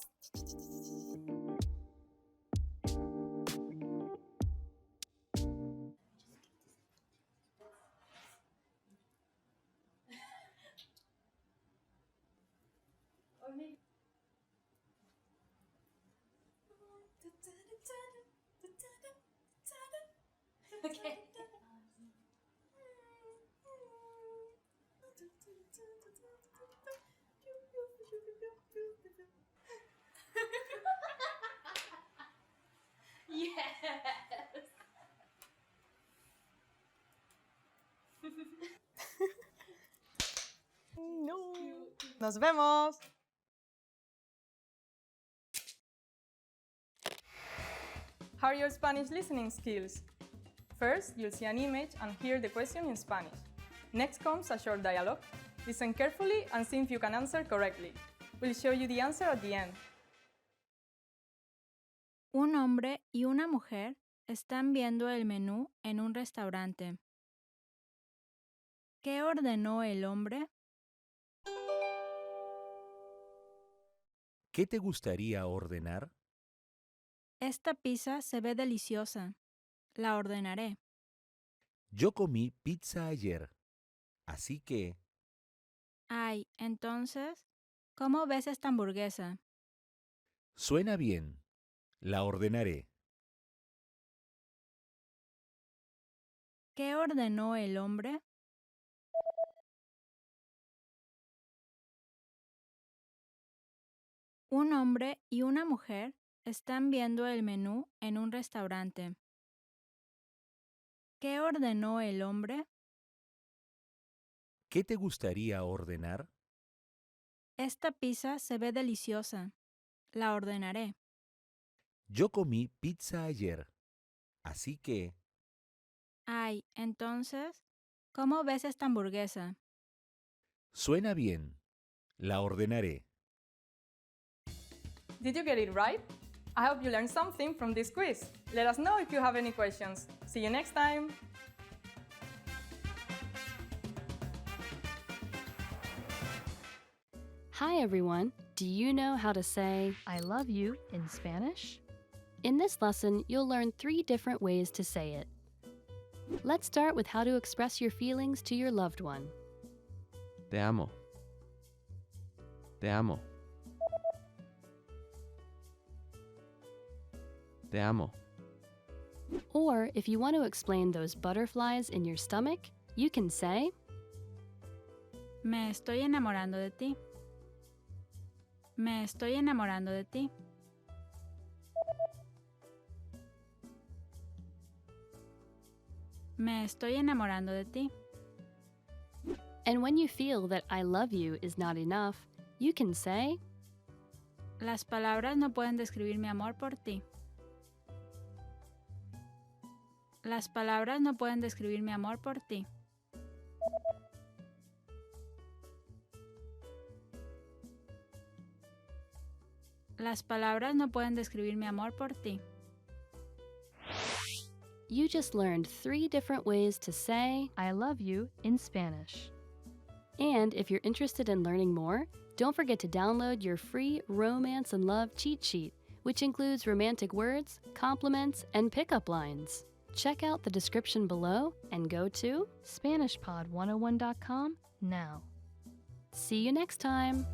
Okay. Yes. No. Nos vemos. How are your Spanish listening skills? First, you'll see an image and hear the question in Spanish. Next comes a short dialogue. Listen carefully and see if you can answer correctly. We'll show you the answer at the end. Un hombre y una mujer están viendo el menú en un restaurante. ¿Qué ordenó el hombre? ¿Qué te gustaría ordenar? Esta pizza se ve deliciosa. La ordenaré. Yo comí pizza ayer, así que... Ay, entonces, ¿cómo ves esta hamburguesa? Suena bien. La ordenaré. ¿Qué ordenó el hombre? Un hombre y una mujer están viendo el menú en un restaurante. ¿Qué ordenó el hombre? ¿Qué te gustaría ordenar? Esta pizza se ve deliciosa. La ordenaré. Yo comí pizza ayer, así que... Ay, entonces, ¿cómo ves esta hamburguesa? Suena bien. La ordenaré. Did you get it right? I hope you learned something from this quiz. Let us know if you have any questions. See you next time! Hi everyone! Do you know how to say I love you in Spanish? In this lesson, you'll learn 3 different ways to say it. Let's start with how to express your feelings to your loved one. Te amo. Te amo. Te amo. Or if you want to explain those butterflies in your stomach, you can say, Me estoy enamorando de ti. Me estoy enamorando de ti. Me estoy enamorando de ti. And when you feel that I love you is not enough, you can say, Las palabras no pueden describir mi amor por ti. Las palabras no pueden describir mi amor por ti. Las palabras no pueden describir mi amor por ti. You just learned 3 different ways to say I love you in Spanish. And if you're interested in learning more, don't forget to download your free Romance and Love cheat sheet, which includes romantic words, compliments, and pickup lines. Check out the description below and go to SpanishPod101.com now. See you next time!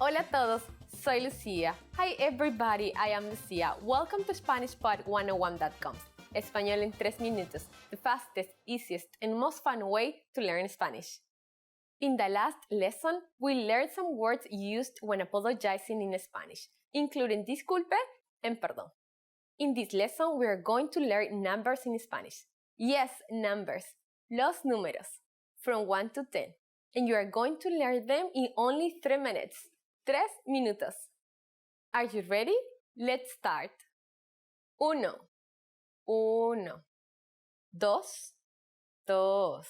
Hola a todos, soy Lucía. Hi everybody, I am Lucía. Welcome to SpanishPod101.com. Español en 3 minutos, the fastest, easiest, and most fun way to learn Spanish. In the last lesson, we learned some words used when apologizing in Spanish, including disculpe and perdón. In this lesson, we are going to learn numbers in Spanish. Yes, numbers, los números, from 1 to 10. And you are going to learn them in only 3 minutes. 3 minutos. Are you ready? Let's start. 1, 1. 2, 2.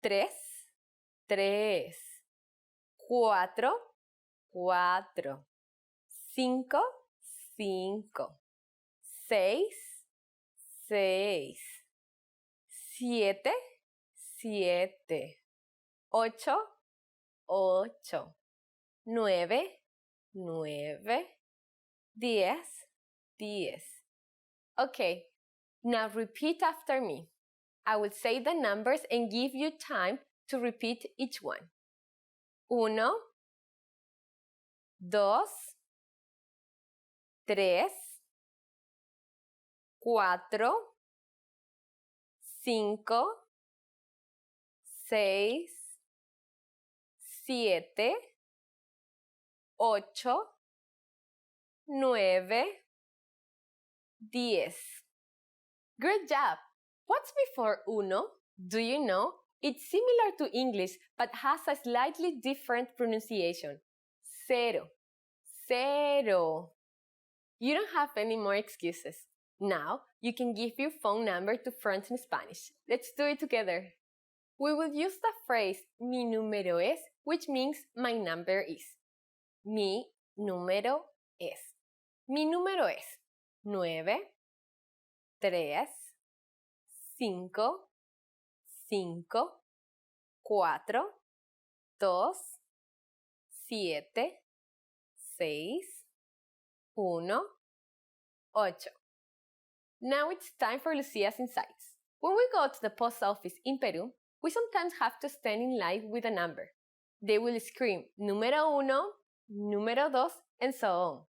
3, 3. 4, 4. 5, 5. 6, 6. 7, 7. 8, 8. 9, 9. 10, 10. Okay, now repeat after me. I will say the numbers and give you time to repeat each one. 1, 2, 3, 4, 5, 6, 7, 8, 9, 10. Great job! What's before uno? Do you know? It's similar to English but has a slightly different pronunciation. Cero. Cero. You don't have any more excuses. Now you can give your phone number to friends in Spanish. Let's do it together. We will use the phrase mi número es, which means my number is. Mi número es. Mi número es 9, 3, 5, 5, 4, 2, 7, 6, 1, 8. Now it's time for Lucia's insights. When we go to the post office in Peru, we sometimes have to stand in line with a number. They will scream número uno, número dos, and so on.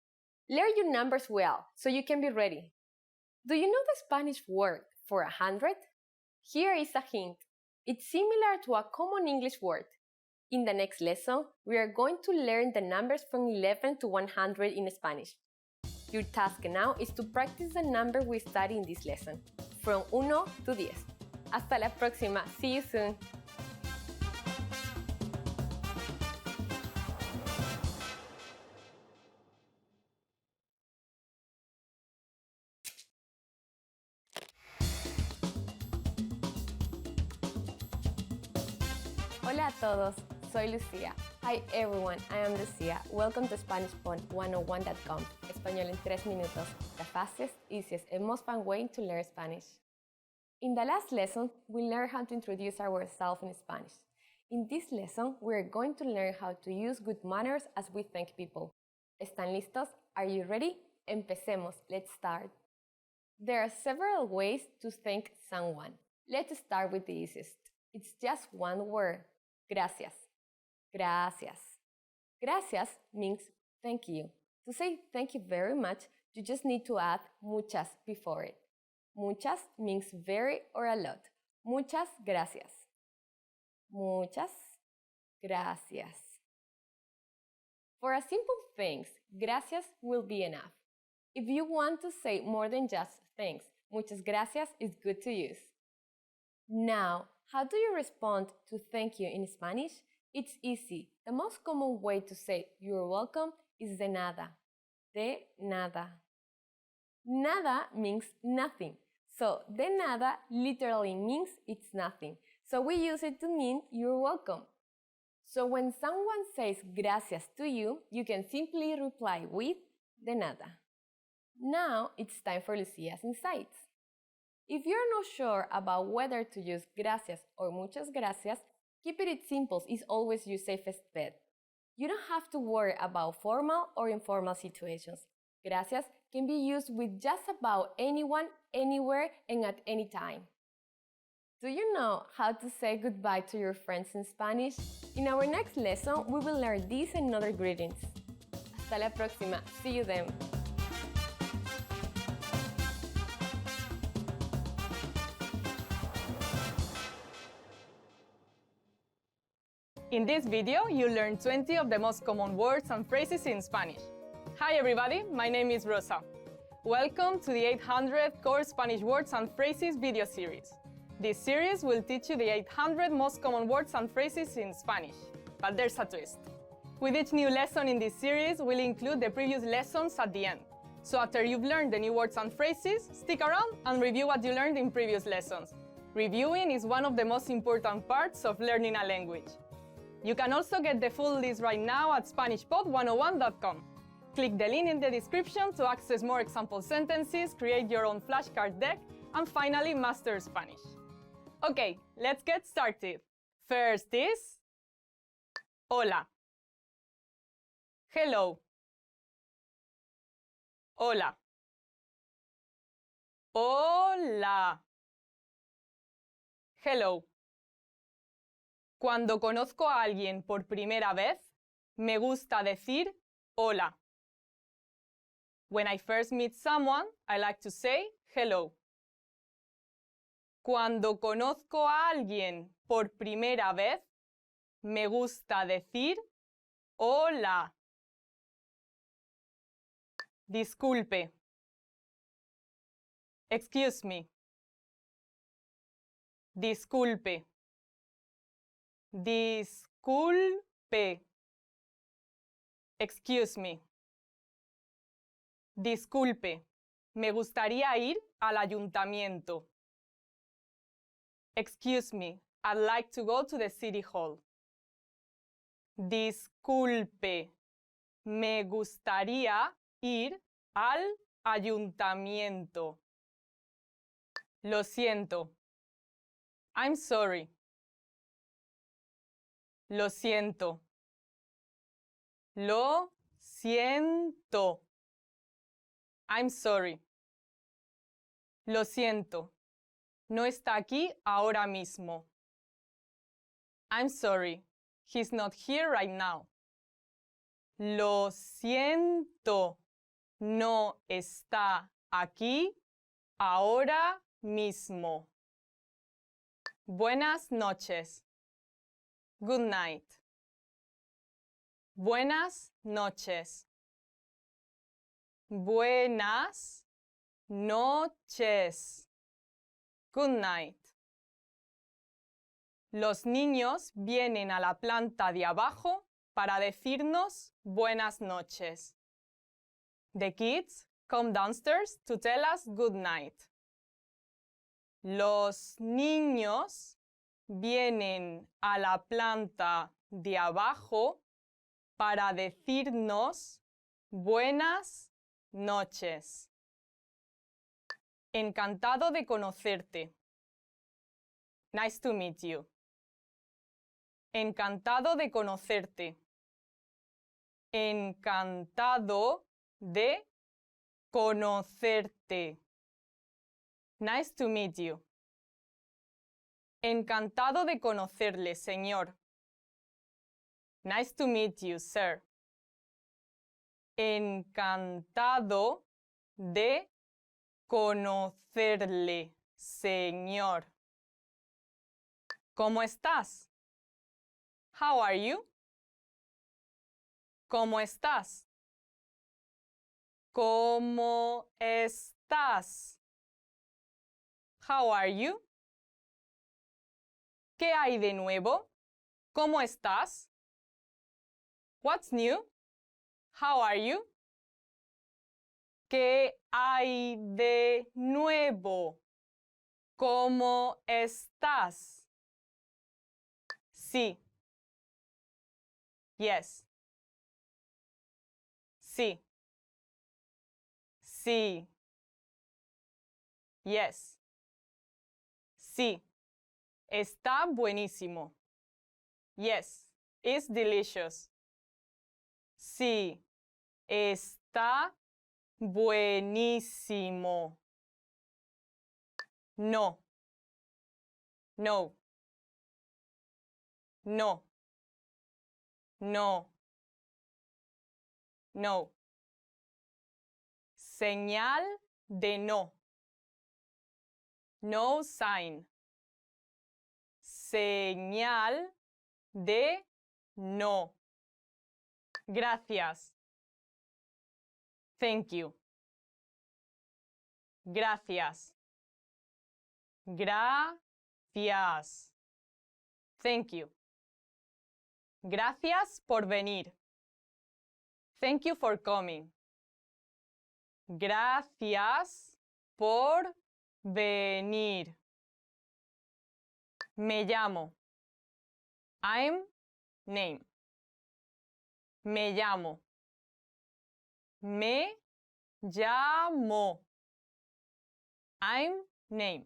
Learn your numbers well so you can be ready. Do you know the Spanish word for 100? Here is a hint. It's similar to a common English word. In the next lesson, we are going to learn the numbers from 11 to 100 in Spanish. Your task now is to practice the number we study in this lesson, from 1 to 10. Hasta la próxima. See you soon. Hola a todos, soy Lucía. Hi everyone, I am Lucía. Welcome to SpanishPod101.com. Español en 3 minutos, the fastest, easiest, and most fun way to learn Spanish. In the last lesson, we learned how to introduce ourselves in Spanish. In this lesson, we are going to learn how to use good manners as we thank people. ¿Están listos? Are you ready? Empecemos. Let's start. There are several ways to thank someone. Let's start with the easiest. It's just one word. Gracias. Gracias. Gracias means thank you. To say thank you very much, you just need to add muchas before it. Muchas means very or a lot. Muchas gracias. Muchas gracias. For a simple thanks, gracias will be enough. If you want to say more than just thanks, muchas gracias is good to use. Now, how do you respond to thank you in Spanish? It's easy. The most common way to say you're welcome is de nada. De nada. Nada means nothing. So, de nada literally means it's nothing. So we use it to mean you're welcome. So when someone says gracias to you, you can simply reply with de nada. Now it's time for Lucia's insights. If you're not sure about whether to use gracias or muchas gracias, keeping it simple is always your safest bet. You don't have to worry about formal or informal situations. Gracias can be used with just about anyone, anywhere, and at any time. Do you know how to say goodbye to your friends in Spanish? In our next lesson, we will learn these and other greetings. Hasta la próxima. See you then. In this video, you'll learn 20 of the most common words and phrases in Spanish. Hi everybody, my name is Rosa. Welcome to the 800 Core Spanish Words and Phrases video series. This series will teach you the 800 most common words and phrases in Spanish. But there's a twist. With each new lesson in this series, we'll include the previous lessons at the end. So after you've learned the new words and phrases, stick around and review what you learned in previous lessons. Reviewing is one of the most important parts of learning a language. You can also get the full list right now at SpanishPod101.com. Click the link in the description to access more example sentences, create your own flashcard deck, and finally master Spanish. Okay, let's get started. First is hola. Hello. Hola. Hola. Hello. Cuando conozco a alguien por primera vez, me gusta decir hola. When I first meet someone, I like to say hello. Cuando conozco a alguien por primera vez, me gusta decir hola. Disculpe. Excuse me. Disculpe. Disculpe. Excuse me. Disculpe, me gustaría ir al ayuntamiento. Excuse me, I'd like to go to the city hall. Disculpe, me gustaría ir al ayuntamiento. Lo siento. I'm sorry. Lo siento. Lo siento. I'm sorry. Lo siento. No está aquí ahora mismo. I'm sorry. He's not here right now. Lo siento. No está aquí ahora mismo. Buenas noches. Good night. Buenas noches. Buenas noches. Good night. Los niños vienen a la planta de abajo para decirnos buenas noches. The kids come downstairs to tell us good night. Los niños vienen a la planta de abajo para decirnos buenas noches. Encantado de conocerte. Nice to meet you. Encantado de conocerte. Encantado de conocerte. Nice to meet you. Encantado de conocerle, señor. Nice to meet you, sir. Encantado de conocerle, señor. ¿Cómo estás? How are you? ¿Cómo estás? ¿Cómo estás? How are you? ¿Qué hay de nuevo? ¿Cómo estás? What's new? How are you? ¿Qué hay de nuevo? ¿Cómo estás? Sí. Yes. Sí. Sí. Yes. Sí. Está buenísimo. Yes. It's delicious. Sí. Está buenísimo. No. No. No. No. No. Señal de no. No sign. Señal de no. Gracias. Thank you. Gracias. Gracias. Thank you. Gracias por venir. Thank you for coming. Gracias por venir. Me llamo. I'm name. Me llamo. Me llamo. I'm name.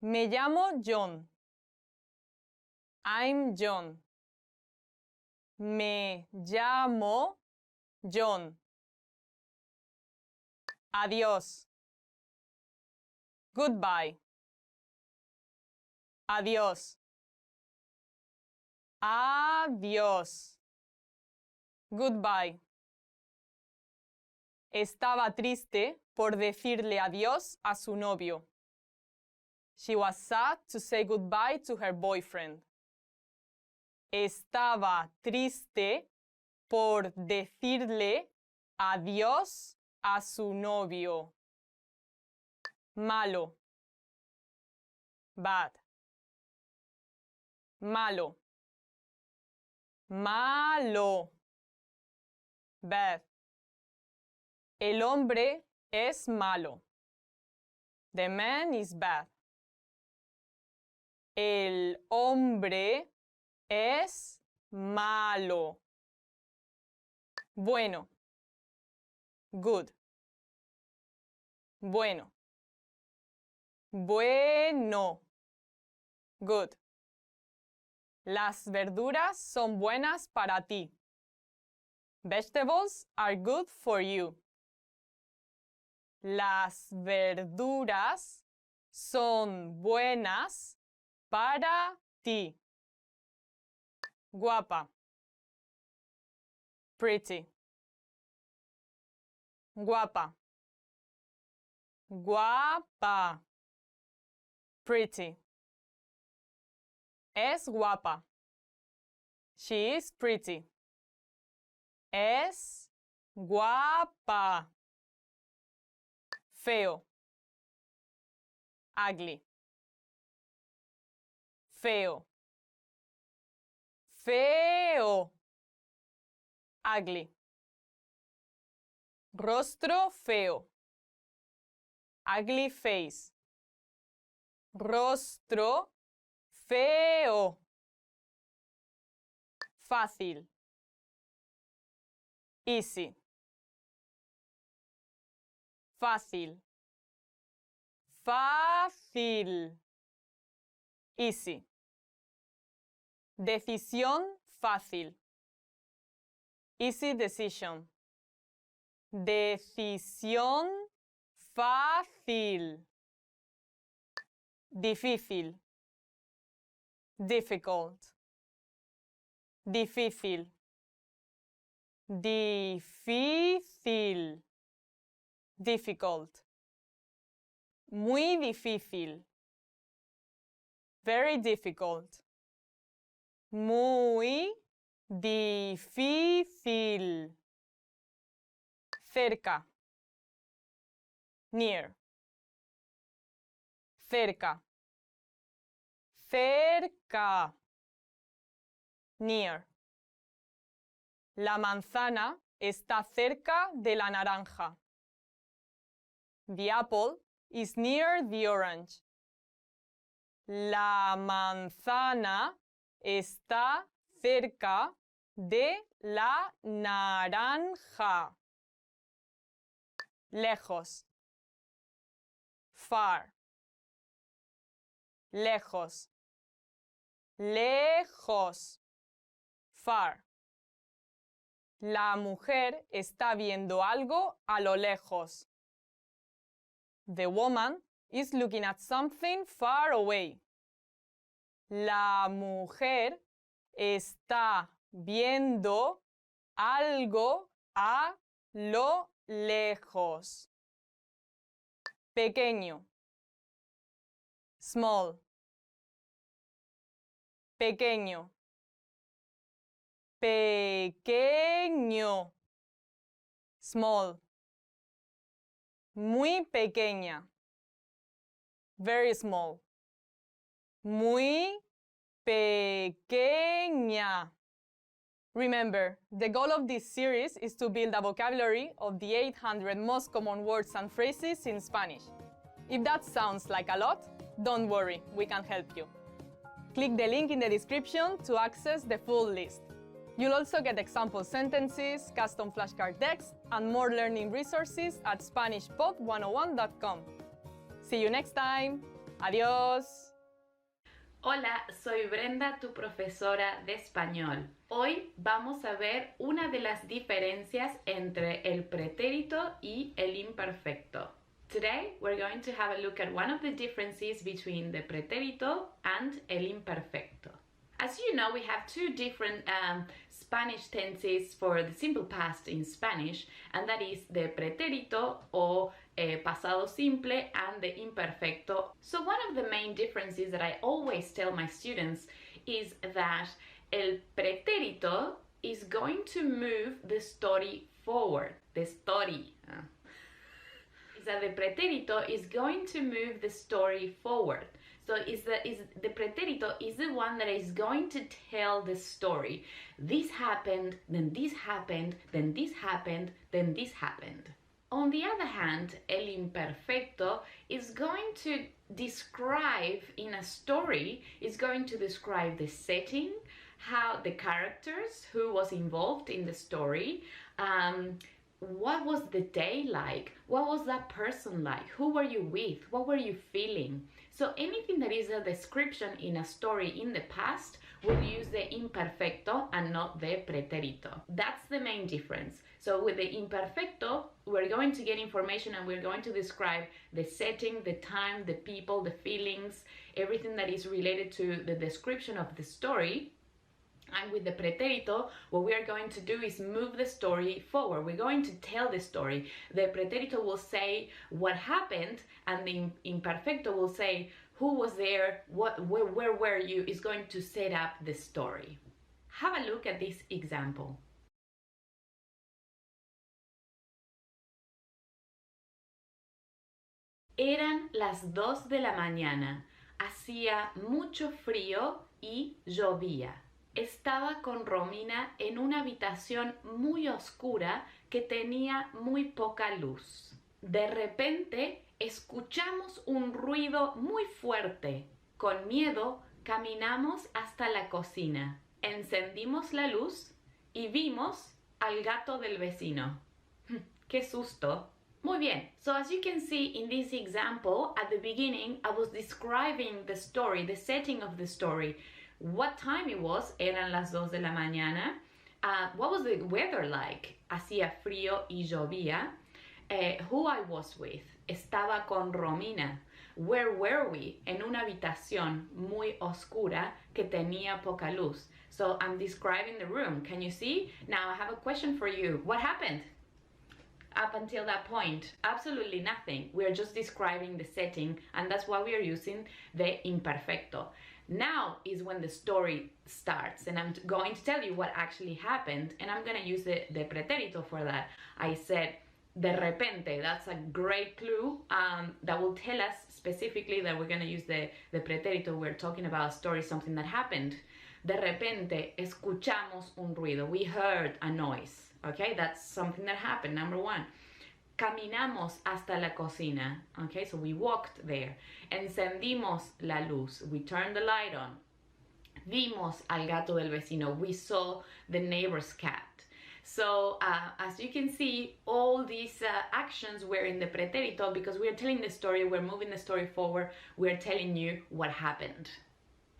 Me llamo John. I'm John. Me llamo John. Adiós. Goodbye. Adiós. Adiós. Goodbye. Estaba triste por decirle adiós a su novio. She was sad to say goodbye to her boyfriend. Estaba triste por decirle adiós a su novio. Malo. Bad. Malo. Malo. Bad. El hombre es malo. The man is bad. El hombre es malo. Bueno. Good. Bueno. Bueno. Good. Las verduras son buenas para ti. Vegetables are good for you. Las verduras son buenas para ti. Guapa. Pretty. Guapa. Guapa. Pretty. Es guapa. She is pretty. Es guapa. Feo. Ugly. Feo. Feo. Ugly. Rostro feo. Ugly face. Rostro feo. Fácil. Easy. Fácil. Fácil. Easy. Decisión fácil. Easy decision. Decisión fácil. Difícil. Difficult. Difícil. Difícil. Difficult. Muy difícil. Very difficult. Muy difícil. Cerca. Near. Cerca. Cerca. Near. La manzana está cerca de la naranja. The apple is near the orange. La manzana está cerca de la naranja. Lejos. Far. Lejos. Lejos. Far. La mujer está viendo algo a lo lejos. The woman is looking at something far away. La mujer está viendo algo a lo lejos. Pequeño. Small. Pequeño. Pequeño. Small. Muy pequeña. Very small. Muy pequeña. Remember, the goal of this series is to build a vocabulary of the 800 most common words and phrases in Spanish. If that sounds like a lot, don't worry, we can help you. Click the link in the description to access the full list. You'll also get example sentences, custom flashcard text, and more learning resources at SpanishPod101.com. See you next time. Adiós. Hola, soy Brenda, tu profesora de español. Hoy vamos a ver una de las diferencias entre el pretérito y el imperfecto. Today we're going to have a look at one of the differences between the pretérito and el imperfecto. As you know, we have two different Spanish tenses for the simple past in Spanish, and that is the pretérito or pasado simple and the imperfecto. So one of the main differences that I always tell my students is that el pretérito is going to move the story forward. The story. Is that the pretérito is going to move the story forward. So the pretérito is the one that is going to tell the story. This happened, then this happened, then this happened, then this happened. On the other hand, el imperfecto is going to describe in a story, is going to describe the setting, how the characters, who was involved in the story, what was the day like? What was that person like? Who were you with? What were you feeling? So anything that is a description in a story in the past will use the imperfecto and not the pretérito. That's the main difference. So with the imperfecto, we're going to get information and we're going to describe the setting, the time, the people, the feelings, everything that is related to the description of the story. And with the pretérito, what we are going to do is move the story forward. We're going to tell the story. The pretérito will say what happened, and the imperfecto will say who was there, where were you, is going to set up the story. Have a look at this example. Eran las 2 de la mañana. Hacía mucho frío y llovía. Estaba con Romina en una habitación muy oscura que tenía muy poca luz. De repente escuchamos un ruido muy fuerte. Con miedo caminamos hasta la cocina. Encendimos la luz y vimos al gato del vecino. ¡Qué susto! Muy bien, so as you can see in this example, at the beginning I was describing the story, the setting of the story. What time it was, eran las 2 de la mañana. What was the weather like? Hacía frío y llovía. Who I was with, estaba con Romina. Where were we? En una habitación muy oscura que tenía poca luz. So I'm describing the room. Can you see? Now I have a question for you. What happened? Up until that point, absolutely nothing. We're just describing the setting, and that's why we are using the imperfecto. Now is when the story starts, and I'm going to tell you what actually happened, and I'm going to use the pretérito for that. I said, de repente. That's a great clue that will tell us specifically that we're going to use the pretérito. We're talking about a story, something that happened. De repente, escuchamos un ruido. We heard a noise. Okay, that's something that happened, number one. Caminamos hasta la cocina. Okay, so we walked there. Encendimos la luz. We turned the light on. Vimos al gato del vecino. We saw the neighbor's cat. So as you can see, all these actions were in the pretérito because we're telling the story, we're moving the story forward, we're telling you what happened.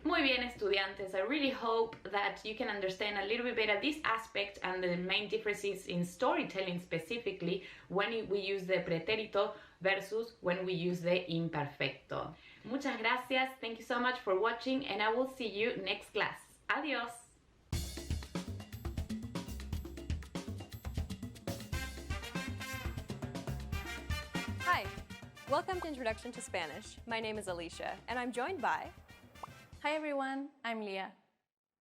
Muy bien, estudiantes. I really hope that you can understand a little bit better this aspect and the main differences in storytelling specifically when we use the pretérito versus when we use the imperfecto. Muchas gracias. Thank you so much for watching, and I will see you next class. Adios. Hi, welcome to Introduction to Spanish. My name is Alicia, and I'm joined by... Hi everyone, I'm Leah.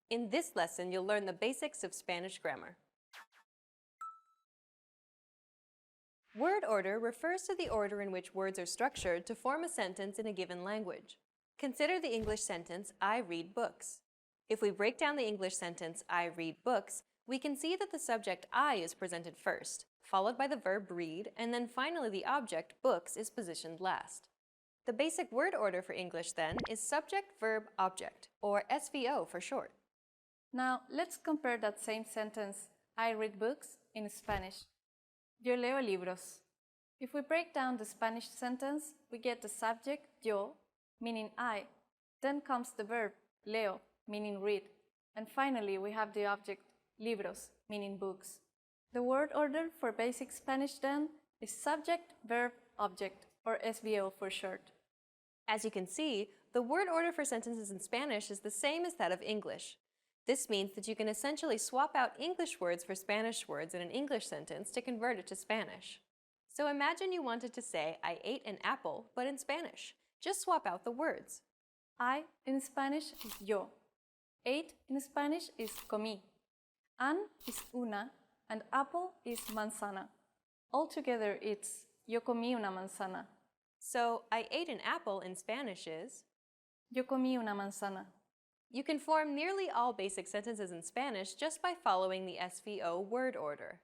In this lesson, you'll learn the basics of Spanish grammar. Word order refers to the order in which words are structured to form a sentence in a given language. Consider the English sentence, I read books. If we break down the English sentence, I read books, we can see that the subject I is presented first, followed by the verb read, and then finally the object, books, is positioned last. The basic word order for English, then, is subject, verb, object, or SVO for short. Now, let's compare that same sentence, I read books, in Spanish. Yo leo libros. If we break down the Spanish sentence, we get the subject, yo, meaning I. Then comes the verb, leo, meaning read. And finally, we have the object, libros, meaning books. The word order for basic Spanish, then, is subject, verb, object, or SVO for short. As you can see, the word order for sentences in Spanish is the same as that of English. This means that you can essentially swap out English words for Spanish words in an English sentence to convert it to Spanish. So imagine you wanted to say, I ate an apple, but in Spanish. Just swap out the words. I in Spanish is yo. Ate in Spanish is comí. An is una, and apple is manzana. Altogether, it's yo comí una manzana. So, I ate an apple in Spanish is yo comí una manzana. You can form nearly all basic sentences in Spanish just by following the SVO word order.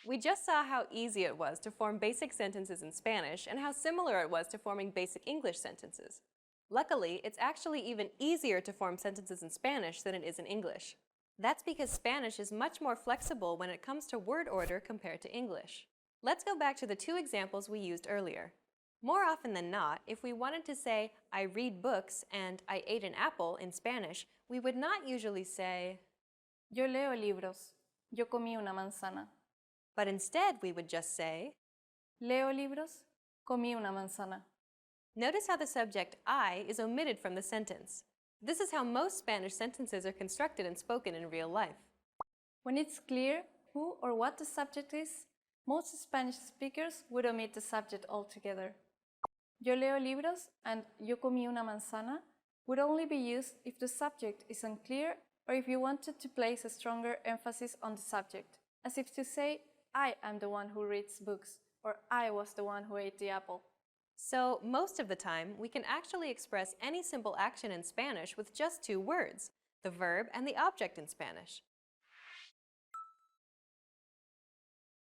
We just saw how easy it was to form basic sentences in Spanish and how similar it was to forming basic English sentences. Luckily, it's actually even easier to form sentences in Spanish than it is in English. That's because Spanish is much more flexible when it comes to word order compared to English. Let's go back to the two examples we used earlier. More often than not, if we wanted to say, I read books and I ate an apple in Spanish, we would not usually say, yo leo libros, yo comí una manzana. But instead, we would just say, leo libros, comí una manzana. Notice how the subject I is omitted from the sentence. This is how most Spanish sentences are constructed and spoken in real life. When it's clear who or what the subject is, most Spanish speakers would omit the subject altogether. Yo leo libros and yo comí una manzana would only be used if the subject is unclear or if you wanted to place a stronger emphasis on the subject, as if to say, I am the one who reads books, or I was the one who ate the apple. So, most of the time, we can actually express any simple action in Spanish with just two words, the verb and the object in Spanish.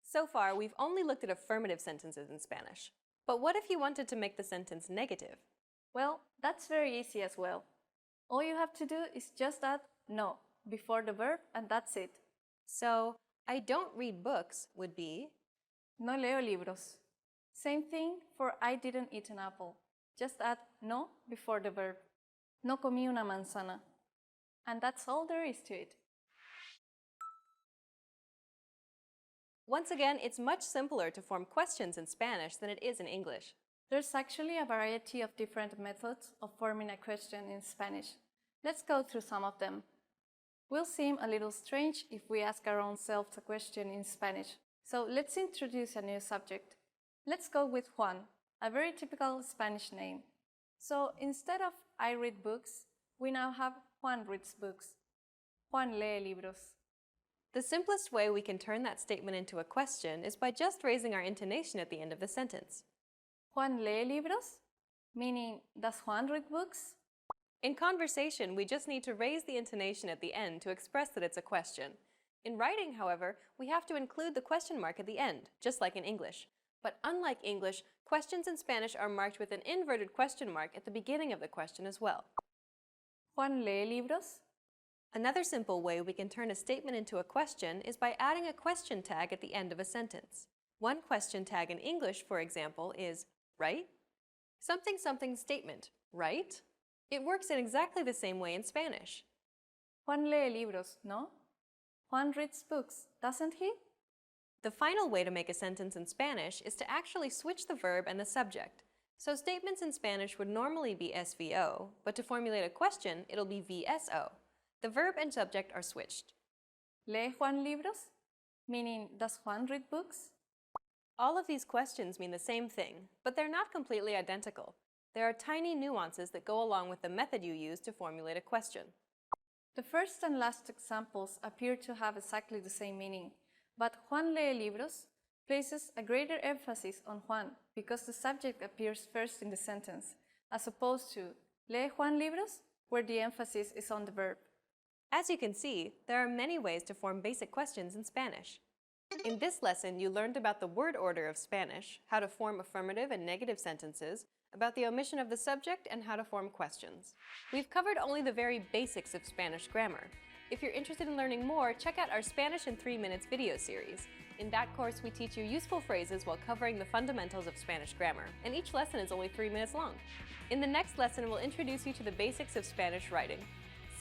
So far, we've only looked at affirmative sentences in Spanish. But what if you wanted to make the sentence negative? Well, that's very easy as well. All you have to do is just add no before the verb and that's it. So, I don't read books would be no leo libros. Same thing for I didn't eat an apple. Just add no before the verb. No comí una manzana. And that's all there is to it. Once again, it's much simpler to form questions in Spanish than it is in English. There's actually a variety of different methods of forming a question in Spanish. Let's go through some of them. Will seem a little strange if we ask our own selves a question in Spanish. So let's introduce a new subject. Let's go with Juan, a very typical Spanish name. So instead of I read books, we now have Juan reads books. Juan lee libros. The simplest way we can turn that statement into a question is by just raising our intonation at the end of the sentence. Juan lee libros? Meaning, does Juan read books? In conversation, we just need to raise the intonation at the end to express that it's a question. In writing, however, we have to include the question mark at the end, just like in English. But unlike English, questions in Spanish are marked with an inverted question mark at the beginning of the question as well. Juan lee libros? Another simple way we can turn a statement into a question is by adding a question tag at the end of a sentence. One question tag in English, for example, is right? Something something statement, right? It works in exactly the same way in Spanish. Juan lee libros, no? Juan reads books, doesn't he? The final way to make a sentence in Spanish is to actually switch the verb and the subject. So statements in Spanish would normally be SVO, but to formulate a question, it'll be VSO. The verb and subject are switched. ¿Lee Juan libros? Meaning, does Juan read books? All of these questions mean the same thing, but they're not completely identical. There are tiny nuances that go along with the method you use to formulate a question. The first and last examples appear to have exactly the same meaning, but Juan lee libros places a greater emphasis on Juan because the subject appears first in the sentence, as opposed to lee Juan libros, where the emphasis is on the verb. As you can see, there are many ways to form basic questions in Spanish. In this lesson, you learned about the word order of Spanish, how to form affirmative and negative sentences, about the omission of the subject, and how to form questions. We've covered only the very basics of Spanish grammar. If you're interested in learning more, check out our Spanish in 3 Minutes video series. In that course, we teach you useful phrases while covering the fundamentals of Spanish grammar, and each lesson is only 3 minutes long. In the next lesson, we'll introduce you to the basics of Spanish writing.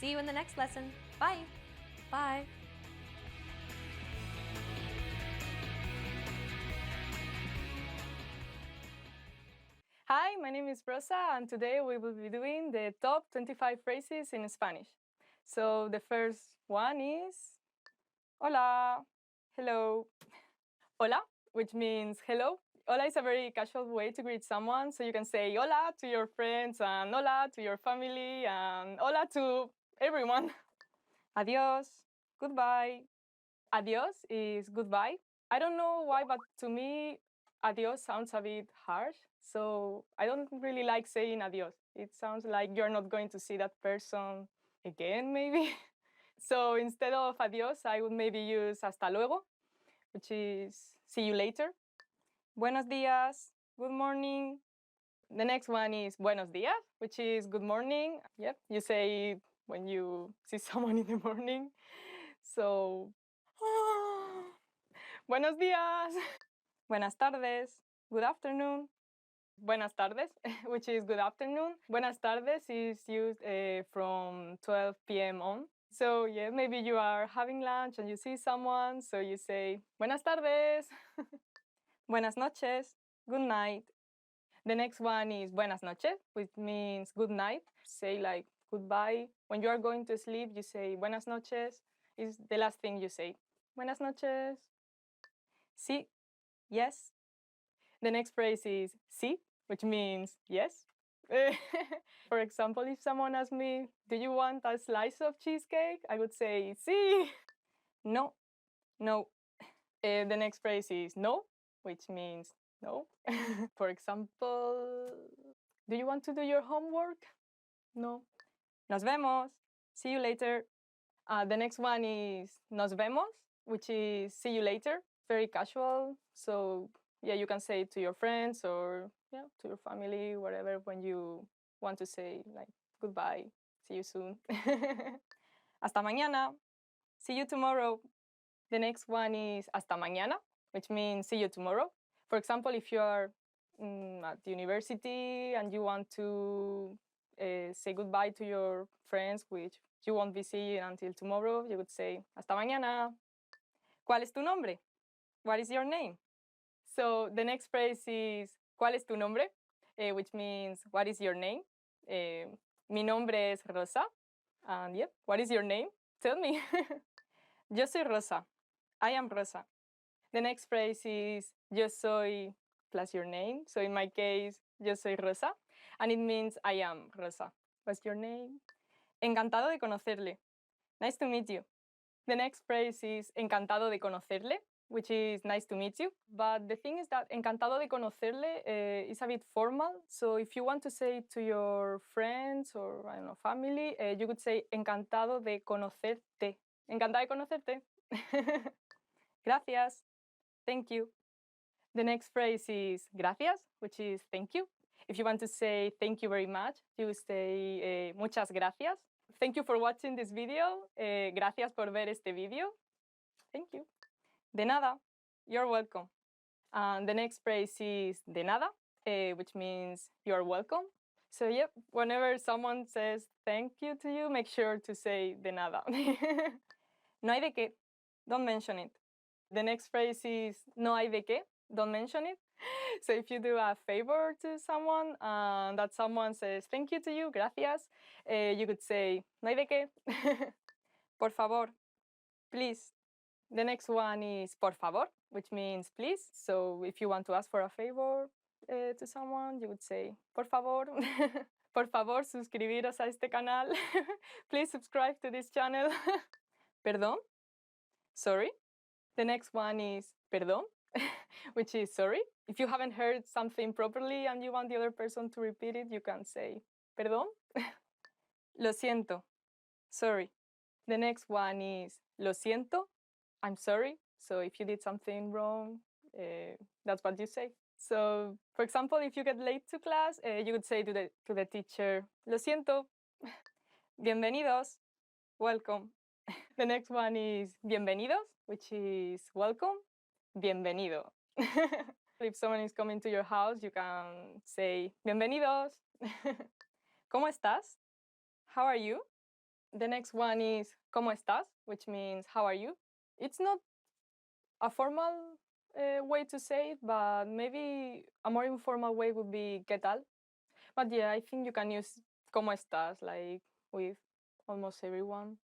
See you in the next lesson. Bye! Bye! Hi, my name is Rosa, and today we will be doing the top 25 phrases in Spanish. So the first one is hola, hello. Hola, which means hello. Hola is a very casual way to greet someone, so you can say hola to your friends, and hola to your family, and hola to everyone. Adios, goodbye. Adios is goodbye. I don't know why, but to me, adios sounds a bit harsh, so I don't really like saying adios. It sounds like you're not going to see that person again, maybe. So instead of adios, I would maybe use hasta luego, which is see you later. Buenos días, good morning. The next one is buenos días, which is good morning. Yep, you say it when you see someone in the morning. So, buenos días. Buenas tardes, good afternoon. Buenas tardes, which is good afternoon. Buenas tardes is used from 12 p.m. on. So yeah, maybe you are having lunch and you see someone, so you say, buenas tardes. Buenas noches, good night. The next one is buenas noches, which means good night. Say like goodbye. When you are going to sleep, you say buenas noches. Is the last thing you say. Buenas noches. Sí, yes. The next phrase is sí, which means yes. For example, if someone asks me, do you want a slice of cheesecake? I would say sí. No, no. The next phrase is no, which means no. For example, do you want to do your homework? No. Nos vemos. See you later. The next one is nos vemos, which is see you later. Very casual. So yeah, you can say it to your friends or yeah, to your family, whatever, when you want to say like goodbye, see you soon. Hasta mañana. See you tomorrow. The next one is hasta mañana, which means see you tomorrow. For example, if you are at the university and you want to say goodbye to your friends, which you won't be seeing until tomorrow, you would say hasta mañana. ¿Cuál es tu nombre? What is your name? So the next phrase is ¿cuál es tu nombre? Which means what is your name? Mi nombre es Rosa. And yep, what is your name? Tell me. Yo soy Rosa. I am Rosa. The next phrase is yo soy plus your name. So in my case, yo soy Rosa. And it means I am Rosa. What's your name? Encantado de conocerle. Nice to meet you. The next phrase is encantado de conocerle, which is nice to meet you. But the thing is that encantado de conocerle is a bit formal. So if you want to say it to your friends or, I don't know, family, you could say encantado de conocerte. Encantada de conocerte. Gracias. Thank you. The next phrase is gracias, which is thank you. If you want to say thank you very much, you say muchas gracias. Thank you for watching this video. Gracias por ver este video. Thank you. De nada. You're welcome. And the next phrase is de nada, which means you're welcome. So yep, whenever someone says thank you to you, make sure to say de nada. No hay de qué. Don't mention it. The next phrase is no hay de qué, don't mention it. So if you do a favor to someone and that someone says thank you to you, gracias, you could say no hay de qué, por favor, please. The next one is por favor, which means please. So if you want to ask for a favor to someone, you would say por favor. Por favor, suscribiros a este canal. Please subscribe to this channel. Perdón, sorry. The next one is perdón, which is sorry. If you haven't heard something properly and you want the other person to repeat it, you can say perdón. Lo siento, sorry. The next one is lo siento, I'm sorry. So if you did something wrong, that's what you say. So, for example, if you get late to class, you would say to the teacher, lo siento, bienvenidos, welcome. The next one is bienvenidos, which is welcome, bienvenido. If someone is coming to your house, you can say bienvenidos. ¿Cómo estás? How are you? The next one is ¿cómo estás?, which means how are you? It's not a formal way to say it, but maybe a more informal way would be ¿qué tal? But yeah, I think you can use ¿cómo estás?, like with almost everyone.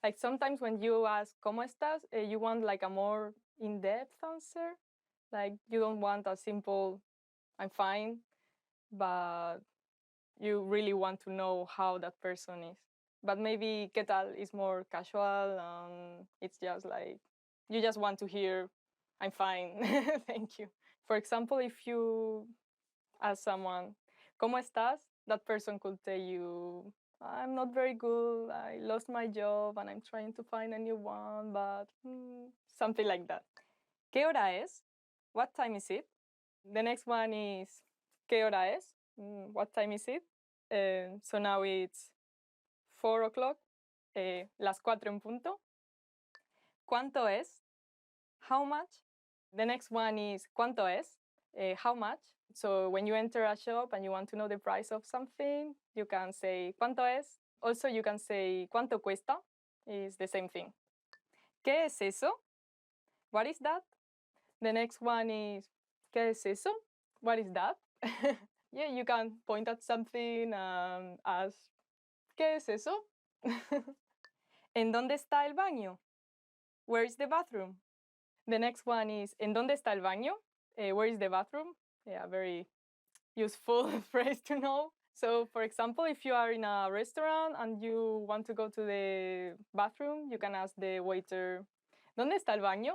Like sometimes when you ask ¿cómo estás?, you want like a more in-depth answer. Like you don't want a simple I'm fine, but you really want to know how that person is. But maybe ¿qué tal? Is more casual, it's just like, you just want to hear I'm fine, thank you. For example, if you ask someone, ¿cómo estás?, that person could tell you, I'm not very good, I lost my job and I'm trying to find a new one, but something like that. ¿Qué hora es? What time is it? The next one is ¿qué hora es? What time is it? So now it's 4 o'clock, las 4 en punto. ¿Cuánto es? How much? The next one is ¿cuánto es? How much? So when you enter a shop and you want to know the price of something, you can say ¿cuánto es? Also, you can say ¿cuánto cuesta? It's the same thing. ¿Qué es eso? What is that? The next one is ¿qué es eso? What is that? Yeah, you can point at something and ask ¿qué es eso? ¿En dónde está el baño? Where is the bathroom? The next one is ¿en dónde está el baño? Where is the bathroom? Yeah, very useful phrase to know. So, for example, if you are in a restaurant and you want to go to the bathroom, you can ask the waiter, ¿dónde está el baño?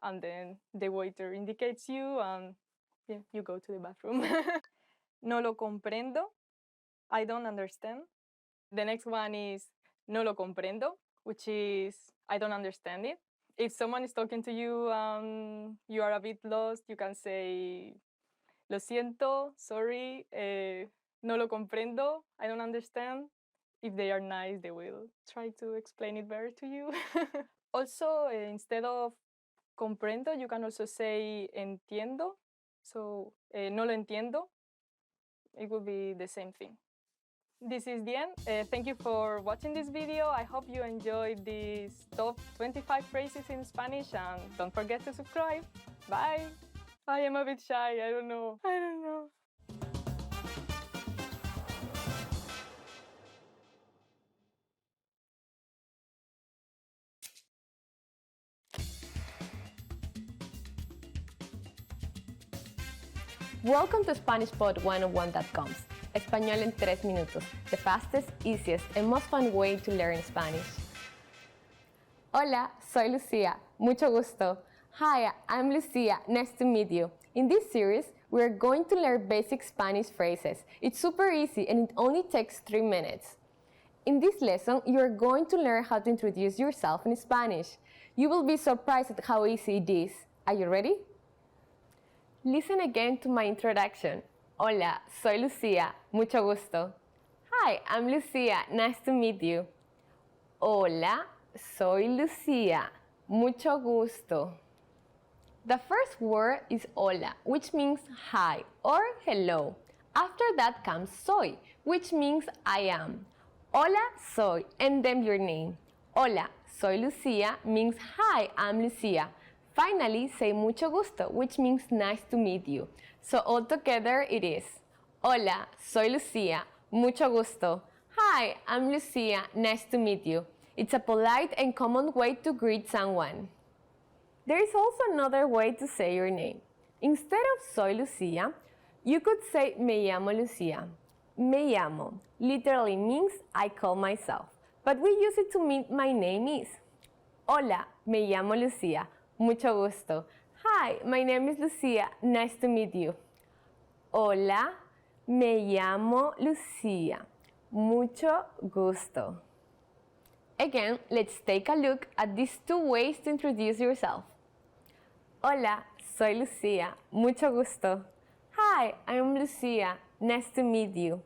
And then the waiter indicates you and yeah, you go to the bathroom. No lo comprendo. I don't understand. The next one is no lo comprendo, which is I don't understand it. If someone is talking to you and you are a bit lost, you can say lo siento, sorry, no lo comprendo, I don't understand. If they are nice, they will try to explain it better to you. Also, instead of comprendo, you can also say entiendo. So, no lo entiendo. It would be the same thing. This is the end. Thank you for watching this video. I hope you enjoyed these top 25 phrases in Spanish and don't forget to subscribe. Bye! I am a bit shy, I don't know. Welcome to SpanishPod101.com. Español en 3 minutos. The fastest, easiest, and most fun way to learn Spanish. Hola, soy Lucia. Mucho gusto. Hi, I'm Lucia. Nice to meet you. In this series, we're going to learn basic Spanish phrases. It's super easy and it only takes 3 minutes. In this lesson, you're going to learn how to introduce yourself in Spanish. You will be surprised at how easy it is. Are you ready? Listen again to my introduction. Hola, soy Lucia. Mucho gusto. Hi, I'm Lucia. Nice to meet you. Hola, soy Lucia. Mucho gusto. The first word is hola, which means hi or hello. After that comes soy, which means I am. Hola, soy, and then your name. Hola, soy Lucia means hi, I'm Lucia. Finally, say mucho gusto, which means nice to meet you. So all together it is, hola, soy Lucia, mucho gusto. Hi, I'm Lucia, nice to meet you. It's a polite and common way to greet someone. There is also another way to say your name. Instead of soy Lucia, you could say me llamo Lucia. Me llamo literally means I call myself, but we use it to mean my name is. Hola, me llamo Lucia. Mucho gusto. Hi, my name is Lucia. Nice to meet you. Hola, me llamo Lucia. Mucho gusto. Again, let's take a look at these two ways to introduce yourself. Hola, soy Lucia. Mucho gusto. Hi, I'm Lucia. Nice to meet you.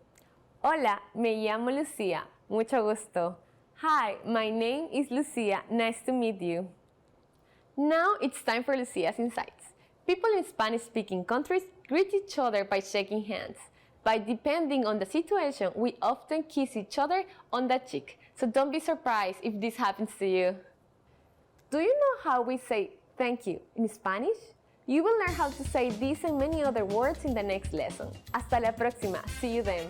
Hola, me llamo Lucia. Mucho gusto. Hi, my name is Lucia. Nice to meet you. Now it's time for Lucia's Insights. People in Spanish-speaking countries greet each other by shaking hands. But depending on the situation, we often kiss each other on the cheek. So don't be surprised if this happens to you. Do you know how we say thank you in Spanish? You will learn how to say these and many other words in the next lesson. Hasta la próxima. See you then.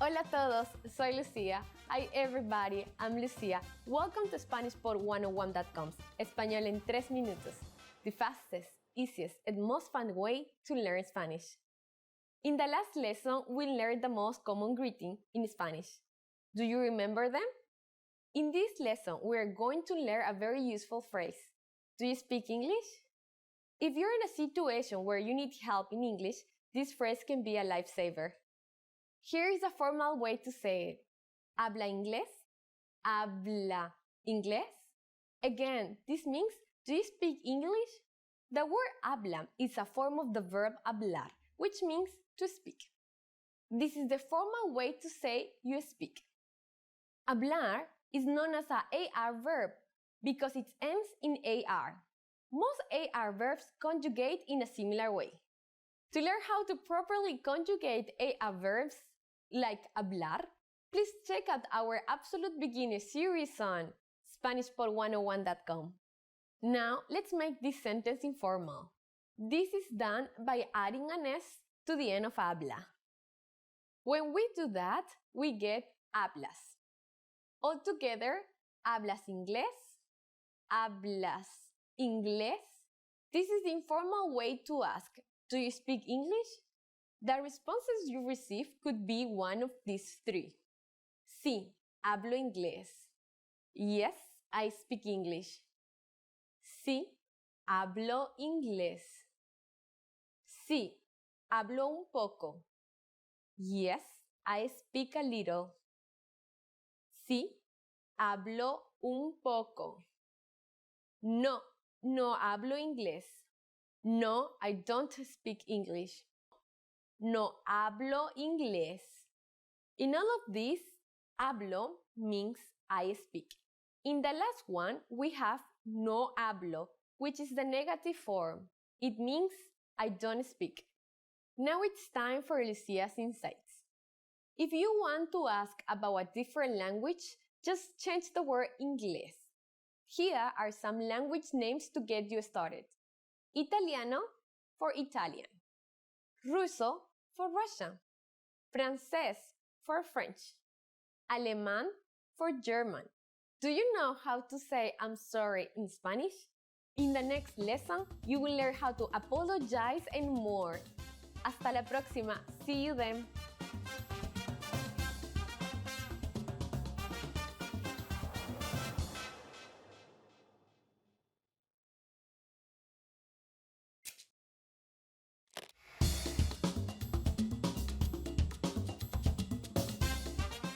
Hola a todos, soy Lucia. Hi everybody, I'm Lucia. Welcome to SpanishPod101.com's Español en 3 minutos, the fastest, easiest, and most fun way to learn Spanish. In the last lesson, we learned the most common greeting in Spanish. Do you remember them? In this lesson, we are going to learn a very useful phrase. Do you speak English? If you're in a situation where you need help in English, this phrase can be a lifesaver. Here is a formal way to say it. ¿Habla inglés? ¿Habla inglés? Again, this means, do you speak English? The word habla is a form of the verb hablar, which means to speak. This is the formal way to say you speak. Hablar is known as a AR verb because it ends in AR. Most AR verbs conjugate in a similar way. To learn how to properly conjugate AR verbs like hablar, please check out our Absolute Beginner series on SpanishPod101.com. Now, let's make this sentence informal. This is done by adding an S to the end of habla. When we do that, we get hablas. Altogether, ¿hablas inglés? ¿Hablas inglés? This is the informal way to ask, do you speak English? The responses you receive could be one of these three. Sí, hablo inglés. Yes, I speak English. Sí, hablo inglés. Sí, hablo un poco. Yes, I speak a little. Sí, hablo un poco. No, no hablo inglés. No, I don't speak English. No hablo inglés. In all of these, hablo means I speak. In the last one, we have no hablo, which is the negative form. It means I don't speak. Now it's time for Lucia's Insights. If you want to ask about a different language, just change the word inglés. Here are some language names to get you started. Italiano for Italian. Ruso for Russian. Francés for French. Alemán for German. Do you know how to say I'm sorry in Spanish? In the next lesson, you will learn how to apologize and more. Hasta la próxima. See you then.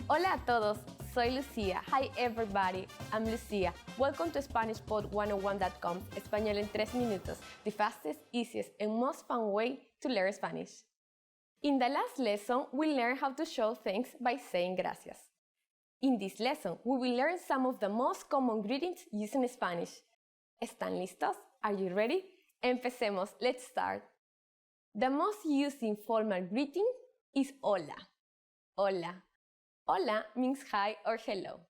Hola a todos, soy Lucia. Hi everybody, I'm Lucia. Welcome to SpanishPod101.com's Español en 3 minutos, the fastest, easiest, and most fun way to learn Spanish. In the last lesson, we learned how to show thanks by saying gracias. In this lesson, we will learn some of the most common greetings used in Spanish. ¿Están listos? Are you ready? Empecemos. Let's start. The most used informal greeting is hola. Hola. Hola means hi or hello.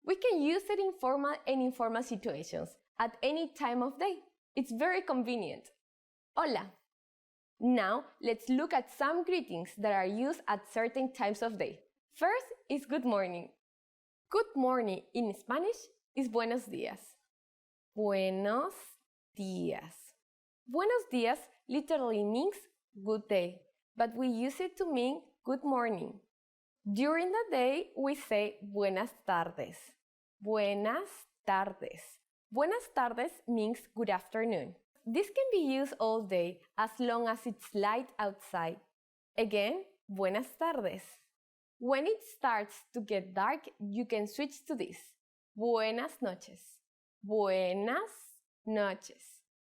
We can use it in formal and informal situations at any time of day. It's very convenient. Hola. Now, let's look at some greetings that are used at certain times of day. First is good morning. Good morning in Spanish is buenos días. Buenos días. Buenos días literally means good day, but we use it to mean good morning. During the day, we say buenas tardes. Buenas tardes. Buenas tardes means good afternoon. This can be used all day as long as it's light outside. Again, buenas tardes. When it starts to get dark, you can switch to this. Buenas noches. Buenas noches.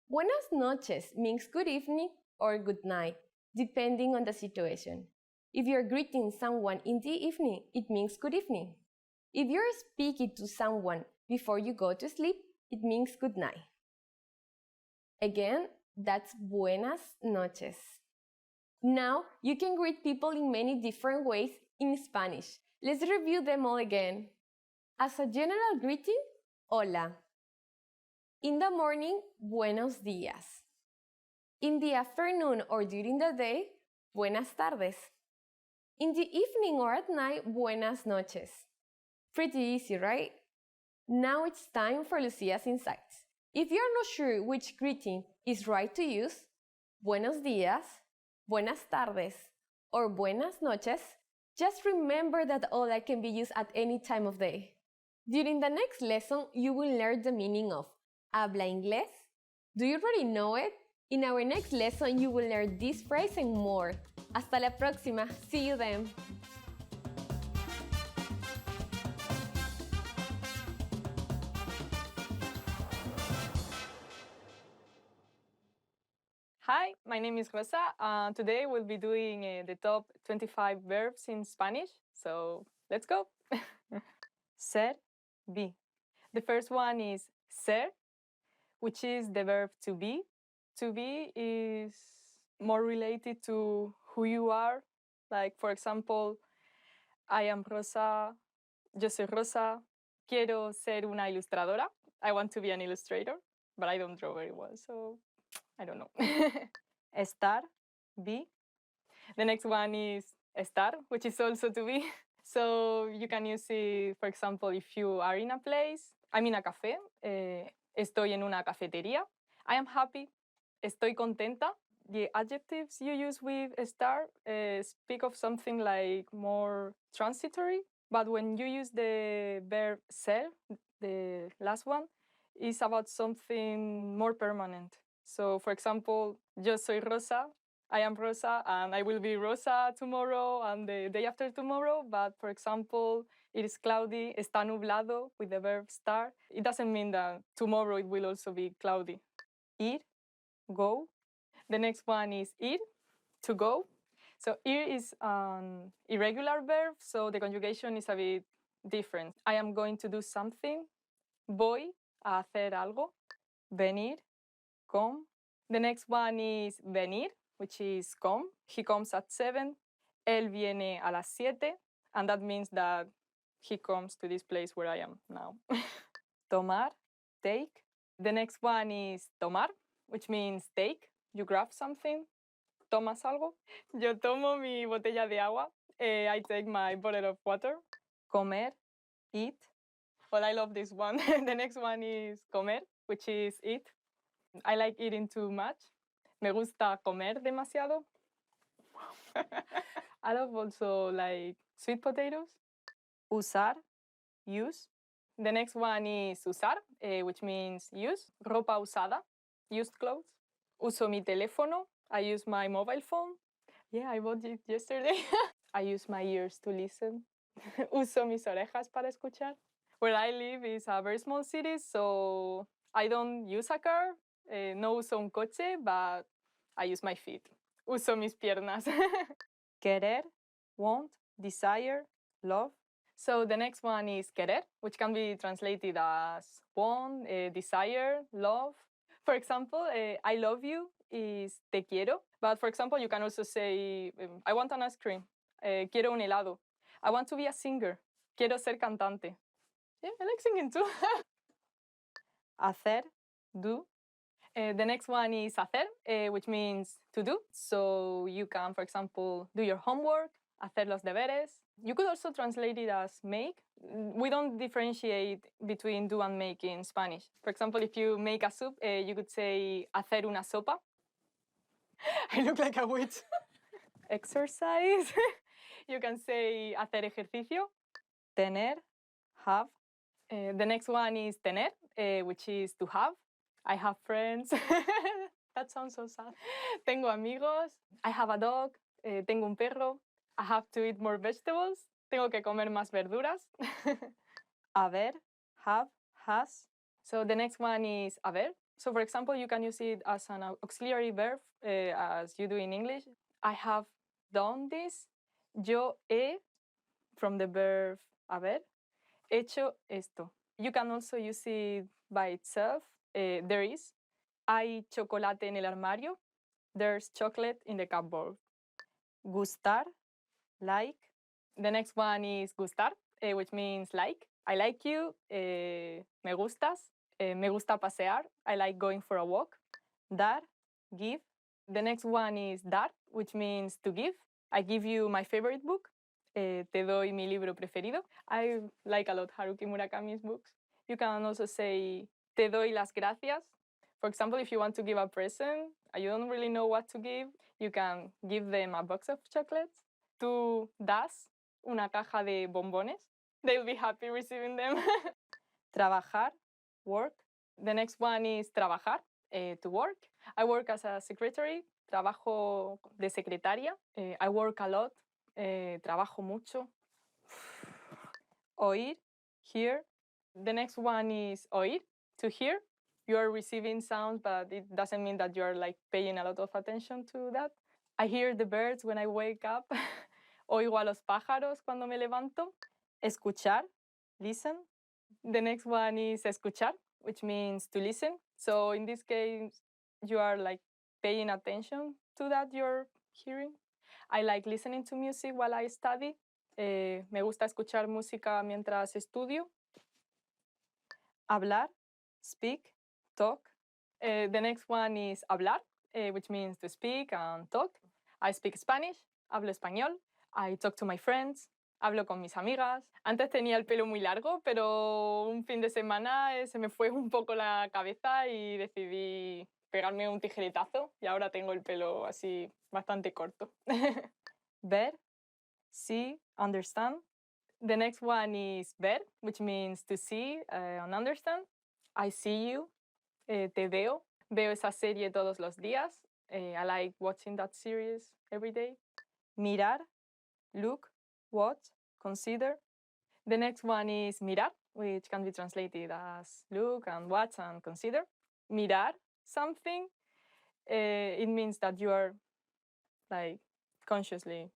Buenas noches means good evening or good night, depending on the situation. If you're greeting someone in the evening, it means good evening. If you're speaking to someone before you go to sleep, it means good night. Again, that's buenas noches. Now, you can greet people in many different ways in Spanish. Let's review them all again. As a general greeting, hola. In the morning, buenos días. In the afternoon or during the day, buenas tardes. In the evening or at night, buenas noches. Pretty easy, right? Now it's time for Lucia's insights. If you're not sure which greeting is right to use, buenos días, buenas tardes, or buenas noches, just remember that hola can be used at any time of day. During the next lesson, you will learn the meaning of habla inglés. Do you already know it? In our next lesson, you will learn this phrase and more. Hasta la próxima. See you then. Hi, my name is Rosa. Today we'll be doing the top 25 verbs in Spanish. So let's go. Ser, be. The first one is ser, which is the verb to be. To be is more related to who you are. Like, for example, I am Rosa, yo soy Rosa, quiero ser una ilustradora. I want to be an illustrator, but I don't draw very well, so I don't know. Estar, be. The next one is estar, which is also to be. So you can use it, for example, if you are in a place. I'm in a café. Estoy en una cafetería. I am happy. Estoy contenta. The adjectives you use with estar speak of something like more transitory. But when you use the verb ser, the last one, it's about something more permanent. So, for example, yo soy Rosa, I am Rosa, and I will be Rosa tomorrow and the day after tomorrow. But, for example, it is cloudy, está nublado with the verb estar. It doesn't mean that tomorrow it will also be cloudy. Ir, go. The next one is ir, to go. So ir is an irregular verb, so the conjugation is a bit different. I am going to do something. Voy a hacer algo. Venir, come. The next one is venir, which is come. He comes at 7. Él viene a las 7. And that means that he comes to this place where I am now. Tomar, take. The next one is tomar, which means take. You grab something. ¿Tomas algo? Yo tomo mi botella de agua. I take my bottle of water. Comer, eat. Well, I love this one. The next one is comer, which is eat. I like eating too much. Me gusta comer demasiado. I love also like sweet potatoes. Usar, use. The next one is usar, which means use. Ropa usada, used clothes. Uso mi teléfono. I use my mobile phone. Yeah, I bought it yesterday. I use my ears to listen. Uso mis orejas para escuchar. Where I live is a very small city, so I don't use a car. No uso un coche, but I use my feet. Uso mis piernas. Querer, want, desire, love. So the next one is querer, which can be translated as want, desire, love. For example, I love you is te quiero. But for example, you can also say, I want an ice cream. Quiero un helado. I want to be a singer. Quiero ser cantante. Yeah, I like singing too. Hacer, do. The next one is hacer, which means to do. So you can, for example, do your homework, hacer los deberes. You could also translate it as make. We don't differentiate between do and make in Spanish. For example, if you make a soup, you could say hacer una sopa. I look like a witch. Exercise. You can say hacer ejercicio. Tener, have. The next one is tener, which is to have. I have friends. That sounds so sad. Tengo amigos. I have a dog. Tengo un perro. I have to eat more vegetables. Tengo que comer más verduras. Haber, have, has. So the next one is haber. So for example, you can use it as an auxiliary verb, as you do in English. I have done this. Yo he, from the verb haber, hecho esto. You can also use it by itself. There is. Hay chocolate en el armario. There's chocolate in the cupboard. Gustar, like. The next one is gustar, which means like. I like you. Me gustas. Me gusta pasear. I like going for a walk. Dar, give. The next one is dar, which means to give. I give you my favorite book. Te doy mi libro preferido. I like a lot Haruki Murakami's books. You can also say te doy las gracias. For example, if you want to give a present, you don't really know what to give, you can give them a box of chocolates. Tú das una caja de bombones. They'll be happy receiving them. Trabajar, work. The next one is trabajar, to work. I work as a secretary. Trabajo de secretaria. I work a lot. Trabajo mucho. Oír, hear. The next one is oír, to hear. You are receiving sounds, but it doesn't mean that you're like paying a lot of attention to that. I hear the birds when I wake up. Oigo a los pájaros cuando me levanto. Escuchar, listen. The next one is escuchar, which means to listen. So in this case, you are like paying attention to that you're hearing. I like listening to music while I study. Me gusta escuchar música mientras estudio. Hablar, speak, talk. The next one is hablar, which means to speak and talk. I speak Spanish, hablo español. I talk to my friends, hablo con mis amigas. Antes tenía el pelo muy largo, pero un fin de semana se me fue un poco la cabeza y decidí pegarme un tijeretazo y ahora tengo el pelo así bastante corto. Ver, see, understand. The next one is ver, which means to see and understand. I see you, te veo. Veo esa serie todos los días. I like watching that series every day. Mirar, look, watch, consider. The next one is mirar, which can be translated as look and watch and consider. Mirar something, it means that you are like consciously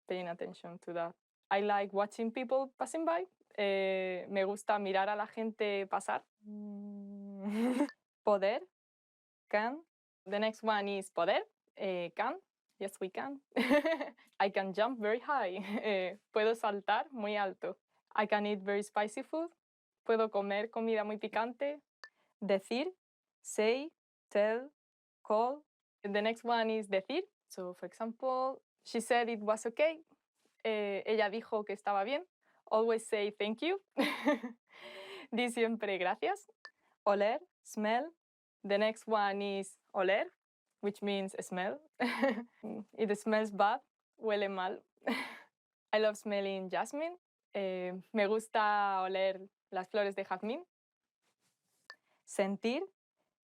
paying attention to that. I like watching people passing by. Me gusta mirar a la gente pasar. Poder, can. The next one is poder, can. Yes, we can. I can jump very high. Puedo saltar muy alto. I can eat very spicy food. Puedo comer comida muy picante. Decir, say, tell, call. The next one is decir. So, for example, she said it was okay. Ella dijo que estaba bien. Always say thank you. Di siempre gracias. Oler, smell. The next one is oler, which means smell. It smells bad, huele mal. I love smelling jasmine. Me gusta oler las flores de jazmín. Sentir,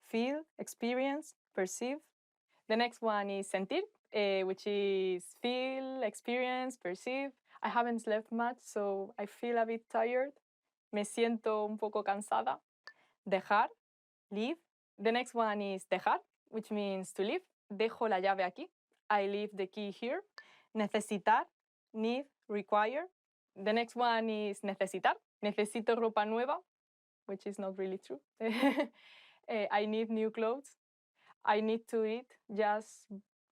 feel, experience, perceive. The next one is sentir, which is feel, experience, perceive. I haven't slept much, so I feel a bit tired. Me siento un poco cansada. Dejar, leave. The next one is dejar, which means to leave. Dejo la llave aquí. I leave the key here. Necesitar, need, require. The next one is necesitar. Necesito ropa nueva, which is not really true. I need new clothes. I need to eat just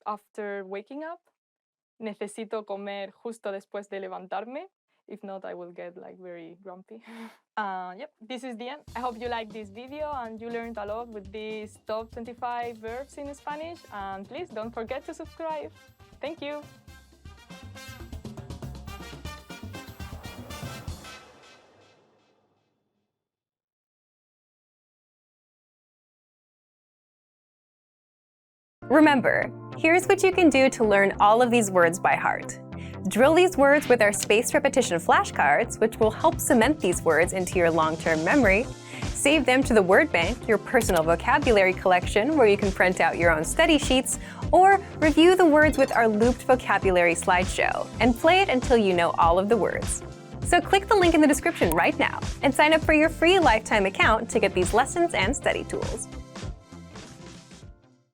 after waking up. Necesito comer justo después de levantarme. If not, I will get like very grumpy. Yep, this is the end. I hope you liked this video and you learned a lot with these top 25 verbs in Spanish. And please don't forget to subscribe. Thank you. Remember, here's what you can do to learn all of these words by heart. Drill these words with our spaced repetition flashcards, which will help cement these words into your long-term memory. Save them to the word bank, your personal vocabulary collection, where you can print out your own study sheets, or review the words with our looped vocabulary slideshow, and play it until you know all of the words. So click the link in the description right now and sign up for your free lifetime account to get these lessons and study tools.